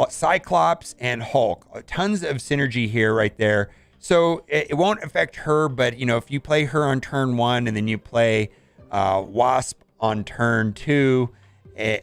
Cyclops and Hulk. Tons of synergy here right there. So it won't affect her, but you know, if you play her on turn 1 and then you play Wasp on turn 2,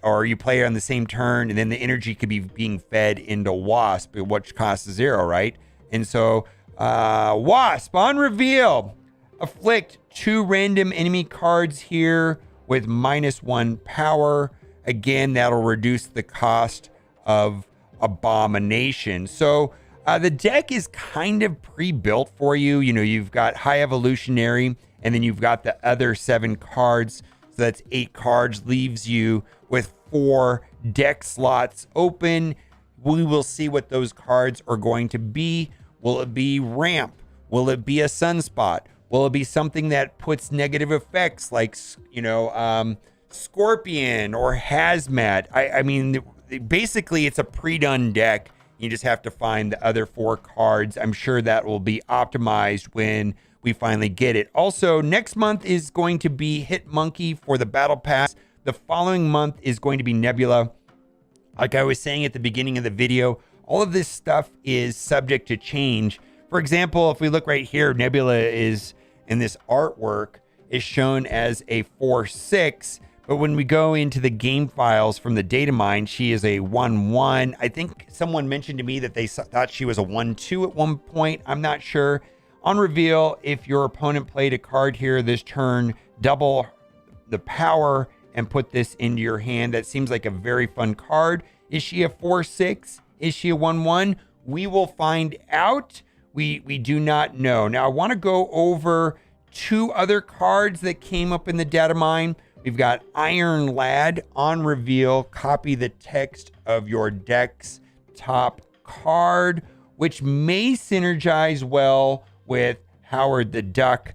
or you play her on the same turn, and then the energy could be being fed into Wasp, which costs 0, right? And so Wasp on reveal, afflict 2 random enemy cards here with -1 power. Again, that'll reduce the cost of Abomination. So the deck is kind of pre-built for you. You know, you've got High Evolutionary, and then you've got the other 7 cards. So that's 8 cards, leaves you with 4 deck slots open. We will see what those cards are going to be. Will it be Ramp? Will it be a Sunspot? Will it be something that puts negative effects like, you know, Scorpion or Hazmat? I mean, basically it's a pre-done deck. You just have to find the other 4 cards. I'm sure that will be optimized when we finally get it. Also, next month is going to be Hitmonkey for the Battle Pass. The following month is going to be Nebula. Like I was saying at the beginning of the video, all of this stuff is subject to change. For example, if we look right here, Nebula is in this artwork is shown as a 4/6. But when we go into the game files from the data mine, she is a 1/1. I think someone mentioned to me that they thought she was a 1/2 at one point. I'm not sure. On reveal, if your opponent played a card here this turn, double the power and put this into your hand. That seems like a very fun card. Is she a 4/6? Is she a 1/1? We will find out. We do not know. Now I want to go over two other cards that came up in the data mine. We've got Iron Lad. On reveal, copy the text of your deck's top card, which may synergize well with Howard the Duck.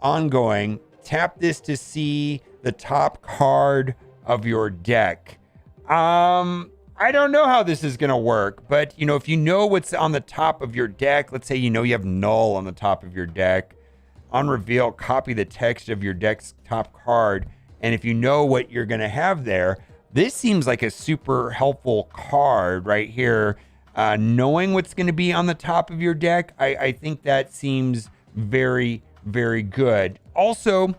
Ongoing, tap this to see the top card of your deck. I don't know how this is going to work, but if you know what's on the top of your deck, let's say you have null on the top of your deck. On reveal, copy the text of your deck's top card. And if you know what you're going to have there, this seems like a super helpful card right here. Knowing what's going to be on the top of your deck, I think that seems very, very good. Also,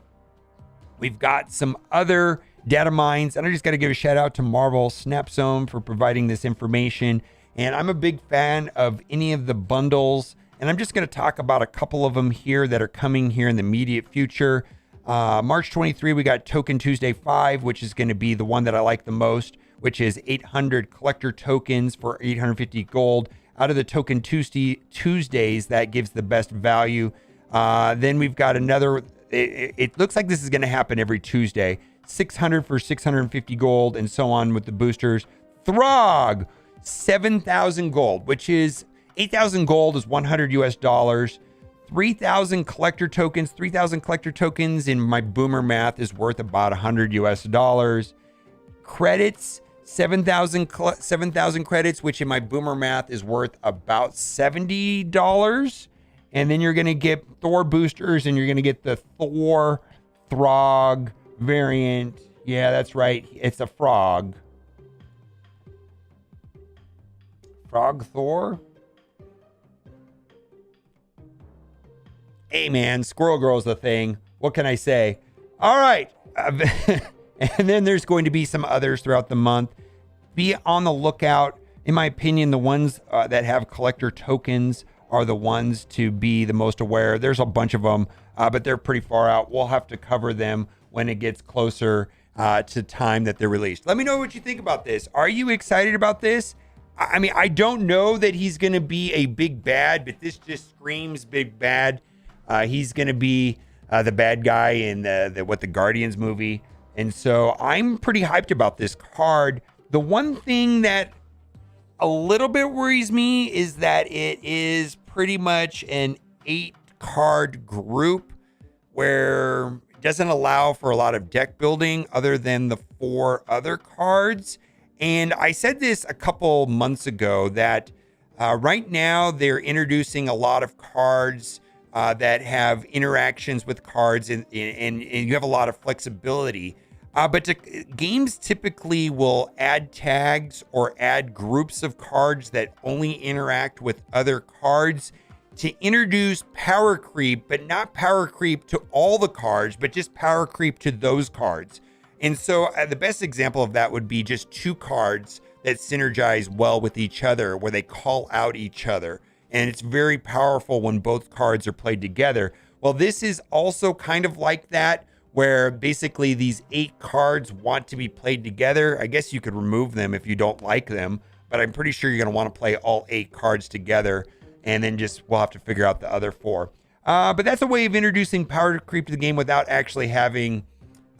we've got some other data mines, and I just got to give a shout out to Marvel Snap Zone for providing this information. And I'm a big fan of any of the bundles, and I'm just going to talk about a couple of them here that are coming here in the immediate future. March 23, we got Token Tuesday 5, which is going to be the one that I like the most, which is 800 collector tokens for 850 gold. Out of the Token Tuesdays, that gives the best value. Then we've got another, it looks like this is going to happen every Tuesday. 600 for 650 gold, and so on with the boosters. Throg, 7,000 gold, which is 8,000 gold is 100 US dollars. 3,000 collector tokens. 3,000 collector tokens in my boomer math is worth about 100 US dollars. Credits, 7,000 credits, which in my boomer math is worth about $70. And then you're going to get Thor boosters, and you're going to get the Thor Throg variant. Yeah, that's right. It's a frog. Frog Thor. Hey, man, Squirrel Girl's the thing. What can I say? All right. And then there's going to be some others throughout the month. Be on the lookout. In my opinion, the ones that have collector tokens are the ones to be the most aware. There's a bunch of them, but they're pretty far out. We'll have to cover them when it gets closer to time that they're released. Let me know what you think about this. Are you excited about this? I mean, I don't know that he's going to be a big bad, but this just screams big bad. He's going to be the bad guy in the Guardians movie. And so I'm pretty hyped about this card. The one thing that a little bit worries me is that it is pretty much an 8-card group where it doesn't allow for a lot of deck building other than the 4 other cards. And I said this a couple months ago that right now they're introducing a lot of cards that have interactions with cards, and you have a lot of flexibility. But games typically will add tags or add groups of cards that only interact with other cards to introduce power creep, but not power creep to all the cards, but just power creep to those cards. And so the best example of that would be just 2 cards that synergize well with each other, where they call out each other. And it's very powerful when both cards are played together. Well, this is also kind of like that, where basically these 8 cards want to be played together. I guess you could remove them if you don't like them, but I'm pretty sure you're going to want to play all 8 cards together, and then we'll have to figure out the other 4. But that's a way of introducing power creep to the game without actually having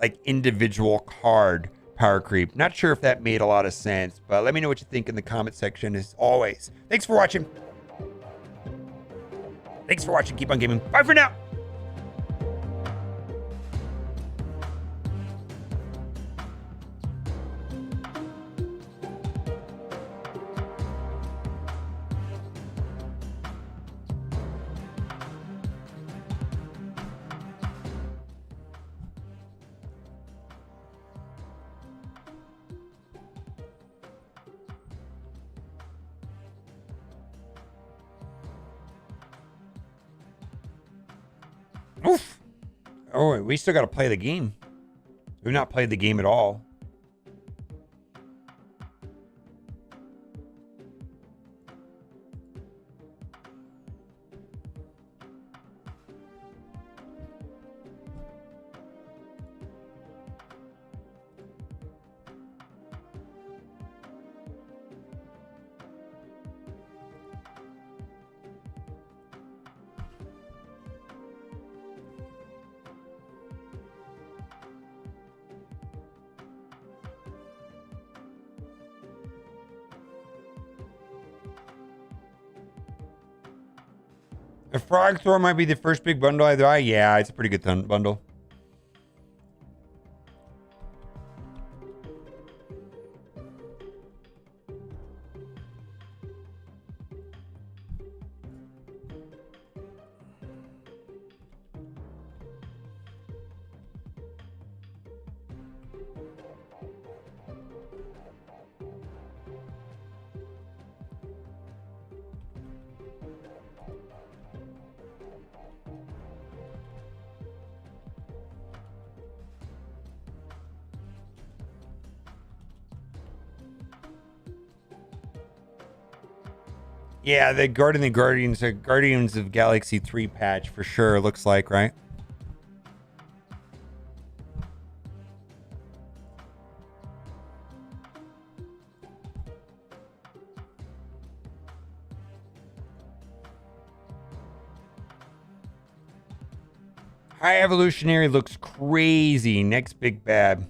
like individual card power creep. Not sure if that made a lot of sense, but let me know what you think in the comment section as always. Thanks for watching. Keep on gaming. Bye for now. Oof. Oh, we still got to play the game. We've not played the game at all. A Frog Thrower might be the first big bundle I buy. Yeah, it's a pretty good bundle. Yeah, the Guardians of Galaxy 3 patch for sure, looks like, right? High Evolutionary looks crazy. Next big bad.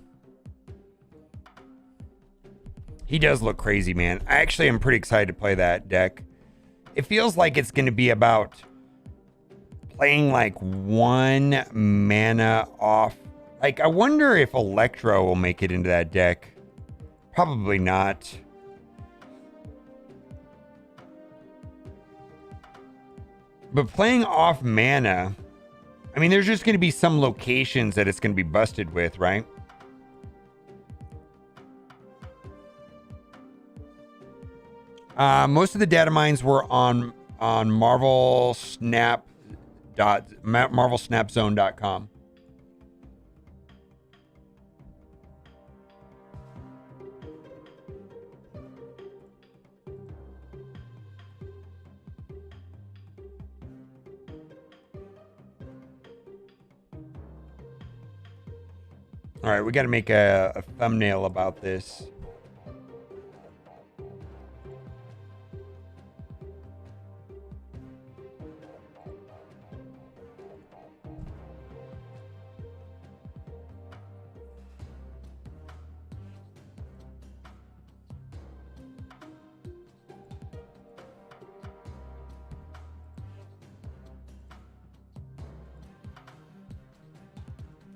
He does look crazy, man. I actually am pretty excited to play that deck. It feels like it's going to be about playing like 1 mana off. Like, I wonder if Electro will make it into that deck. Probably not. But playing off mana, I mean, there's just going to be some locations that it's going to be busted with, right? Most of the data mines were on marvelsnapzone.com. All right, we got to make a thumbnail about this.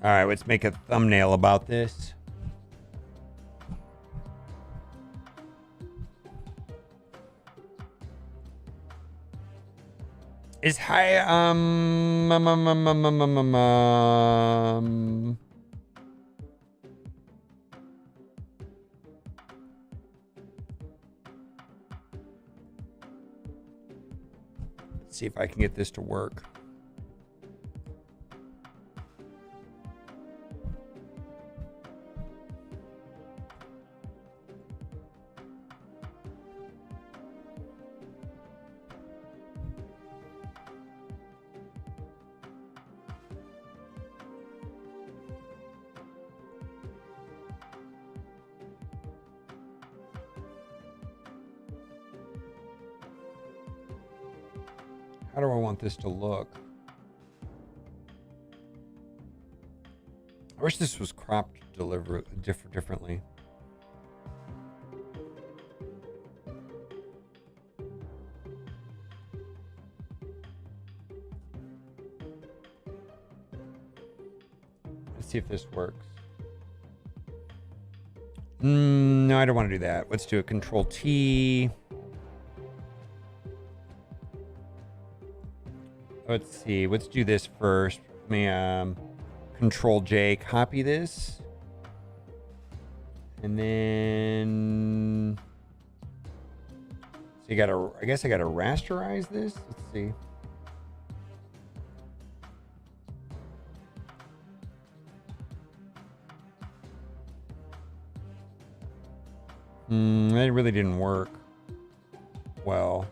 All right, let's make a thumbnail about this. Is high let's see if I can get this to work. How do I want this to look? I wish this was cropped differently. Let's see if this works. No, I don't want to do that. Let's do a Control T. Let's see. Let's do this first. Let me Control J, copy this, and then so you gotta. I guess I gotta rasterize this. Let's see. That really didn't work well.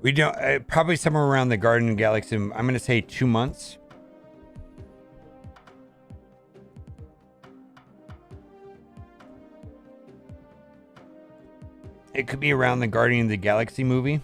We don't, probably somewhere around the Garden Galaxy. I'm going to say 2 months. It could be around the Guardian of the Galaxy movie.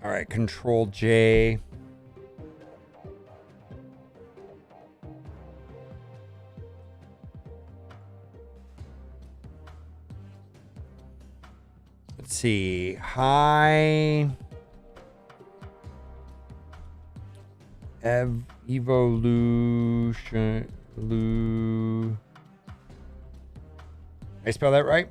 All right, Control J. Let's see. High Evolution. Did I spell that right?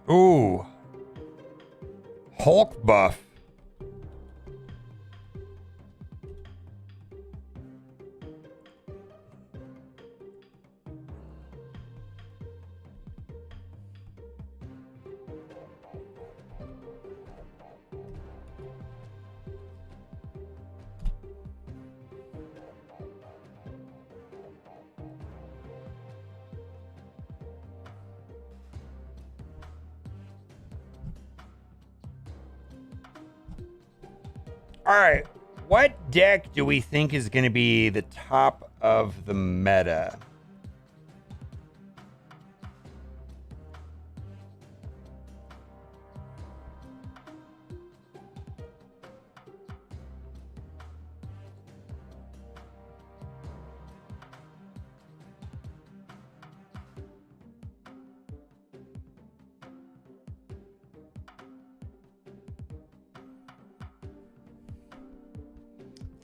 Ooh. Hulk buff. All right. What deck do we think is going to be the top of the meta?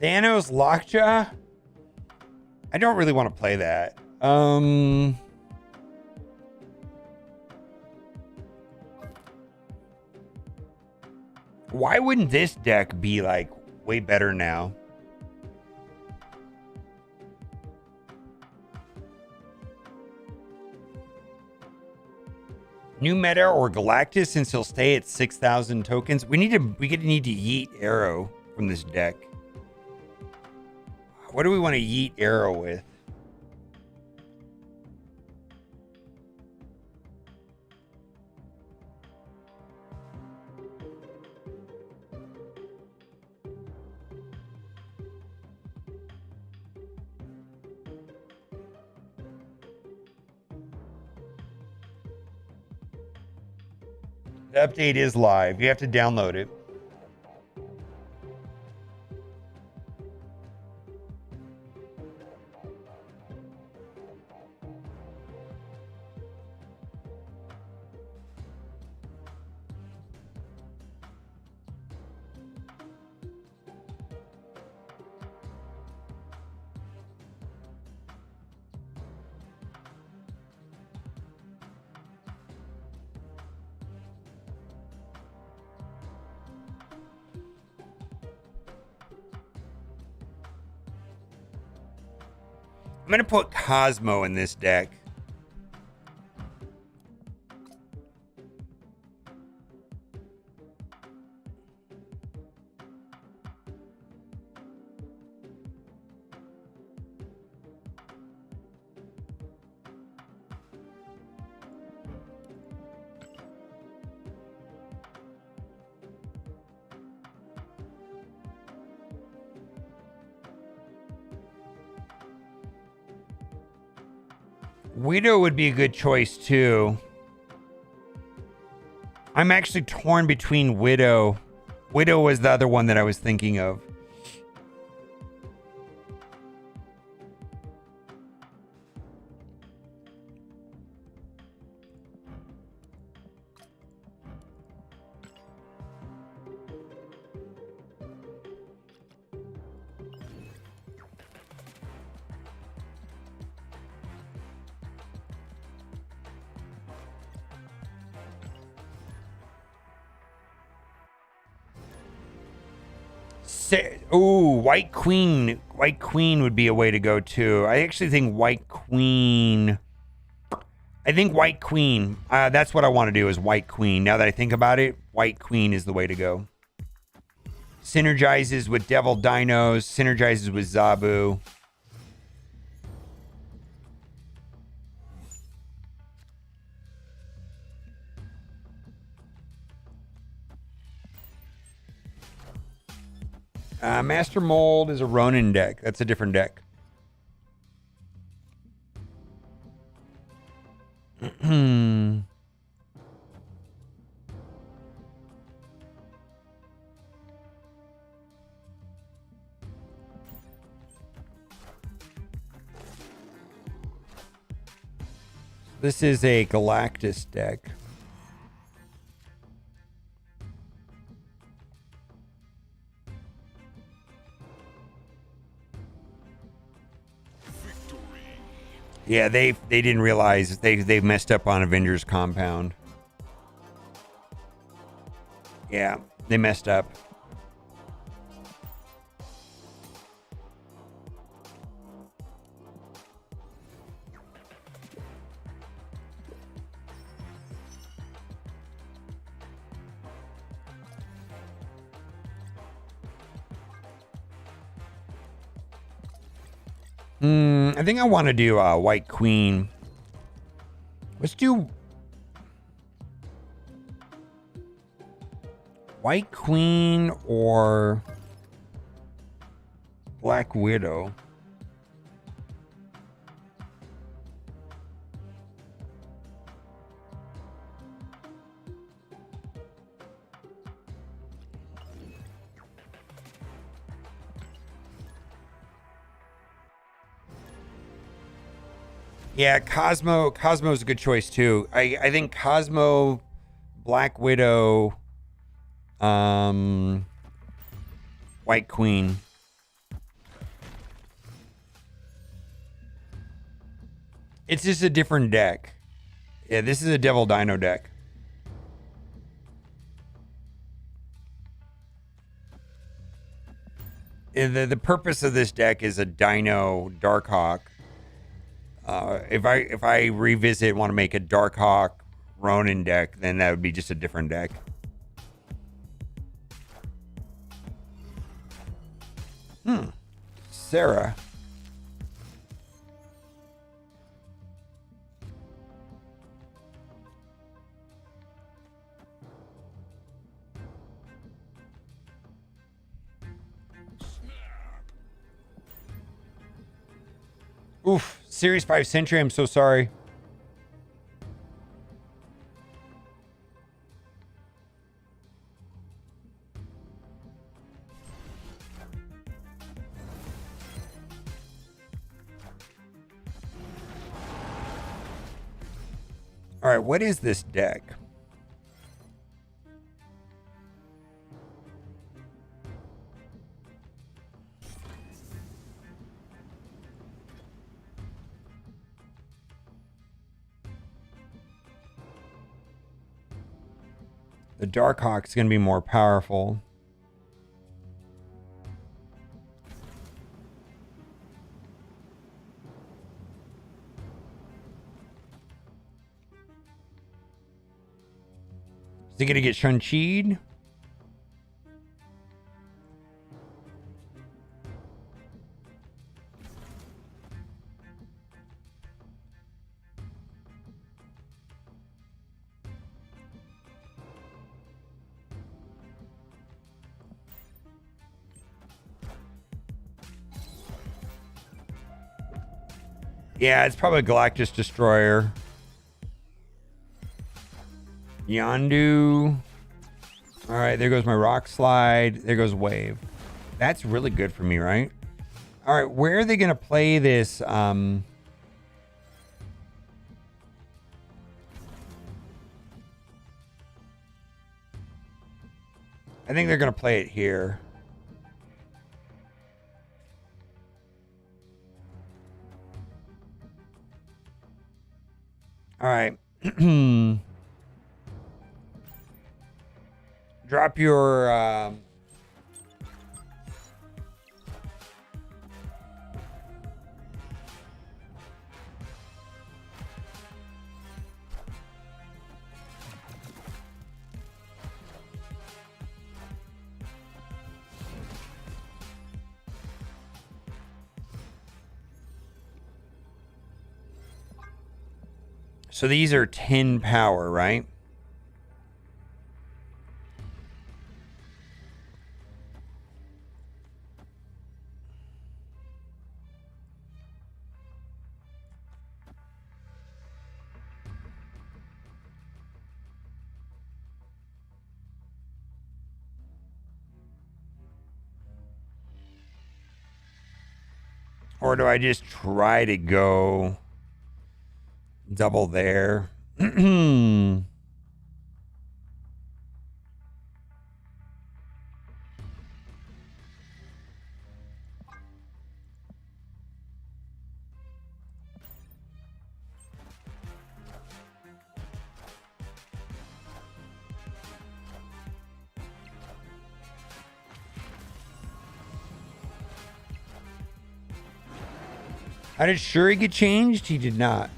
Thanos Lockjaw? I don't really want to play that. Why wouldn't this deck be like way better now? New meta or Galactus, since he'll stay at 6,000 tokens. We need to yeet Arrow from this deck. What do we want to yeet Arrow with? The update is live. You have to download it. I'm going to put Cosmo in this deck. Widow would be a good choice too. I'm actually torn between Widow. Widow was the other one that I was thinking of. Ooh, White Queen. White Queen would be a way to go too. I actually think White Queen. I think White Queen. That's what I want to do is White Queen. Now that I think about it, White Queen is the way to go. Synergizes with Devil Dinos. Synergizes with Zabu. Master Mold is a Ronin deck. That's a different deck. This is a Galactus deck. Yeah, they didn't realize they messed up on Avengers Compound. Yeah, they messed up. I think I want to do White Queen. Let's do White Queen or Black Widow. Yeah, Cosmo's a good choice too. I think Cosmo, Black Widow, White Queen. It's just a different deck. Yeah, this is a Devil Dino deck. The purpose of this deck is a Dino Darkhawk. If I revisit, want to make a Darkhawk Ronin deck, then that would be just a different deck. Sarah. Oof. Series 5 Sentry, I'm so sorry. All right, what is this deck? The Darkhawk's going to be more powerful. Is he going to get Shun-Chi'd? Yeah, it's probably a Galactus Destroyer. Yondu. All right, there goes my Rock Slide. There goes Wave. That's really good for me, right? All right, where are they going to play this? I think they're going to play it here. All right. Drop your... So these are 10 power, right? Or do I just try to go double there? How did Shuri get changed? He did not.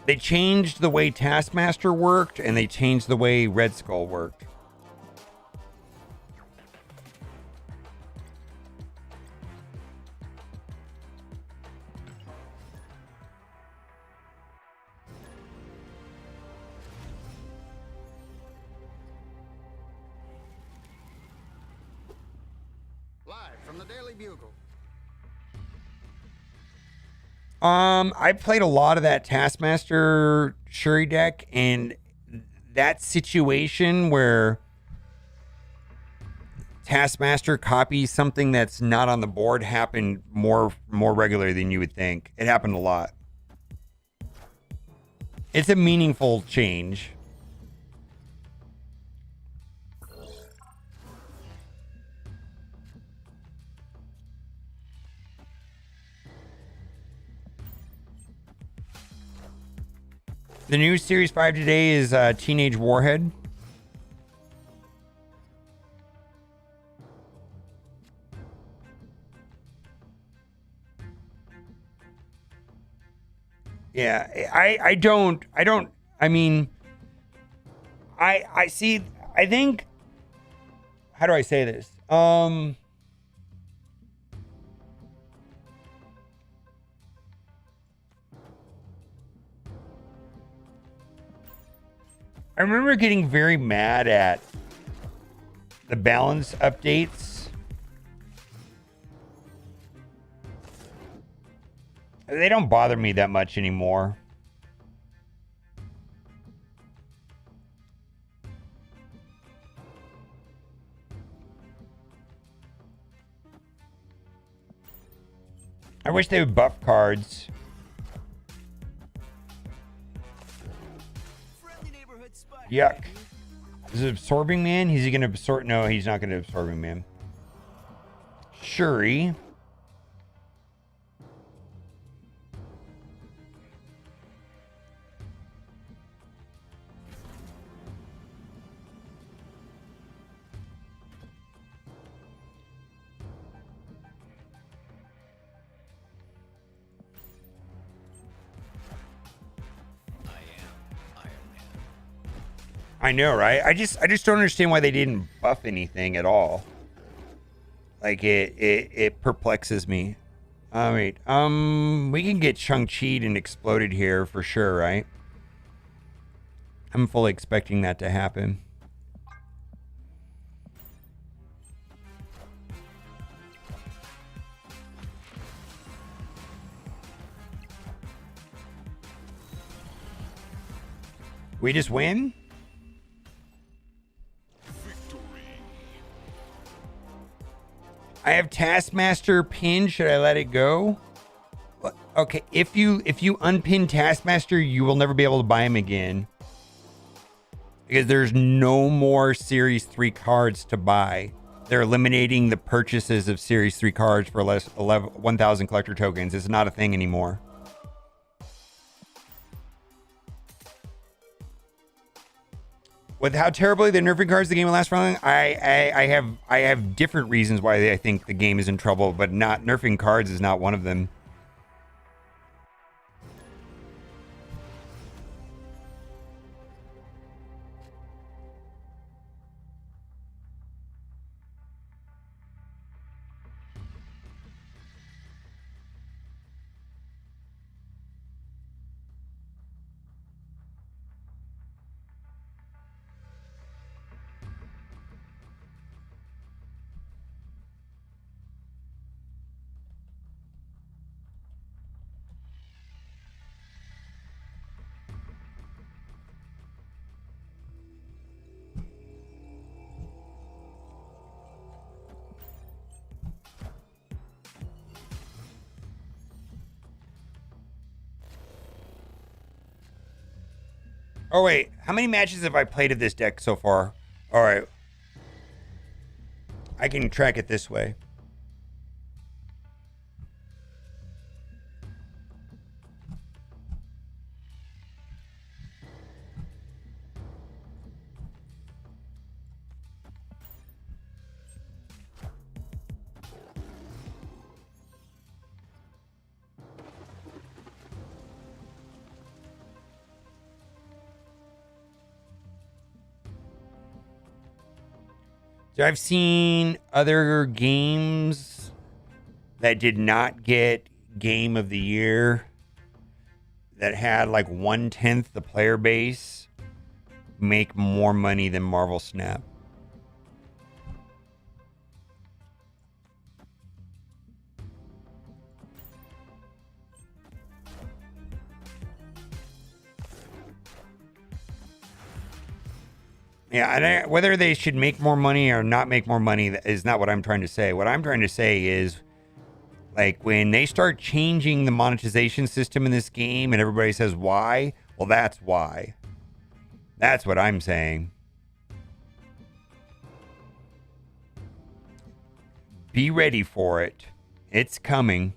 They changed the way Taskmaster worked, and they changed the way Red Skull worked. I played a lot of that Taskmaster Shuri deck, and that situation where Taskmaster copies something that's not on the board happened more regularly than you would think. It happened a lot. It's a meaningful change. The new Series 5 today is Teenage Warhead. Yeah, I mean, I see, I think, how do I say this? I remember getting very mad at the balance updates. They don't bother me that much anymore. I wish they would buff cards. Yuck. Is it Absorbing Man? Is he going to absorb? No, he's not going to Absorbing Man. Shuri. I know, right? I just don't understand why they didn't buff anything at all. Like it perplexes me. All right. We can get Shang-Chi'd and exploded here for sure, right? I'm fully expecting that to happen. We just win? I have Taskmaster pinned. Should I let it go? Okay, if you unpin Taskmaster, you will never be able to buy him again. Because there's no more Series 3 cards to buy. They're eliminating the purchases of Series 3 cards for less 1,000 collector tokens. It's not a thing anymore. With how terribly the nerfing cards the game will last for long, I have different reasons why I think the game is in trouble, but not nerfing cards is not one of them. Oh, wait. How many matches have I played of this deck so far? All right. I can track it this way. So I've seen other games that did not get Game of the Year that had like 1/10 the player base make more money than Marvel Snap. Yeah, whether they should make more money or not make more money is not what I'm trying to say. What I'm trying to say is, like, when they start changing the monetization system in this game and everybody says why, well, that's why. That's what I'm saying. Be ready for it. It's coming.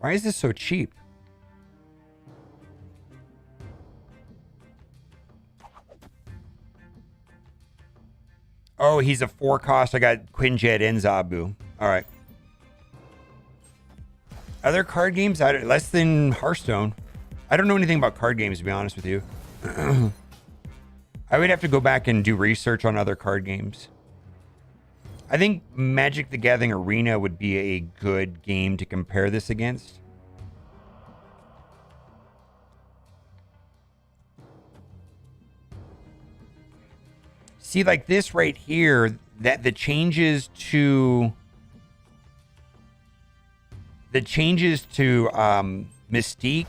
Why is this so cheap? Oh, he's a 4 cost. I got Quinjet and Zabu. All right. Other card games? Less than Hearthstone. I don't know anything about card games, to be honest with you. I would have to go back and do research on other card games. I think Magic the Gathering Arena would be a good game to compare this against. See, like this right here, that the changes to Mystique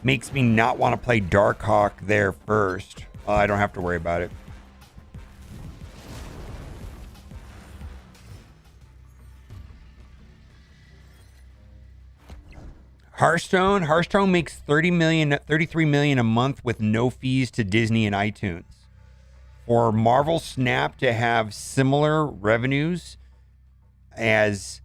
makes me not want to play Darkhawk there first. I don't have to worry about it. Hearthstone makes 33 million a month with no fees to Disney and iTunes. For Marvel Snap to have similar revenues as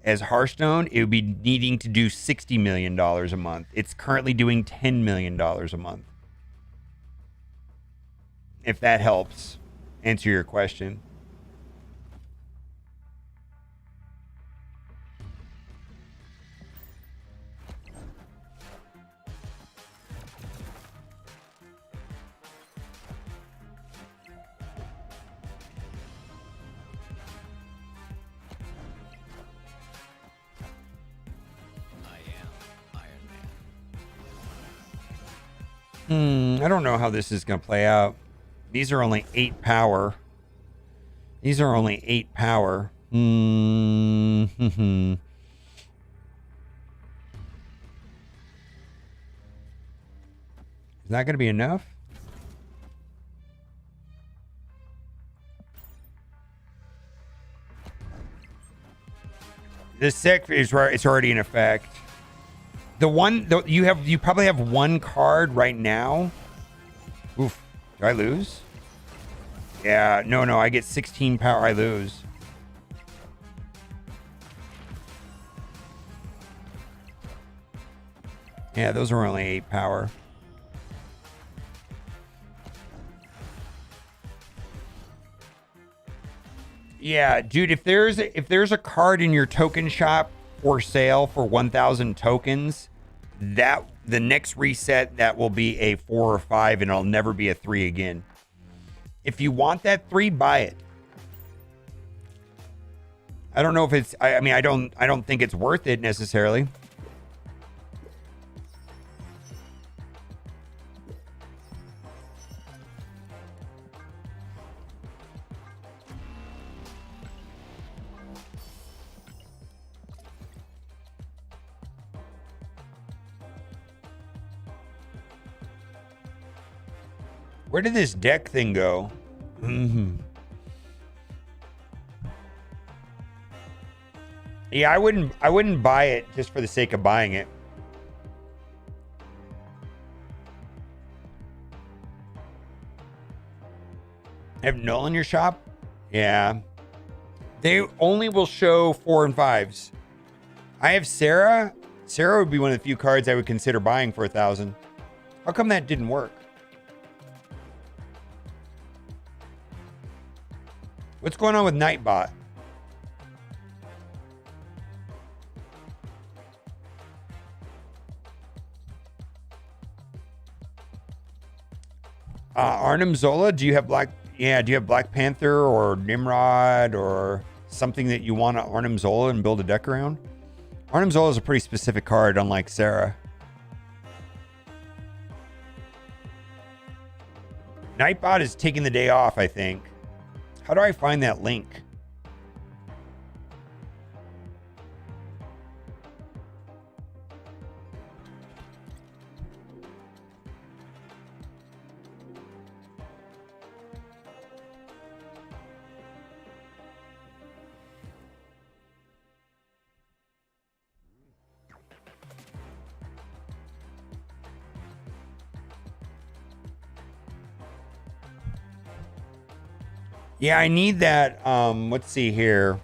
Hearthstone, it would be needing to do $60 million a month. It's currently doing $10 million a month. If that helps answer your question. I don't know how this is going to play out. These are only 8 power. These are only 8 power. Mm-hmm. Is that going to be enough? The sec is right. It's already in effect. You probably have one card right now. Oof. Do I lose? Yeah. No. I get 16 power. I lose. Yeah, those are only 8 power. Yeah, dude, if there's a card in your token shop for sale for 1,000 tokens, that the next reset that will be a 4 or 5 and it'll never be a 3 again. If you want that 3, buy it. I don't know if it's I mean I don't think it's worth it necessarily. Where did this deck thing go? Yeah, I wouldn't buy it just for the sake of buying it. Have null in your shop? Yeah. They only will show 4 and 5s. I have Sarah. Sarah would be one of the few cards I would consider buying for 1,000. How come that didn't work? What's going on with Nightbot? Arnim Zola, do you have Black Panther or Nimrod or something that you want to Arnim Zola and build a deck around? Arnim Zola is a pretty specific card, unlike Sarah. Nightbot is taking the day off, I think. How do I find that link? Yeah, I need that. Let's see here.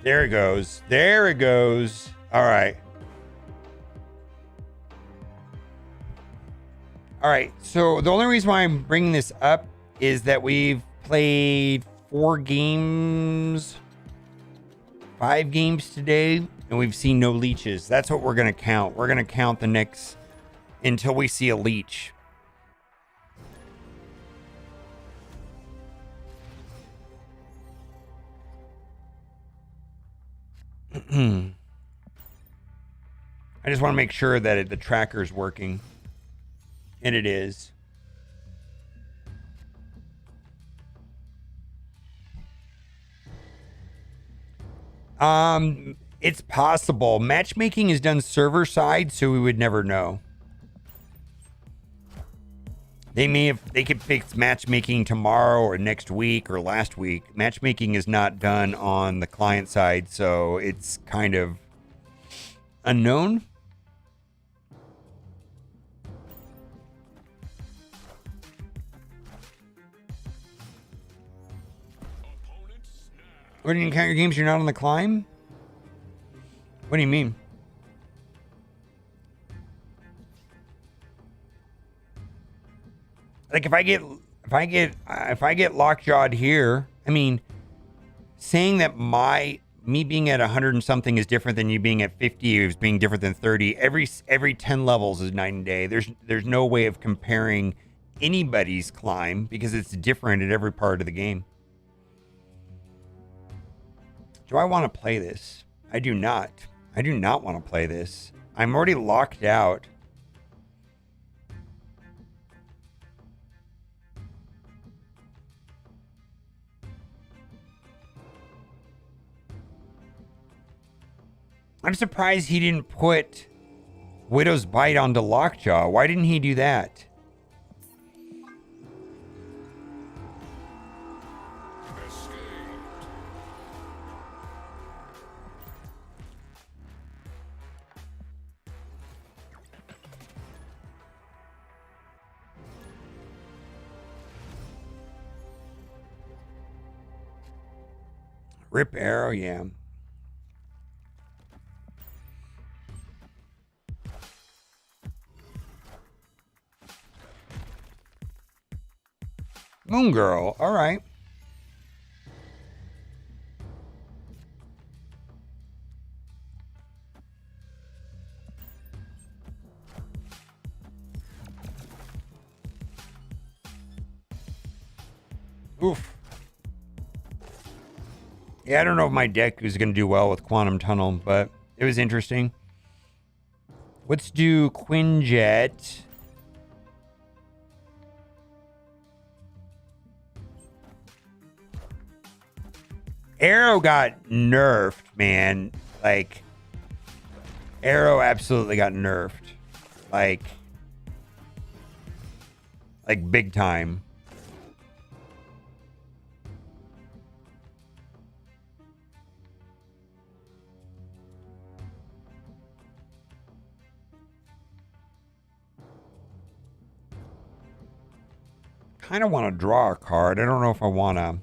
There it goes. There it goes. All right. All right. So the only reason why I'm bringing this up is that we've played 4 games, 5 games today, and we've seen no leeches. That's what we're going to count. We're going to count the next until we see a leech. I just want to make sure that the tracker's working. And it is. It's possible. Matchmaking is done server side, so we would never know. They could fix matchmaking tomorrow or next week or last week. Matchmaking is not done on the client side, so it's kind of unknown. What do you count your games? You're not on the climb? What do you mean? Like if I get lockjawed here, I mean, saying that me being at 100 and something is different than you being at 50 is being different than 30. Every 10 levels is night and day. There's no way of comparing anybody's climb because it's different at every part of the game. Do I want to play this? I do not. I do not want to play this. I'm already locked out. I'm surprised he didn't put Widow's Bite onto Lockjaw. Why didn't he do that? Rip Arrow, yeah. Moon Girl, all right. Oof. Yeah, I don't know if my deck is going to do well with Quantum Tunnel, but it was interesting. Let's do Quinjet. Arrow got nerfed, man. Like, Arrow absolutely got nerfed. Like big time. Kind of want to draw a card. I don't know if I want to.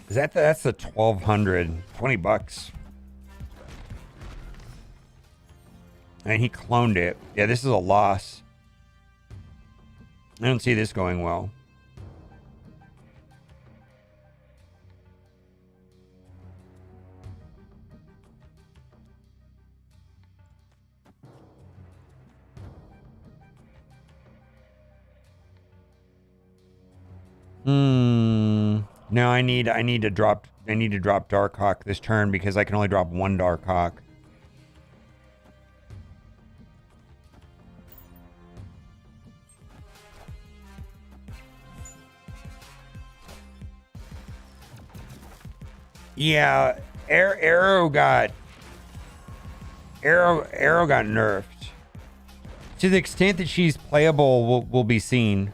Is that's the 1200, 20 bucks. And he cloned it. Yeah, this is a loss. I don't see this going well. No, I need to drop Darkhawk this turn because I can only drop one Darkhawk. Yeah, Arrow got nerfed. To the extent that she's playable will be seen.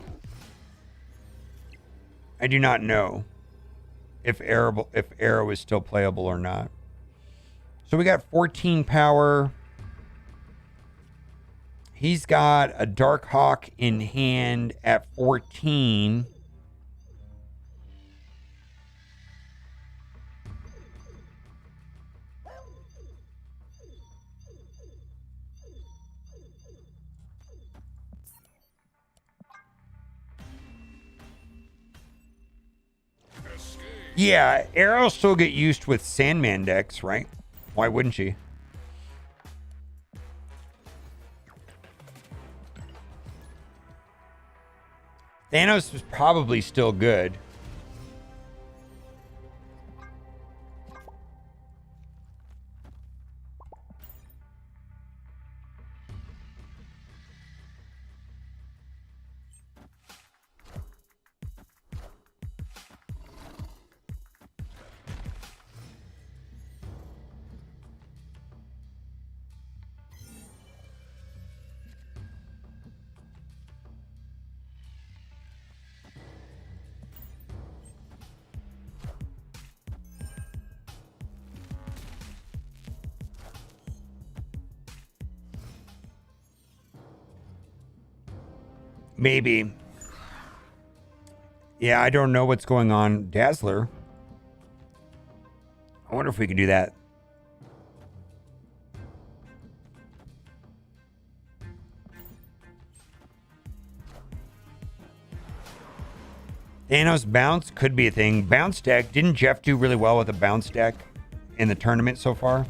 I do not know if Arrow is still playable or not. So we got 14 power. He's got a Darkhawk in hand at 14. Yeah, Arrow still get used with Sandman decks, right? Why wouldn't she? Thanos was probably still good. Maybe. Yeah, I don't know what's going on. Dazzler. I wonder if we could do that. Thanos bounce could be a thing. Bounce deck. Didn't Jeff do really well with a bounce deck in the tournament so far?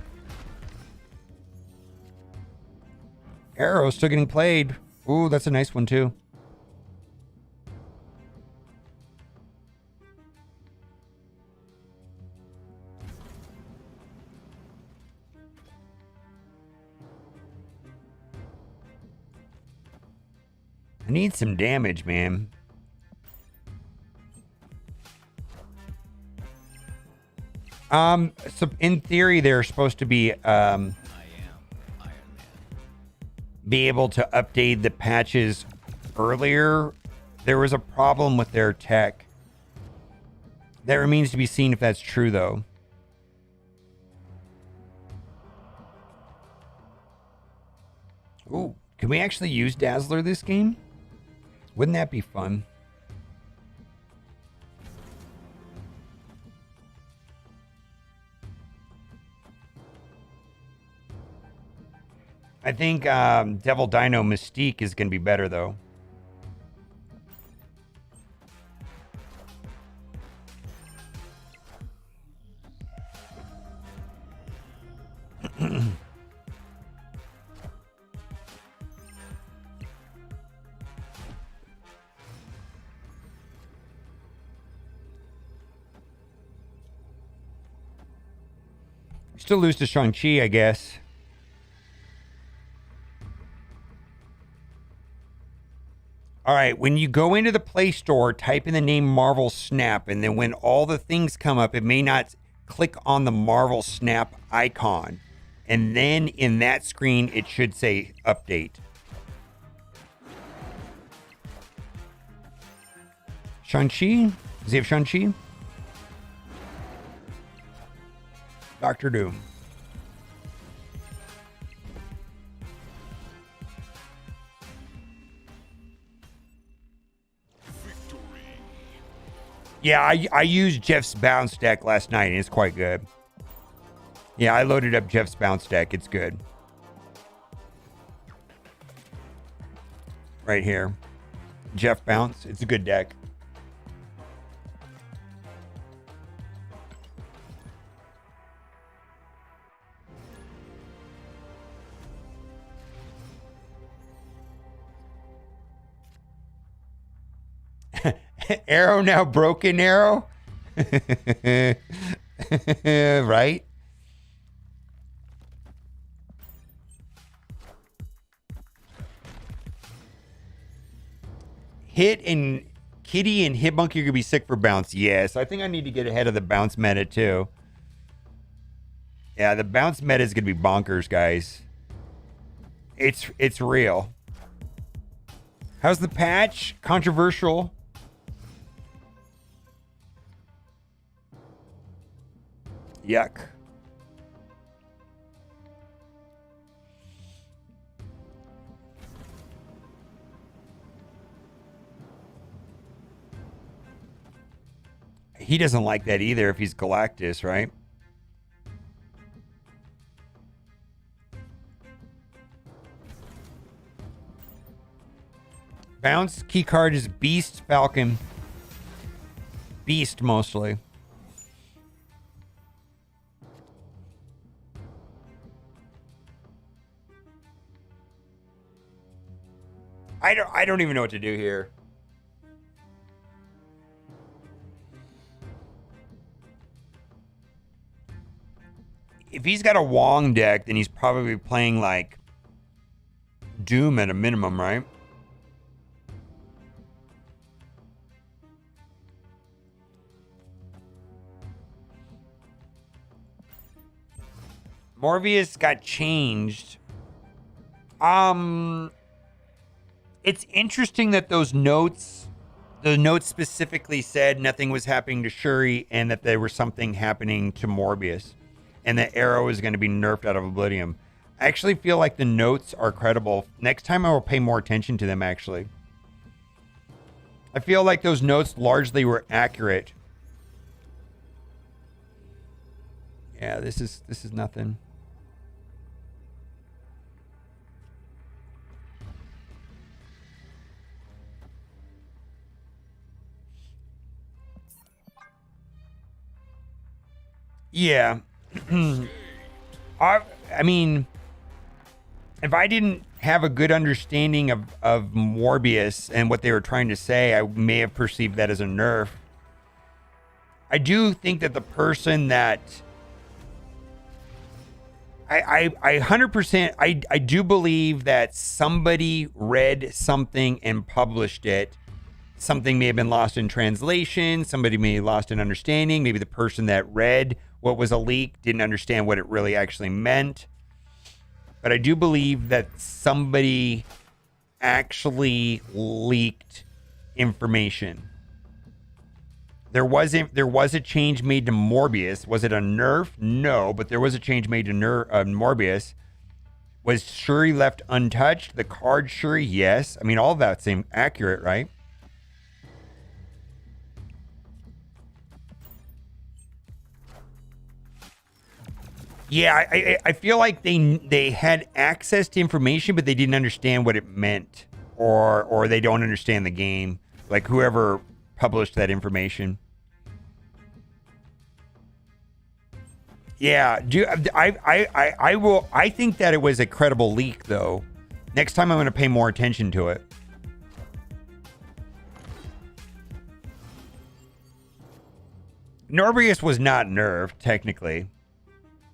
Arrow still getting played. Ooh, that's a nice one too. I need some damage, man. So in theory, they're supposed to be be able to update the patches earlier. There was a problem with their tech. That remains to be seen if that's true, though. Ooh, can we actually use Dazzler this game? Wouldn't that be fun? I think Devil Dino Mystique is going to be better, though. Still lose to Shang-Chi, I guess. All right, when you go into the Play Store, type in the name Marvel Snap, and then when all the things come up, it may not click on the Marvel Snap icon. And then in that screen, it should say Update. Shang-Chi? Does he have Shang-Chi? Doctor Doom. Yeah, I used Jeff's bounce deck last night, and it's quite good. Yeah, I loaded up Jeff's bounce deck. It's good. Right here. Jeff Bounce. It's a good deck. Arrow now broken arrow? Right? Hit and Kitty and Hitmonkey are going to be sick for bounce. Yes, I think I need to get ahead of the bounce meta too. Yeah, the bounce meta is going to be bonkers, guys. It's real. How's the patch? Controversial. Yuck. He doesn't like that either if he's Galactus, right? Bounce key card is Beast Falcon. Beast mostly. I don't even know what to do here. If he's got a Wong deck, then he's probably playing like Doom at a minimum, right? Morbius got changed. It's interesting that those notes, the notes specifically said nothing was happening to Shuri and that there was something happening to Morbius and that Arrow is going to be nerfed out of Oblivion. I actually feel like the notes are credible. Next time I will pay more attention to them, actually. I feel like those notes largely were accurate. Yeah, this is nothing. Yeah. I mean, if I didn't have a good understanding of Morbius and what they were trying to say, I may have perceived that as a nerf. I do think that the person that I 100% I do believe that somebody read something and published it. Something may have been lost in translation. Somebody may have lost in understanding. Maybe the person that read what was a leak didn't understand what it really actually meant. But I do believe that somebody actually leaked information. There was a change made to Morbius. Was it a nerf? No, but there was a change made to Morbius. Was Shuri left untouched? The card Shuri, yes. I mean, all of that seemed accurate, right? Yeah, I feel like they had access to information, but they didn't understand what it meant, or they don't understand the game. Like whoever published that information. Yeah, I think that it was a credible leak, though. Next time I'm going to pay more attention to it. Morbius was not nerfed, technically.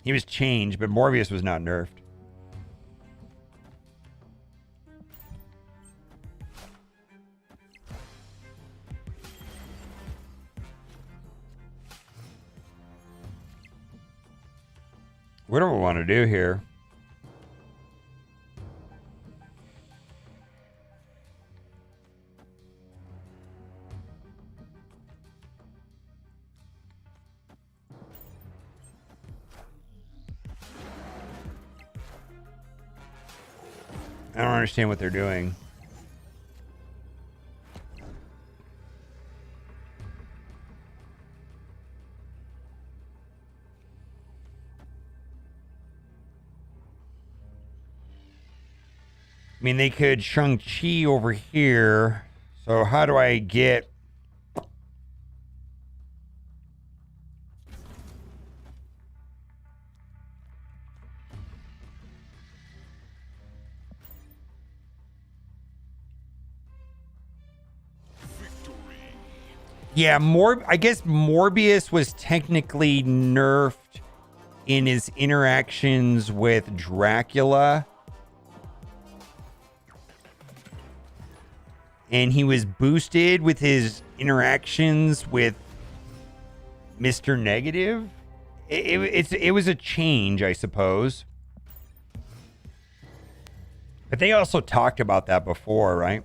He was changed, but Morbius was not nerfed. What do we want to do here? I don't understand what they're doing. I mean, they could Shang-Chi over here. So how do I get... Yeah, I guess Morbius was technically nerfed in his interactions with Dracula. And he was boosted with his interactions with Mr. Negative. It was a change, I suppose. But they also talked about that before, right?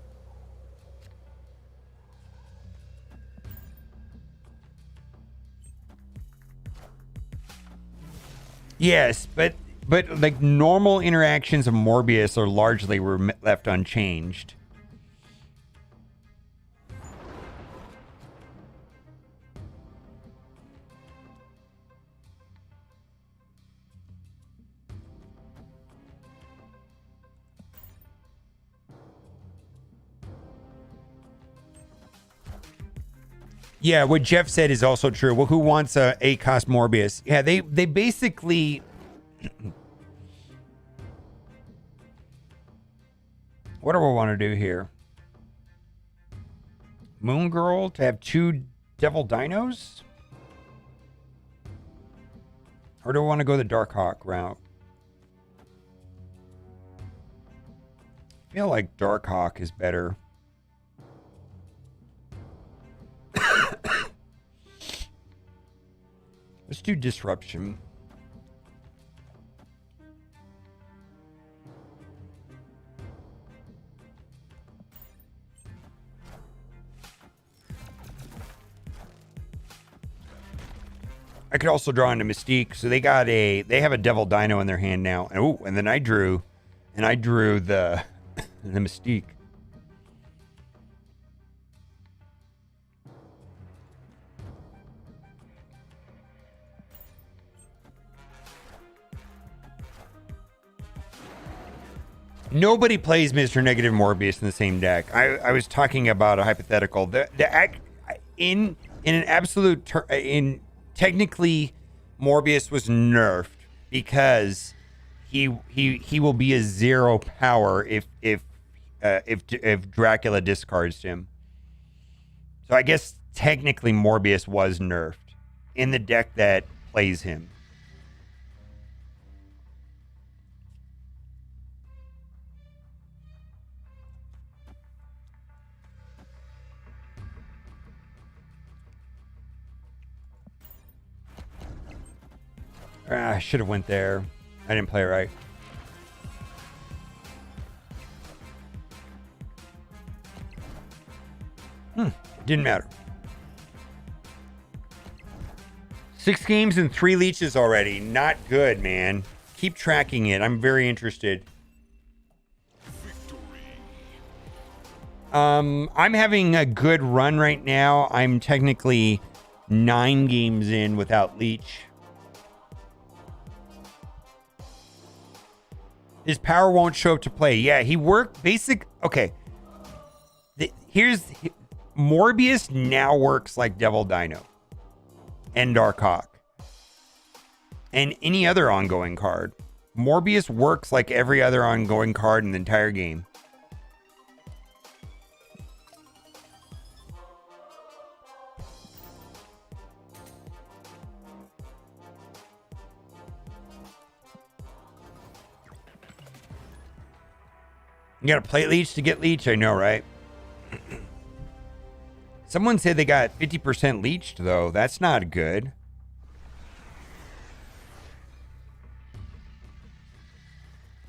Yes, but like normal interactions of Morbius are largely left unchanged. Yeah, what Jeff said is also true. Well, who wants a cost Morbius? Yeah, they basically... What do I want to do here? Moon Girl to have 2 Devil Dinos? Or do I want to go the Darkhawk route? I feel like Darkhawk is better. Let's do Disruption. I could also draw into Mystique. So they have a Devil Dino in their hand now. Oh, and then I drew the the Mystique. Nobody plays Mr. Negative Morbius in the same deck. I was talking about a hypothetical. In an absolute technically Morbius was nerfed because he will be a 0 power if Dracula discards him. So I guess technically Morbius was nerfed in the deck that plays him. I should have went there. I didn't play it right. Didn't matter. 6 games and 3 leeches already. Not good, man. Keep tracking it. I'm very interested. I'm having a good run right now. I'm technically 9 games in without leech. His power won't show up to play. Yeah, he worked basic. Okay. Morbius now works like Devil Dino and Dark Hawk and any other ongoing card. Morbius works like every other ongoing card in the entire game. You gotta play leech to get leech. I know, right? Someone said they got 50% leeched, though. That's not good.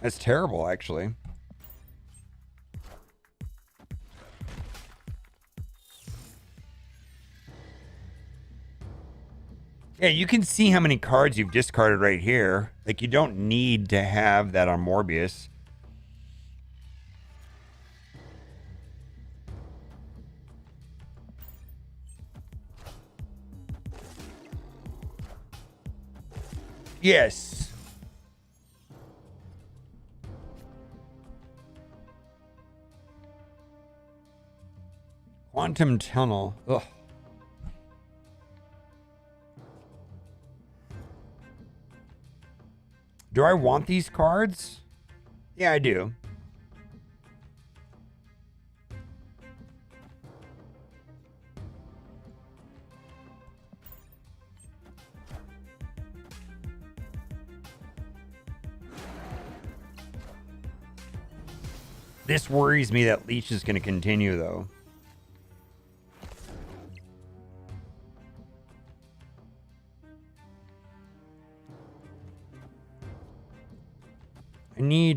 That's terrible, actually. Yeah, you can see how many cards you've discarded right here. Like, you don't need to have that on Morbius. Yes. Quantum Tunnel. Ugh. Do I want these cards? Yeah, I do. This worries me that leech is going to continue, though. I need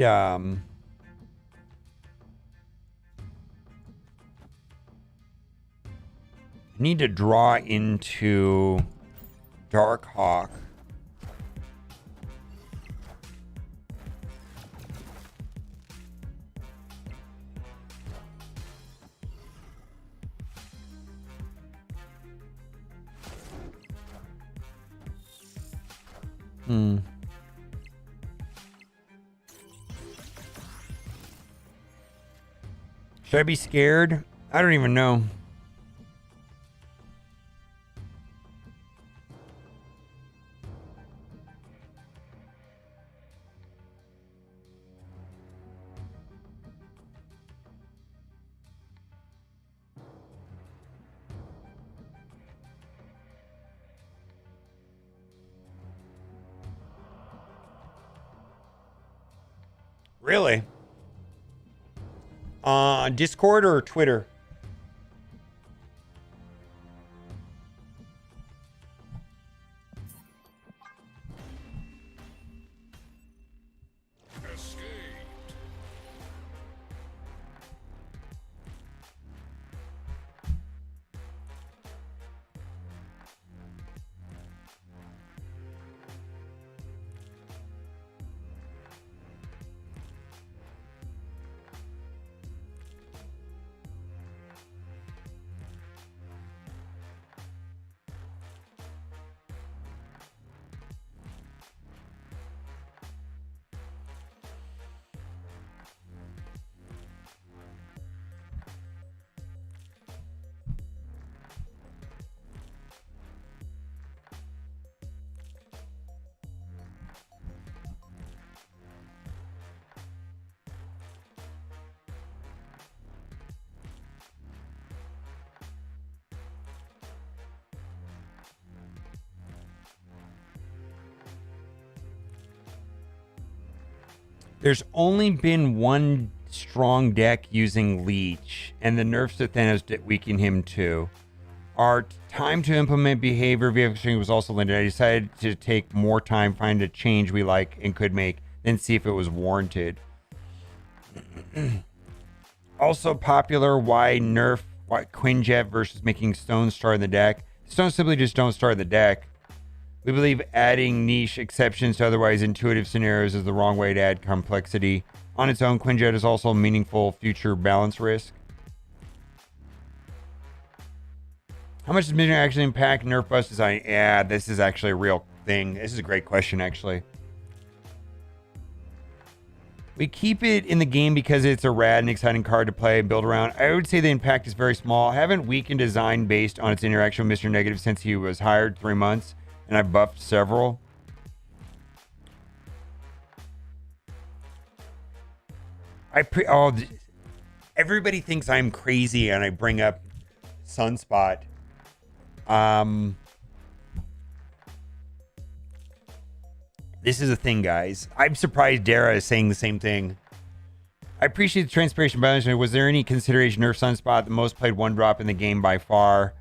to draw into Dark Hawk. Should I be scared? I don't even know. Really? Discord or Twitter? There's only been one strong deck using leech, and the nerfs to THANOS weaken him too. Our time to implement behavior via was also limited. I decided to take more time, find a change we like and could make, then see if it was warranted. Also popular, why nerf Quinjet versus making stones start in the deck. Stones simply just don't start in the deck. We believe adding niche exceptions to otherwise intuitive scenarios is the wrong way to add complexity. On its own, Quinjet is also a meaningful future balance risk. How much does Mission actually impact Nerf bus design? Yeah, this is actually a real thing. This is a great question, actually. We keep it in the game because it's a rad and exciting card to play and build around. I would say the impact is very small. I haven't weakened design based on its interaction with Mr. Negative since he was hired 3 months, and I buffed several. Everybody thinks I'm crazy and I bring up Sunspot. This is a thing, guys. I'm surprised Dara is saying the same thing. I appreciate the transparency balance. Was there any consideration Nerf Sunspot, the most played one drop in the game by far?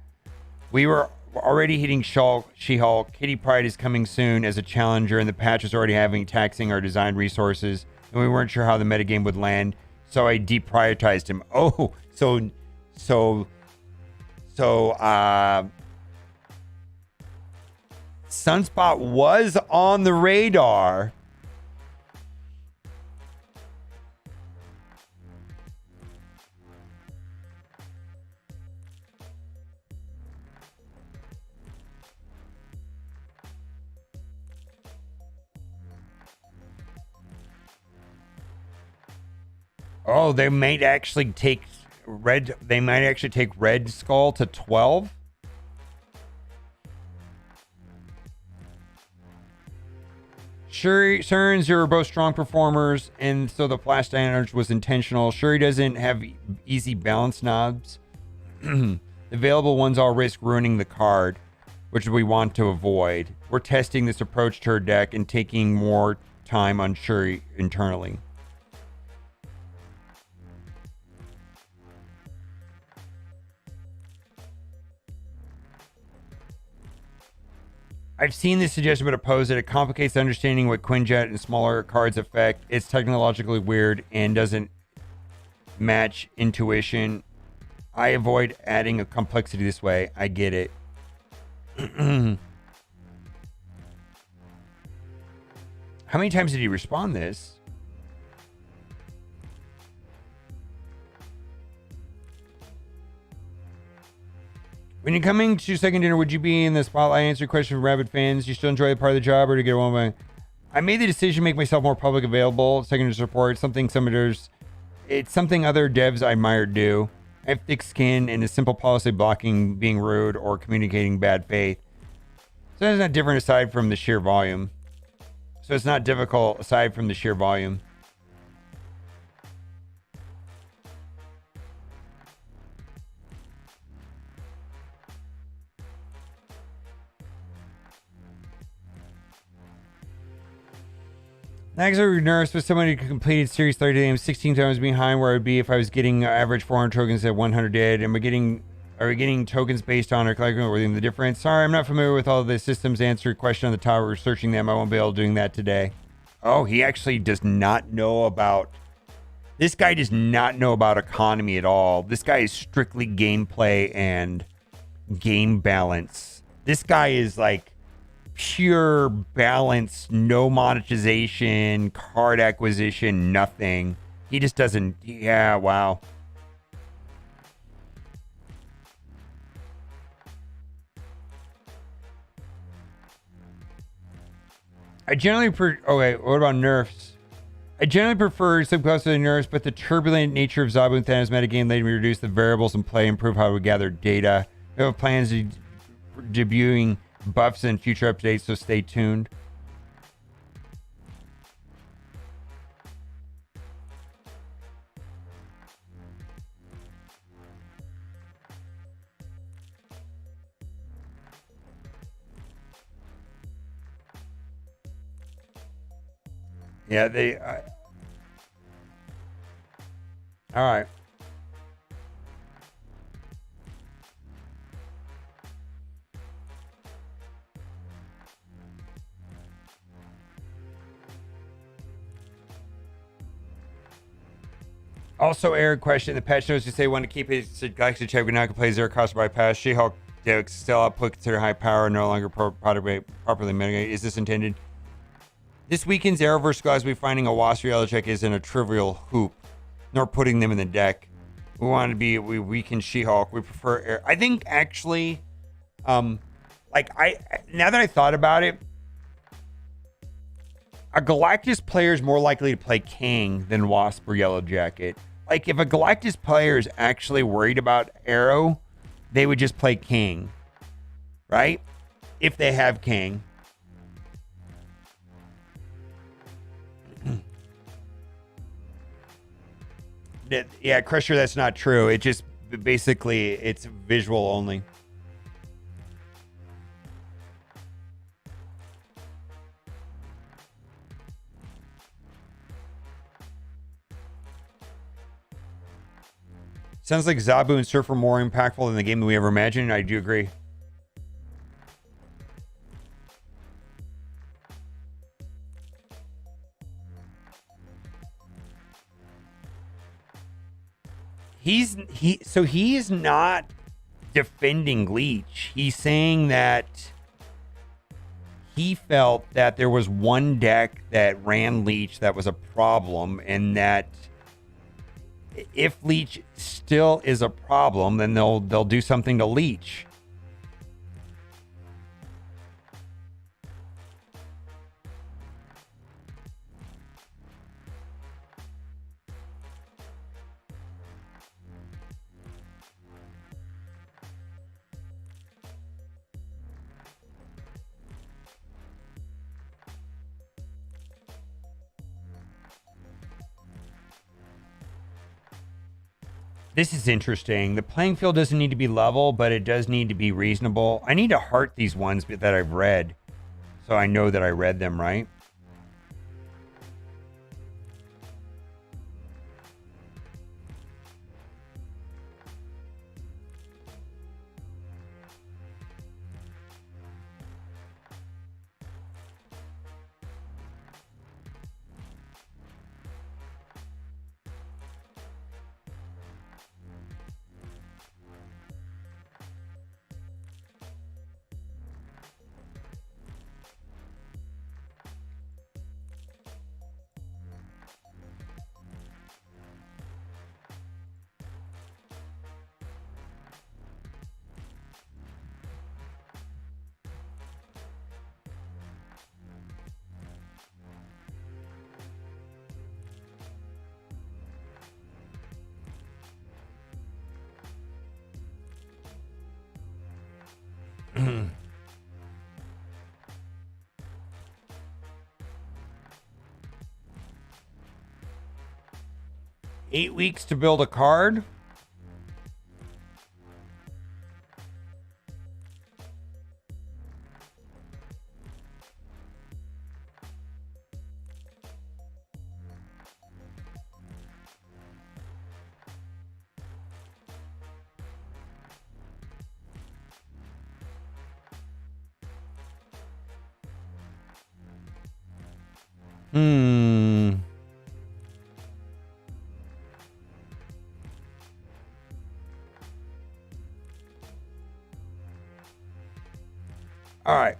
We were already hitting She-Hulk. Kitty Pryde is coming soon as a challenger, and the patch is already taxing our design resources, and we weren't sure how the metagame would land, so I deprioritized him. Oh, so Sunspot was on the radar. Oh, they might actually take Red. They might actually take Red Skull to 12. Shuri and Zero are both strong performers, and so the flash damage was intentional. Shuri doesn't have easy balance knobs. The available ones all risk ruining the card, which we want to avoid. We're testing this approach to her deck and taking more time on Shuri internally. I've seen this suggestion but oppose it. It complicates understanding what Quinjet and smaller cards affect. It's technologically weird and doesn't match intuition. I avoid adding a complexity this way. I get it. How many times did he respond this? When you're coming to second dinner, would you be in the spotlight answer question from rabid fans? Do you still enjoy the part of the job, or to get one by? I made the decision to make myself more public available, secondary support, something it's something other devs I admire do. I have thick skin and a simple policy blocking being rude or communicating bad faith. So it's not different aside from the sheer volume. So it's not difficult aside from the sheer volume. Next, I was nervous with somebody who completed Series 30 games 16 times behind where I would be if I was getting average 400 tokens at 100 dead. Are we getting tokens based on or collecting or the difference? Sorry, I'm not familiar with all the systems. Answer question on the top. We're searching them. I won't be able to do that today. Oh, he actually does not know about... This guy does not know about economy at all. This guy is strictly gameplay and game balance. This guy is like pure balance, no monetization, card acquisition, nothing. He just doesn't... Yeah, wow. I generally okay, what about nerfs? I generally prefer subclass nerfs, but the turbulent nature of Zabu and Thanos metagame made me reduce the variables in play, improve how we gather data. We have plans to debuting buffs and future updates, so stay tuned. Yeah, All right. Also, Eric question: the patch notes to say want to keep his Galaxy check, but now can play zero cost bypass. She-Hulk decks still output consider high power, no longer properly mitigated. Is this intended? This weekend's Arrowverse guys will be finding a Wasp yellow check isn't a trivial hoop, nor putting them in the deck. We want to be we weaken She-Hulk. We prefer Air. I think actually, like now that I thought about it, a Galactus player is more likely to play King than Wasp or Yellow Jacket. Like, if a Galactus player is actually worried about Arrow, they would just play King, right? If they have King. Yeah, Crusher, that's not true. It just, basically, it's visual only. Sounds like Zabu and Surf are more impactful than the game that we ever imagined. I do agree. So he is not defending Leech. He's saying that he felt that there was one deck that ran Leech that was a problem, and that if Leech still is a problem, then they'll do something to Leech. This is interesting. The playing field doesn't need to be level, but it does need to be reasonable. I need to heart these ones that I've read, so I know that I read them right. Eight weeks to build a card. All right.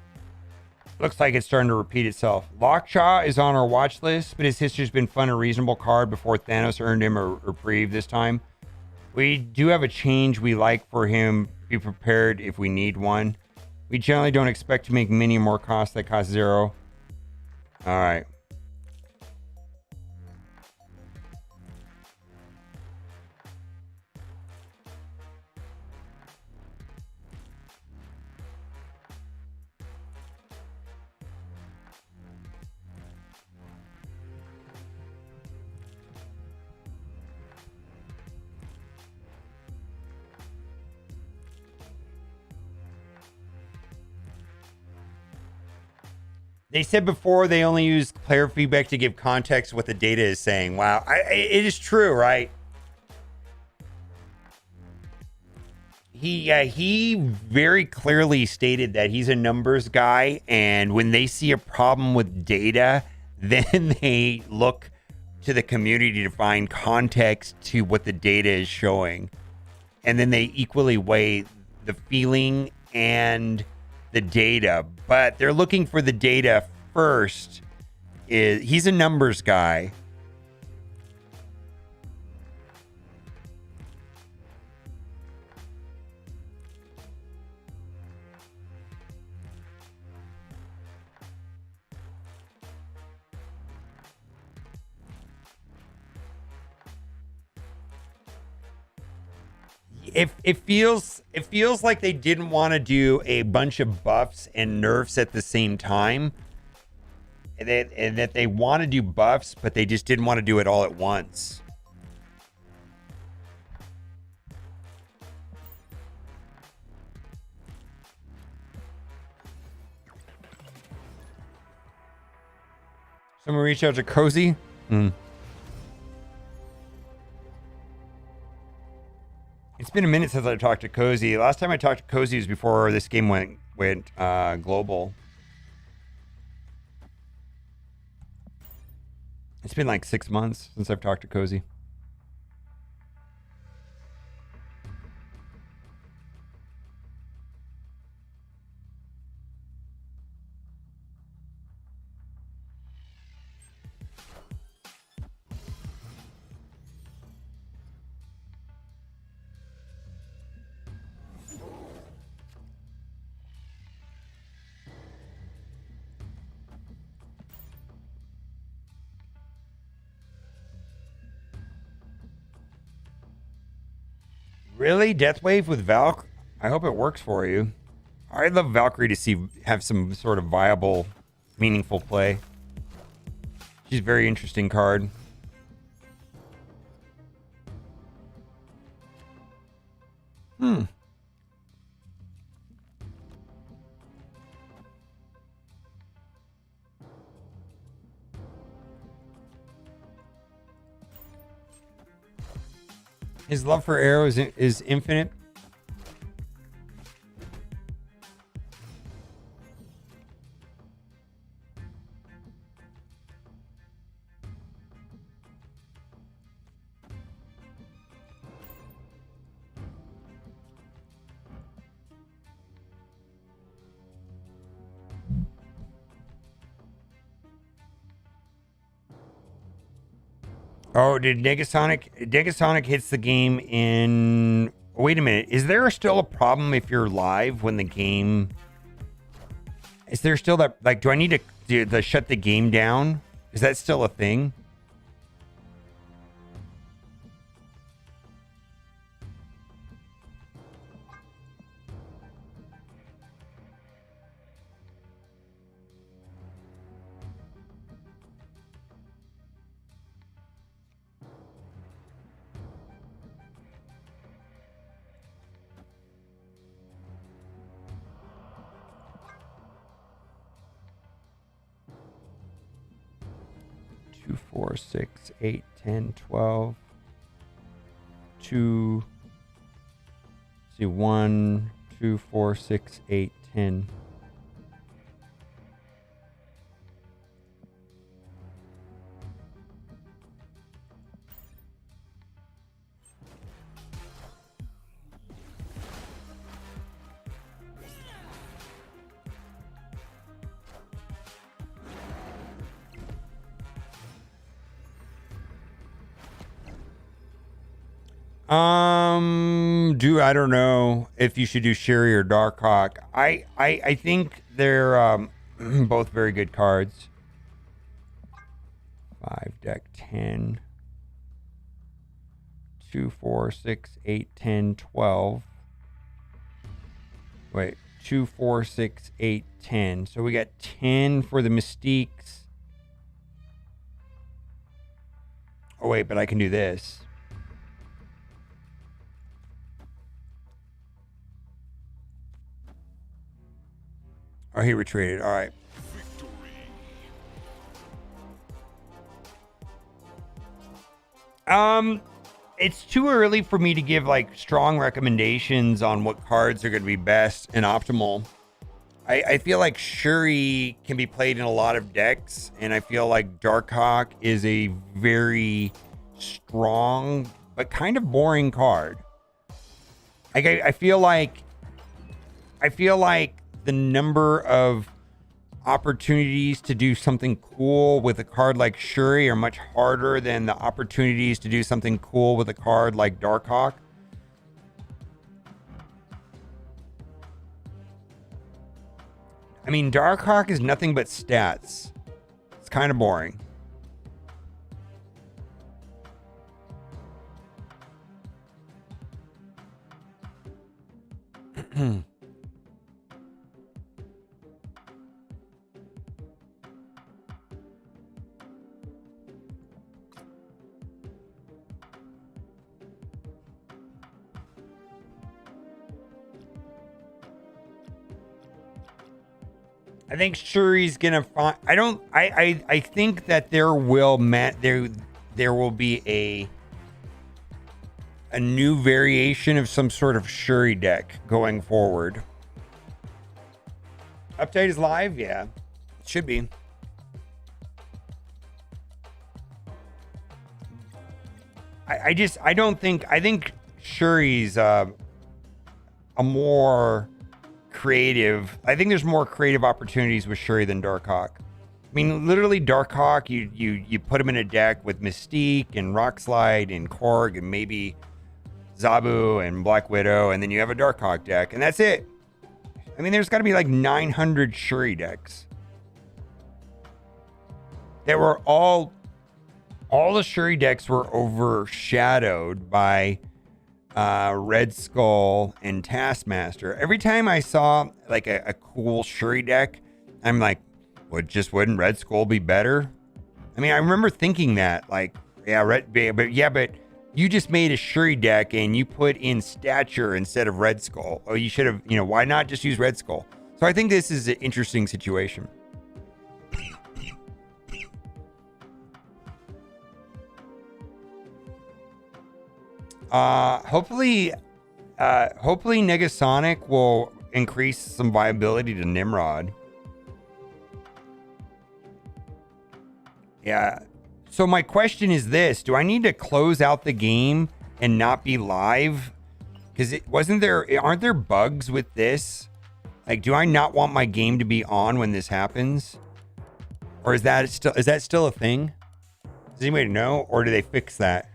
Looks like it's starting to repeat itself. Lockjaw is on our watch list, but his history's been fun, a reasonable card before Thanos earned him a reprieve this time. We do have a change we like for him. Be prepared if we need one. We generally don't expect to make many more costs that cost zero. All right. They said before they only use player feedback to give context what the data is saying. Wow. It is true, right? he very clearly stated that he's a numbers guy, and when they see a problem with data, then they look to the community to find context to what the data is showing, and then they equally weigh the feeling and the data, but they're looking for the data first. He's a numbers guy. It feels like they didn't want to do a bunch of buffs and nerfs at the same time, and that they want to do buffs, but they just didn't want to do it all at once. Someone reach out to Cozy. It's been a minute since I talked to Cozy. Last time I talked to Cozy was before this game went global. It's been like 6 months since I've talked to Cozy. Really? Deathwave with Valk? I hope it works for you. I'd love Valkyrie to have some sort of viable, meaningful play. She's a very interesting card. His love for arrows is infinite. Oh, did Negasonic hits the game in... Wait a minute. Is there still a problem if you're live when the game... Is there still that... Like, do I need to shut the game down? Is that still a thing? Two, 4, 6, 8, 10, 12. 2. See, 1, 2, 4, 6, 8, 10. I don't know if you should do Sherry or Darkhawk. I think they're both very good cards. 5 deck 10. 2, 4, 6, 8, 10, 12. Wait, 2, 4, 6, 8, 10. So we got 10 for the Mystiques. Oh wait, but I can do this. Oh, he retreated. All right. It's too early for me to give like strong recommendations on what cards are going to be best and optimal. I feel like Shuri can be played in a lot of decks, and I feel like Darkhawk is a very strong but kind of boring card. I feel like the number of opportunities to do something cool with a card like Shuri are much harder than the opportunities to do something cool with a card like Darkhawk. I mean, Darkhawk is nothing but stats. It's kind of boring. I think Shuri's gonna find. I think that there will be a new variation of some sort of Shuri deck going forward. Update is live, yeah, it should be. I think Shuri's a more creative. I think there's more creative opportunities with Shuri than Darkhawk. I mean, literally, Darkhawk, you put him in a deck with Mystique and Rockslide and Korg and maybe Zabu and Black Widow, and then you have a Darkhawk deck, and that's it. I mean, there's got to be like 900 Shuri decks. That were all the Shuri decks were overshadowed by Red Skull and Taskmaster. Every time I saw like a cool Shuri deck, I'm like, wouldn't Red Skull be better? I mean, I remember thinking that, like, but you just made a Shuri deck and you put in Stature instead of Red Skull. Oh, you should have, why not just use Red Skull? So I think this is an interesting situation. Hopefully Negasonic will increase some viability to Nimrod. Yeah. So my question is this: do I need to close out the game and not be live? Because aren't there bugs with this? Like, do I not want my game to be on when this happens? Or is that still a thing? Does anybody know? Or do they fix that?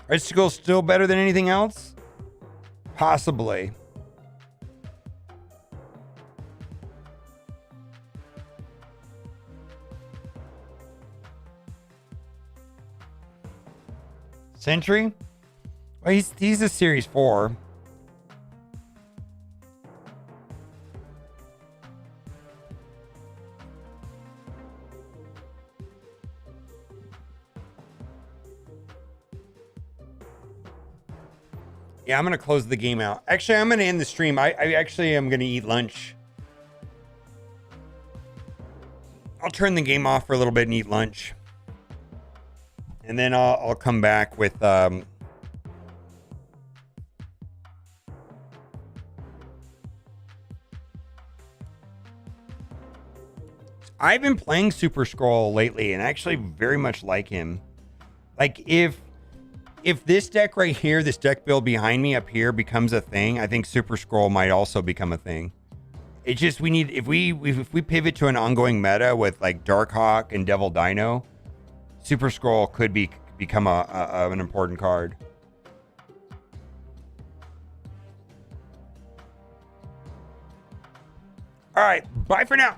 Red Skull still better than anything else? Possibly. Sentry? Well, he's a Series 4. Yeah, I'm going to close the game out. Actually, I'm going to end the stream. I actually am going to eat lunch. I'll turn the game off for a little bit and eat lunch. And then I'll come back with... I've been playing Super Scroll lately and actually very much like him. Like, if this deck right here, this deck build behind me up here becomes a thing, I think Super Scroll might also become a thing. It's just if we pivot to an ongoing meta with like Darkhawk and Devil Dino, Super Scroll could become an important card. All right, bye for now.